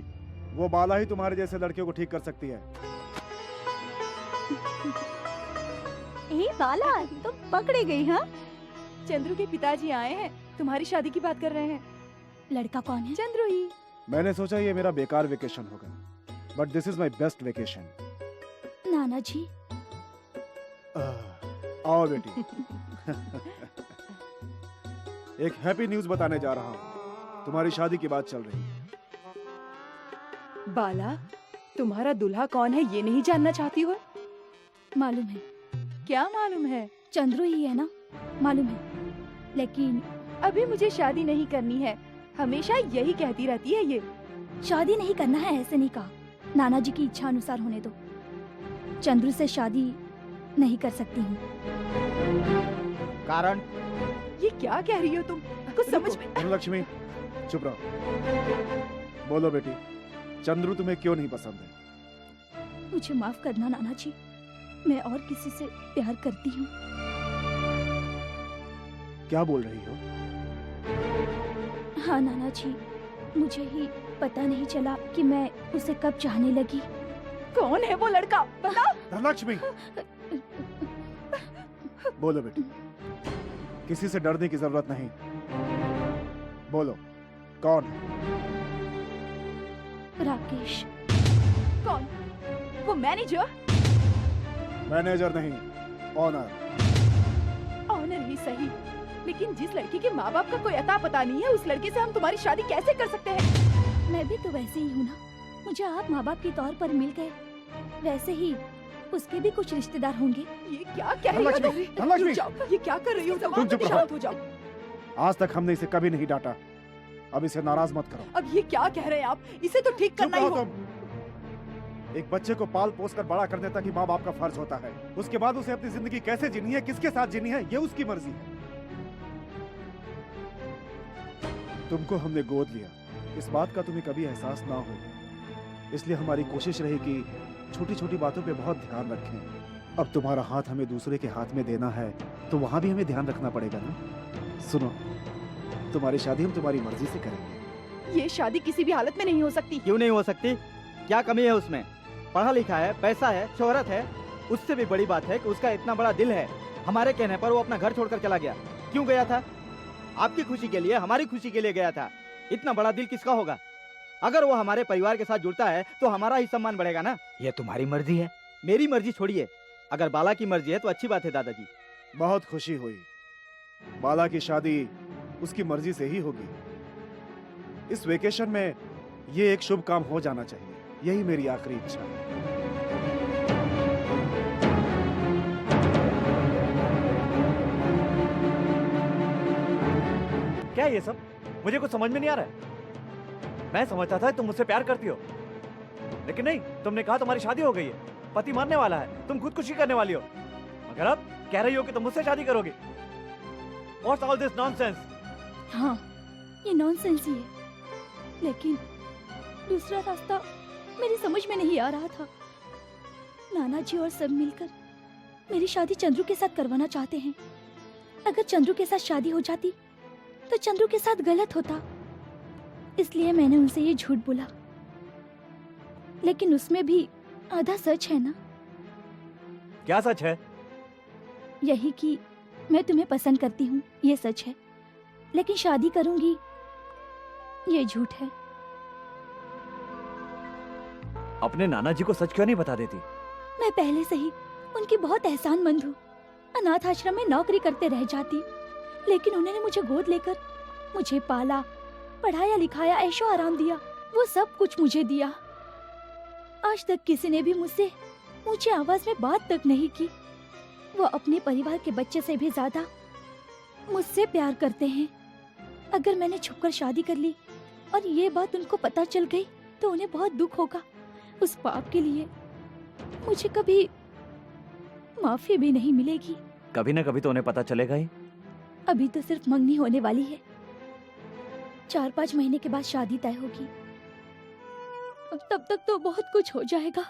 वो बाला ही तुम्हारे जैसे लड़कियों को ठीक कर सकती है। ए बाला, तुम पकड़े गई? हाँ, चंद्रू के पिताजी आए हैं, तुम्हारी शादी की बात कर रहे हैं। लड़का कौन है? चंद्रू ही। मैंने सोचा ये मेरा बेकार वेकेशन होगा, but this is my best vacation. नाना जी आओ बेटी। एक हैप्पी न्यूज बताने जा रहा हूँ। तुम्हारी शादी की बात चल रही है। बाला, तुम्हारा दूल्हा कौन है ये नहीं जानना चाहती हो? मालूम है। क्या मालूम है? चंद्रू ही है ना? मालूम है, लेकिन अभी मुझे शादी नहीं करनी है। हमेशा यही कहती रहती है ये। शादी नहीं करना है ऐसे नहीं कहा। नाना जी की इच्छा अनुसार होने दो। चंद्रू से शादी नहीं कर सकती हूँ। कारण? ये क्या कह रही हो तुम? कुछ समझ में? धनलक्ष्मी, चुप रहो। बोलो बेटी, चंद्रू तुम्हें क्यों नहीं पसंद है? मुझे माफ करना नाना जी, मैं और किसी से प्यार करती हूँ। क्या बोल रही हो? हाँ नाना जी, मुझे ही पता नहीं चला कि मैं उसे कब चाहने लगी। कौन है वो लड़का? बता। धनलक्ष्मी, बोलो बेटी, किसी से डरने की जरूरत नहीं। बोलो, कौन है? राकेश। कौन? वो मैनेजर? मैनेजर नहीं, ऑनर। ऑनर ही सही, लेकिन जिस लड़की के माँ बाप का कोई अता पता नहीं है, उस लड़के से हम तुम्हारी शादी कैसे कर सकते हैं? मैं भी तो वैसे ही हूँ ना। मुझे आप माँ बाप के तौर पर मिल गए, वैसे ही उसके भी कुछ रिश्तेदार होंगे। ये क्या कह रही हो तुम? धनलक्ष्मी, ये क्या कर रही हो? तुम चुप रहो। शांत हो जाओ। आज तक हमने इसे कभी नहीं डांटा, अब इसे नाराज मत करो। अब ये क्या कह रहे हैं आप? इसे तो ठीक करना ही चुप रहो होगा। तुम। एक बच्चे को पाल पोस कर बड़ा करने तक ही माँ बाप का फर्ज होता है। उसके बाद उसे अपनी जिंदगी कैसे जीनी है, किसके साथ जीनी है, ये उसकी मर्जी है। तुमको हमने गोद लिया, इस बात का तुम्हें कभी एहसास ना हो, इसलिए हमारी कोशिश रही कि छोटी छोटी बातों पे बहुत ध्यान रखें। अब तुम्हारा हाथ हमें दूसरे के हाथ में देना है तो वहां भी हमें ध्यान रखना पड़ेगा ना। सुनो, तुम्हारी शादी हम तुम्हारी मर्जी से करेंगे। ये शादी किसी भी हालत में नहीं हो सकती। क्यों नहीं हो सकती? क्या कमी है उसमें? पढ़ा लिखा है, पैसा है, शोहरत है। उससे भी बड़ी बात है कि उसका इतना बड़ा दिल है। हमारे कहने पर वो अपना घर छोड़कर चला गया। क्यों गया था? आपकी खुशी के लिए, हमारी खुशी के लिए गया था। इतना बड़ा दिल किसका होगा? अगर वो हमारे परिवार के साथ जुड़ता है तो हमारा ही सम्मान बढ़ेगा ना। ये तुम्हारी मर्जी है। मेरी मर्जी छोड़िए। अगर बाला की मर्जी है तो अच्छी बात है दादाजी। बहुत खुशी हुई। बाला की शादी उसकी मर्जी से ही होगी। इस वेकेशन में ये एक शुभ काम हो जाना चाहिए, यही मेरी आखिरी इच्छा है। क्या ये सब? मुझे कुछ समझ में नहीं आ रहा है। मैं समझता था तुम मुझसे प्यार करती हो, लेकिन नहीं, तुमने कहा तुम्हारी शादी हो गई है, पति मरने वाला है, तुम खुदकुशी करने वाली हो। मगर अब कह रही हो कि तुम मुझसे शादी करोगी। What's all this nonsense? हाँ, ये नॉनसेंस ही है, लेकिन दूसरा रास्ता मेरी समझ में नहीं आ रहा था। नाना जी और सब मिलकर मेरी शादी चंद्रू के साथ करवाना चाहते हैं। अगर चंद्रू के साथ शादी हो जाती तो चंद्रू के साथ गलत होता, इसलिए मैंने उनसे ये झूठ बोला। लेकिन उसमें भी आधा सच है ना। क्या सच है? यही कि मैं तुम्हें पसंद करती हूँ, ये सच है। लेकिन शादी करूंगी, ये झूठ है। अपने नाना जी को सच क्यों नहीं बता देती? मैं पहले से ही उनकी बहुत एहसानमंद हूँ। अनाथ आश्रम में नौकरी करते रह जाती, लेकिन उन्होंने मुझे गोद लेकर मुझे पाला, पढ़ाया लिखाया, ऐशो आराम दिया। वो सब कुछ मुझे दिया। आज तक किसी ने भी मुझसे ऊंची आवाज में बात तक नहीं की। वो अपने परिवार के बच्चे से भी ज्यादा मुझसे प्यार करते हैं। अगर मैंने छुपकर शादी कर ली और ये बात उनको पता चल गई तो उन्हें बहुत दुख होगा। उस पाप के लिए मुझे कभी माफी भी नहीं मिलेगी। कभी ना कभी तो उन्हें पता चलेगा ही। अभी तो सिर्फ मंगनी होने वाली है। 4-5 महीने के बाद शादी तय होगी। तब तक तो बहुत कुछ हो जाएगा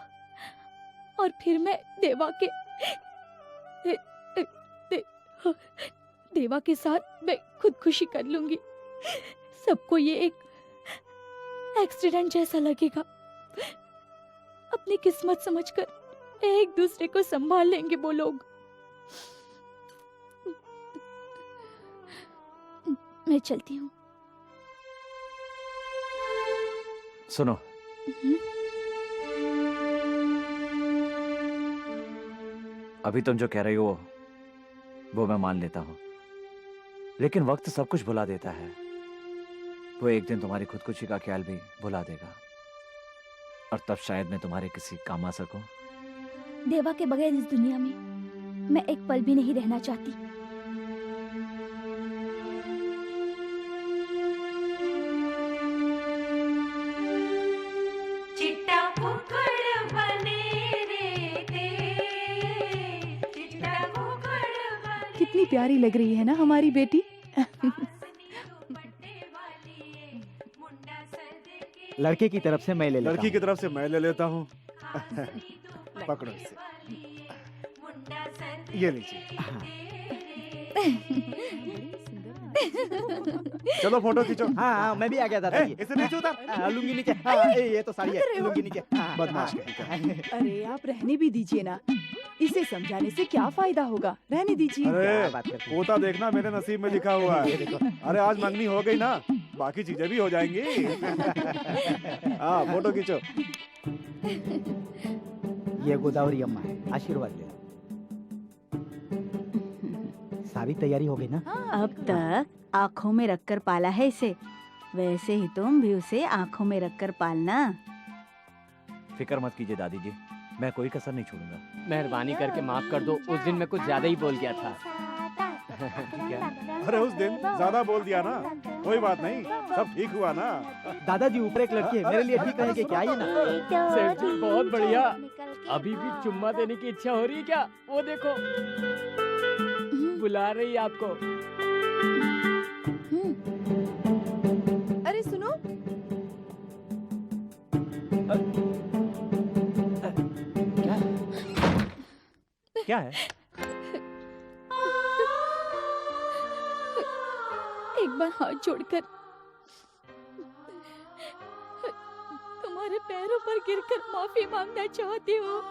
और फिर मैं देवा के साथ मैं खुदकुशी कर लूंगी। सबको ये एक एक्सीडेंट जैसा लगेगा। अपनी किस्मत समझकर एक दूसरे को संभाल लेंगे वो लोग। मैं चलती हूँ। सुनो, अभी तुम जो कह रही हो वो मैं मान लेता हूँ, लेकिन वक्त सब कुछ भुला देता है। वो एक दिन तुम्हारी खुदकुशी का ख्याल भी भुला देगा और तब शायद मैं तुम्हारे किसी काम आ सकूं। देवा के बगैर इस दुनिया में मैं एक पल भी नहीं रहना चाहती। कितनी प्यारी लग रही है ना हमारी बेटी। लड़के की तरफ से मैं ले लेता लड़की की तरफ से मैं ले लेता हूँ। पकड़ो इसे, ये लीजिए। चलो फोटो खींचो। हाँ हाँ, मैं भी आ गया दादाजी। इसे नीचे उतार। लुंगी नीचे। हाँ, ये तो साड़ी है, लुंगी नीचे। बदमाश कहीं का। अरे आप रहने भी दीजिए ना, इसे समझाने से क्या फायदा होगा, रहने दीजिए। अरे पोता देखना मेरे नसीब में लिखा हुआ है। अरे आज मंगनी हो गई ना, बाकी चीजें भी हो जाएंगी। हाँ फोटो खींचो। ये गोदावरी अम्मा है, आशीर्वाद ले। सारी तैयारी हो गई ना? अब तक आँखों में रखकर पाला है इसे, वैसे ही तुम भी उसे आँखों में रखकर पालना। फिक्र मत कीजिए दादी जी, मैं कोई कसर नहीं छोड़ूंगा। मेहरबानी करके माफ कर दो, उस दिन मैं कुछ ज्यादा ही बोल गया था। अरे उस दिन ज्यादा बोल दिया ना, कोई बात नहीं, सब ठीक हुआ ना। दादाजी ऊपर एक लड़की है, मेरे लिए ठीक रहेगी क्या? ये ना सेठ जी बहुत बढ़िया। अभी भी चुम्मा देने की इच्छा हो रही है क्या? वो देखो बुला रही है आपको। अरे सुनो, क्या है? एक बार हाथ जोड़कर तुम्हारे पैरों पर गिरकर माफी मांगना चाहती हूँ।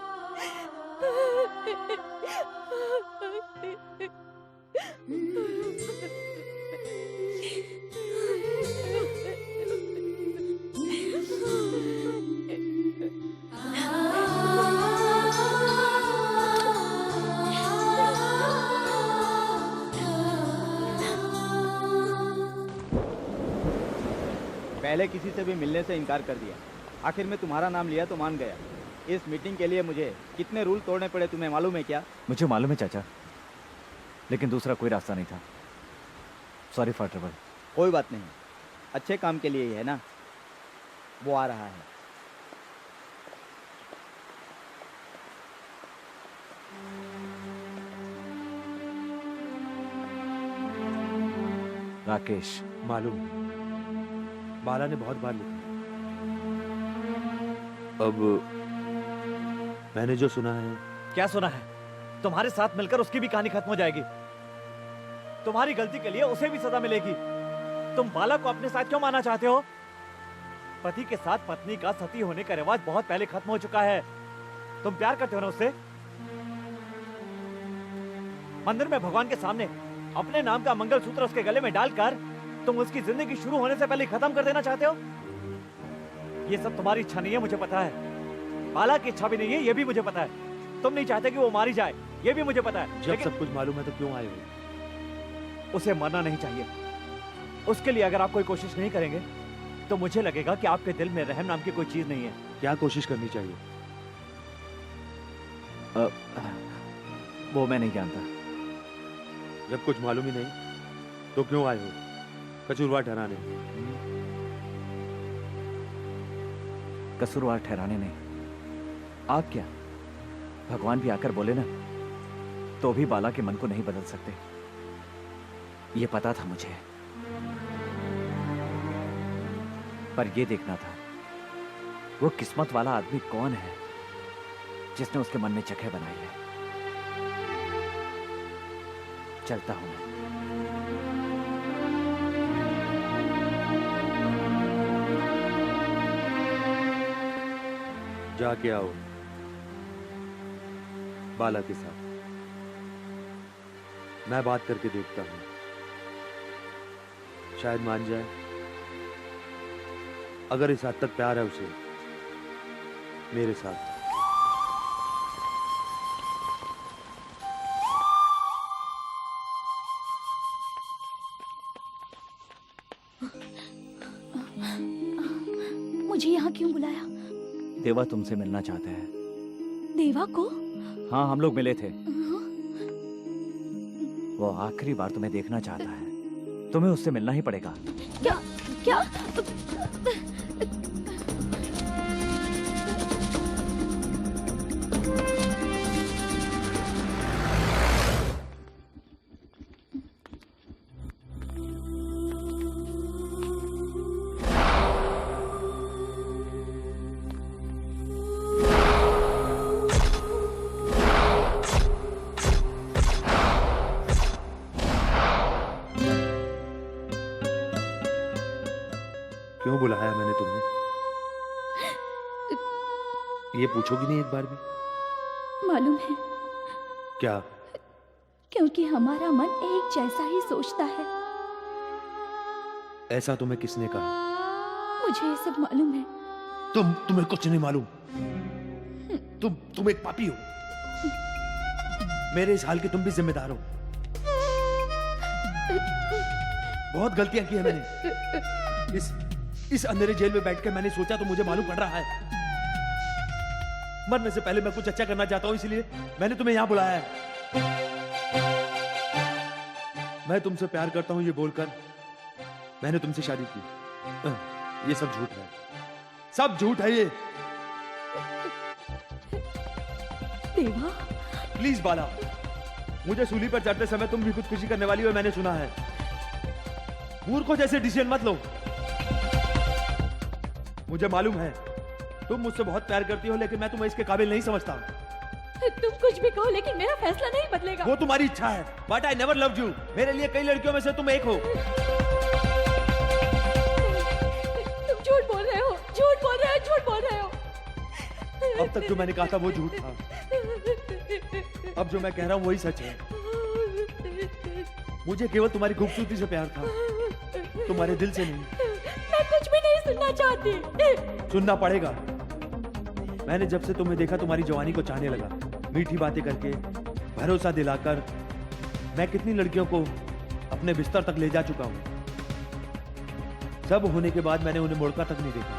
पहले किसी से भी मिलने से इनकार कर दिया, आखिर में तुम्हारा नाम लिया तो मान गया। इस मीटिंग के लिए मुझे कितने रूल तोड़ने पड़े तुम्हें मालूम है क्या? मुझे मालूम है चाचा, लेकिन दूसरा कोई रास्ता नहीं था। Sorry for trouble. कोई बात नहीं, अच्छे काम के लिए ही है ना। वो आ रहा है। राकेश। मालूम है, बाला ने बहुत बार लिखा। अब मैंने जो सुना है। क्या सुना है? तुम्हारे साथ मिलकर उसकी भी कहानी खत्म हो जाएगी। तुम्हारी गलती के लिए उसे भी सजा मिलेगी। तुम बाला को अपने साथ क्यों मानना चाहते हो? पति के साथ पत्नी का सती होने का रिवाज बहुत पहले खत्म हो चुका है। तुम प्यार करते हो ना उससे? मंदिर में भगवान के सामने अपने नाम का मंगलसूत्र उसके गले में डालकर तुम उसकी जिंदगी शुरू होने से पहले खत्म कर देना चाहते हो? ये सब तुम्हारी इच्छा नहीं है, मुझे पता है। बाला की इच्छा भी नहीं है, ये भी मुझे पता है। तुम नहीं चाहते कि वो मारी जाए, ये भी मुझे पता है। जब सब कुछ मालूम है तो क्यों आए हो? उसे मरना नहीं चाहिए। उसके लिए अगर आप कोई कोशिश नहीं करेंगे तो मुझे लगेगा कि आपके दिल में रहम नाम की कोई चीज नहीं है। क्या कोशिश करनी चाहिए? वो मैं नहीं जानता। जब कुछ मालूम ही नहीं तो क्यों आए हो? कसूरवार ठहराने। कसूरवार ठहराने नहीं। आप क्या, भगवान भी आकर बोले ना तो भी बाला के मन को नहीं बदल सकते। ये पता था मुझे, पर ये देखना था वो किस्मत वाला आदमी कौन है जिसने उसके मन में जगह बनाई है। चलता हूं मैं। जाके आओ बाला के साथ। मैं बात करके देखता हूं, शायद मान जाए। अगर इस हद तक प्यार है उसे मेरे साथ। मुझे यहाँ क्यों बुलाया? देवा तुमसे मिलना चाहता है। देवा को? हाँ, हम लोग मिले थे। वो आखिरी बार तुम्हें देखना चाहता है। तुम्हें उससे मिलना ही पड़ेगा। क्या? क्या? क्यों बुलाया मैंने तुम्हें? ये पूछोगी नहीं एक बार भी? मालूम है, क्या? क्योंकि हमारा मन एक जैसा ही सोचता है। ऐसा तुम्हें किसने कहा? मुझे ये सब मालूम है। तुम्हें कुछ नहीं मालूम। तुम एक पापी हो। मेरे इस हाल के तुम भी जिम्मेदार हो। बहुत गलतियां की है मैंने। इस अंधेरे जेल में बैठकर मैंने सोचा तो मुझे मालूम पड़ रहा है। मरने से पहले मैं कुछ अच्छा करना चाहता हूं, इसलिए मैंने तुम्हें यहां बुलाया है। मैं तुमसे प्यार करता हूं ये बोलकर मैंने तुमसे शादी की। ये सब झूठ है, सब झूठ है ये। देवा, प्लीज बाला, मुझे सूली पर चढ़ते समय तुम भी खुदकुशी करने वाली हो, मैंने सुना है। मूर्खों जैसे डिसीजन मत लो। मुझे मालूम है तुम मुझसे बहुत प्यार करती हो, लेकिन मैं तुम्हें इसके काबिल नहीं समझता। तुम कुछ भी कहो लेकिन मेरा फैसला नहीं बदलेगा। वो तुम्हारी इच्छा है, but I never loved you. मेरे लिए कई लड़कियों में से तुम एक हो। तुम झूठ बोल रहे हो, झूठ बोल रहे हो, झूठ बोल रहे हो। अब तक जो मैंने कहा था वो झूठ था, अब जो मैं कह रहा हूँ वही सच है। मुझे केवल तुम्हारी खूबसूरती से प्यार था, तुम्हारे दिल से नहीं। मैं कुछ भी नहीं सुनना चाहती। सुनना पड़ेगा। मैंने जब से तुम्हें देखा तुम्हारी जवानी को चाहने लगा, मीठी बातें करके, भरोसा दिलाकर। मैं कितनी लड़कियों को अपने बिस्तर तक ले जा चुका हूं। सब होने के बाद मैंने उन्हें मुड़का तक नहीं देखा।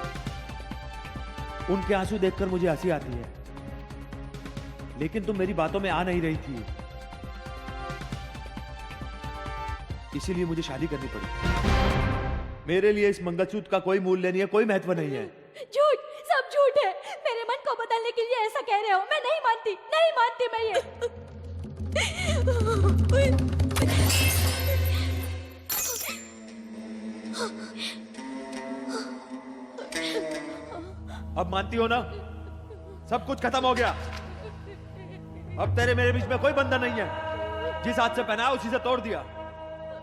उनके आंसू देखकर मुझे हंसी आती है, लेकिन तुम मेरी बातों में आ नहीं रही थी, इसीलिए मुझे शादी करनी पड़ी। मेरे लिए इस मंगलसूत्र का कोई मूल्य नहीं है, कोई महत्व नहीं है। झूठ, सब झूठ है। मेरे मन को बदलने के लिए ऐसा कह रहे हो। मैं नहीं मानती, नहीं मानती मैं ये। अब मानती हो ना? सब कुछ खत्म हो गया। अब तेरे मेरे बीच में कोई बंधन नहीं है। जिस हाथ से पहना उसी से तोड़ दिया।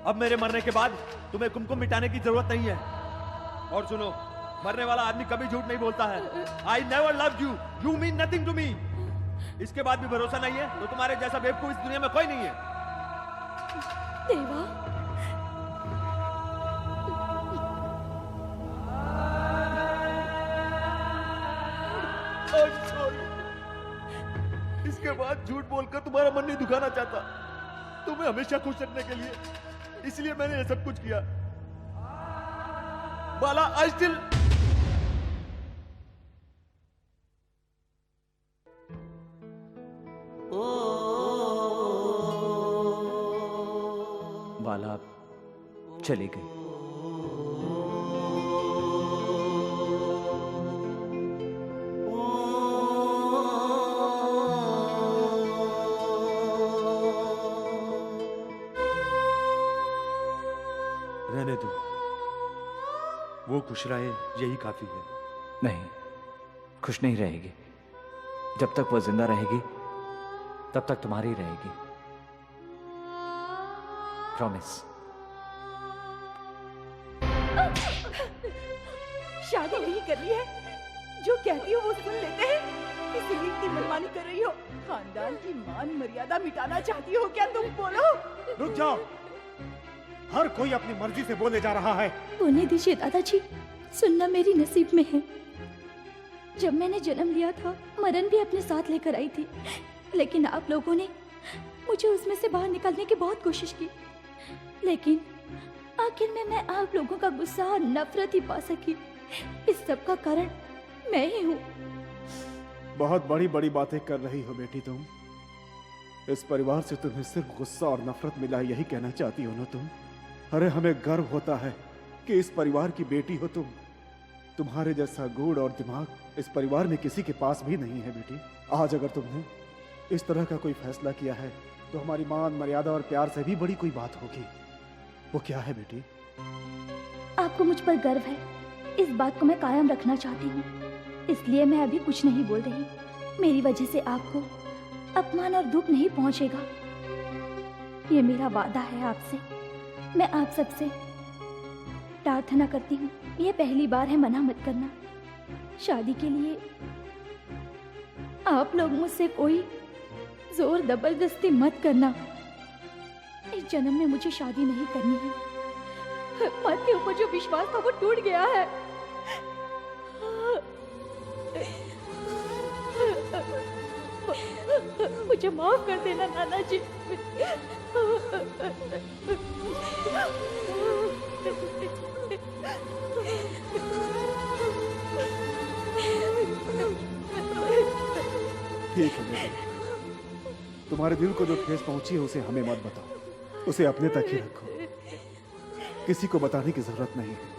अब मेरे मरने के बाद तुम्हें कुमकुम मिटाने की जरूरत नहीं है। और सुनो, मरने वाला आदमी कभी झूठ नहीं बोलता है। I never loved you, you mean nothing to me. इसके बाद भी भरोसा नहीं है तो तुम्हारे जैसा बेवकूफ इस दुनिया में कोई नहीं है। देवा, I'm sorry। इसके बाद झूठ बोलकर तुम्हारा मन नहीं दुखाना चाहता, तुम्हें हमेशा खुश रखने के लिए, इसलिए मैंने ये सब कुछ किया। बाला, आई स्टिल बाला चली गई। रहने दो, वो खुश रहे यही काफी है। नहीं, खुश नहीं रहेगी। जब तक वो जिंदा रहेगी तब तक तुम्हारी रहेगी। प्रॉमिस। शादी नहीं करनी है, जो कहती हो वो सुन लेते हैं, इसीलिए इतनी मनमानी कर रही हो। खानदान की मान मर्यादा मिटाना चाहती हो क्या तुम? बोलो। रुक जाओ, हर कोई अपनी मर्जी से बोले जा रहा है। बोलने दीजिए दादाजी, सुनना मेरी नसीब में है। जब मैंने जन्म लिया था, मरण भी अपने साथ लेकर आई थी, लेकिन आप लोगों ने मुझे उसमें से बाहर निकालने की बहुत कोशिश की, लेकिन आखिर में मैं आप लोगों का गुस्सा और नफरत ही पा सकी। इस सब का कारण मैं ही हूँ। बहुत बड़ी बड़ी बातें कर रही हो बेटी तुम। इस परिवार से तुम्हें सिर्फ गुस्सा और नफरत मिला, यही कहना चाहती हो ना तुम? अरे हमें गर्व होता है कि इस परिवार की बेटी हो तुम। तुम्हारे जैसा गुण और दिमाग इस परिवार में किसी के पास भी नहीं है बेटी। आज अगर तुमने इस तरह का कोई फैसला किया है तो हमारी मान मर्यादा और प्यार से भी बड़ी कोई बात होगी। वो क्या है बेटी? आपको मुझ पर गर्व है, इस बात को मैं कायम रखना चाहती हूँ, इसलिए मैं अभी कुछ नहीं बोल रही। मेरी वजह से आपको अपमान और दुख नहीं पहुंचेगा, ये मेरा वादा है आपसे। मैं आप सबसे प्रार्थना करती हूँ, ये पहली बार है, मना मत करना। शादी के लिए आप लोग मुझसे कोई जोर जबरदस्ती मत करना। इस जन्म में मुझे शादी नहीं करनी है। मन के ऊपर जो विश्वास था वो टूट गया है। मुझे माफ कर देना नाना जी। ठीक है बेटी, तुम्हारे दिल को जो ठेस पहुंची है उसे हमें मत बताओ, उसे अपने तक ही रखो, किसी को बताने की जरूरत नहीं है।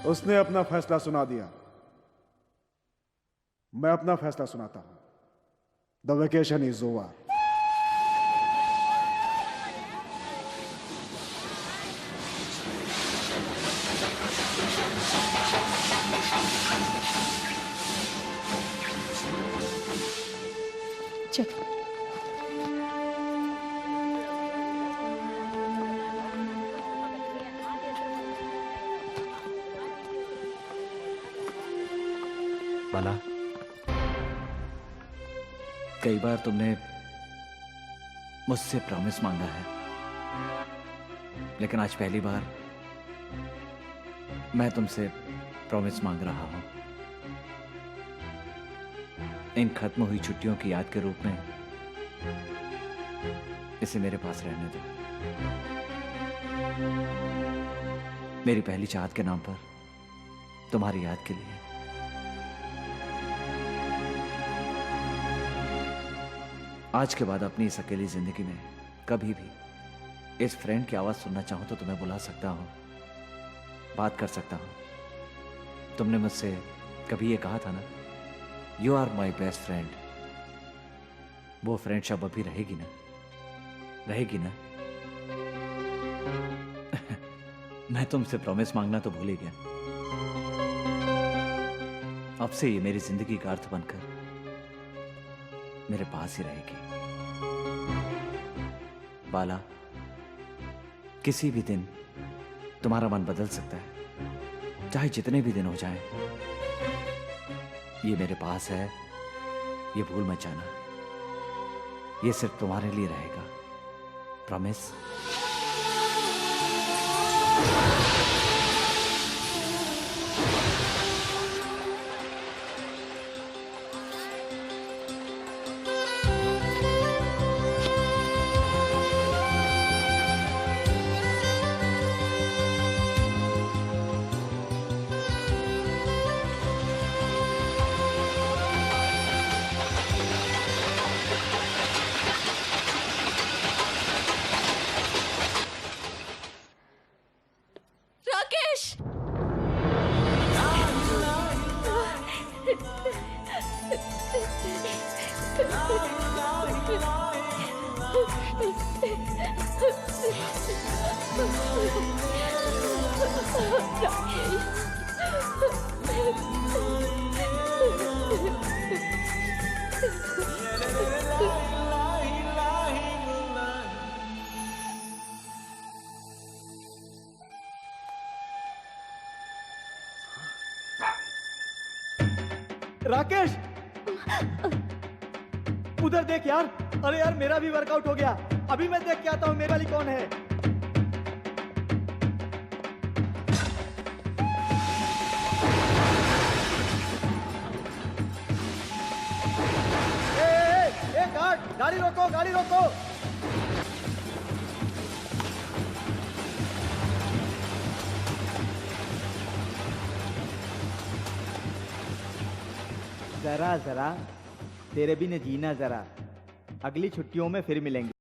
उसने अपना फैसला सुना दिया, मैं अपना फैसला सुनाता हूं। The vacation is over. चल। बाला, कई बार तुमने मुझसे प्रॉमिस मांगा है, लेकिन आज पहली बार मैं तुमसे प्रॉमिस मांग रहा हूं। इन खत्म हुई छुट्टियों की याद के रूप में इसे मेरे पास रहने दो। मेरी पहली चाहत के नाम पर, तुम्हारी याद के लिए। आज के बाद अपनी इस अकेली जिंदगी में कभी भी इस फ्रेंड की आवाज सुनना चाहूं तो तुम्हें बुला सकता हूं, बात कर सकता हूं। तुमने मुझसे कभी ये कहा था ना, you are my best friend. वो फ्रेंडशिप अभी रहेगी ना? रहेगी ना? मैं तुमसे प्रॉमिस मांगना तो भूल ही गया। अब से ये मेरी जिंदगी का अर्थ बनकर मेरे पास ही रहेगी। बाला, किसी भी दिन तुम्हारा मन बदल सकता है, चाहे जितने भी दिन हो जाएं। ये मेरे पास है, ये भूल मत जाना। ये सिर्फ तुम्हारे लिए रहेगा, प्रॉमिस। राकेश, उधर देख यार। अरे यार, मेरा भी वर्कआउट हो गया। अभी मैं देख के आता हूँ मेरे वाली कौन है। ए, गाड़ी रोको, गाड़ी रोको। जरा जरा तेरे भी ने जीना जरा। अगली छुट्टियों में फिर मिलेंगे।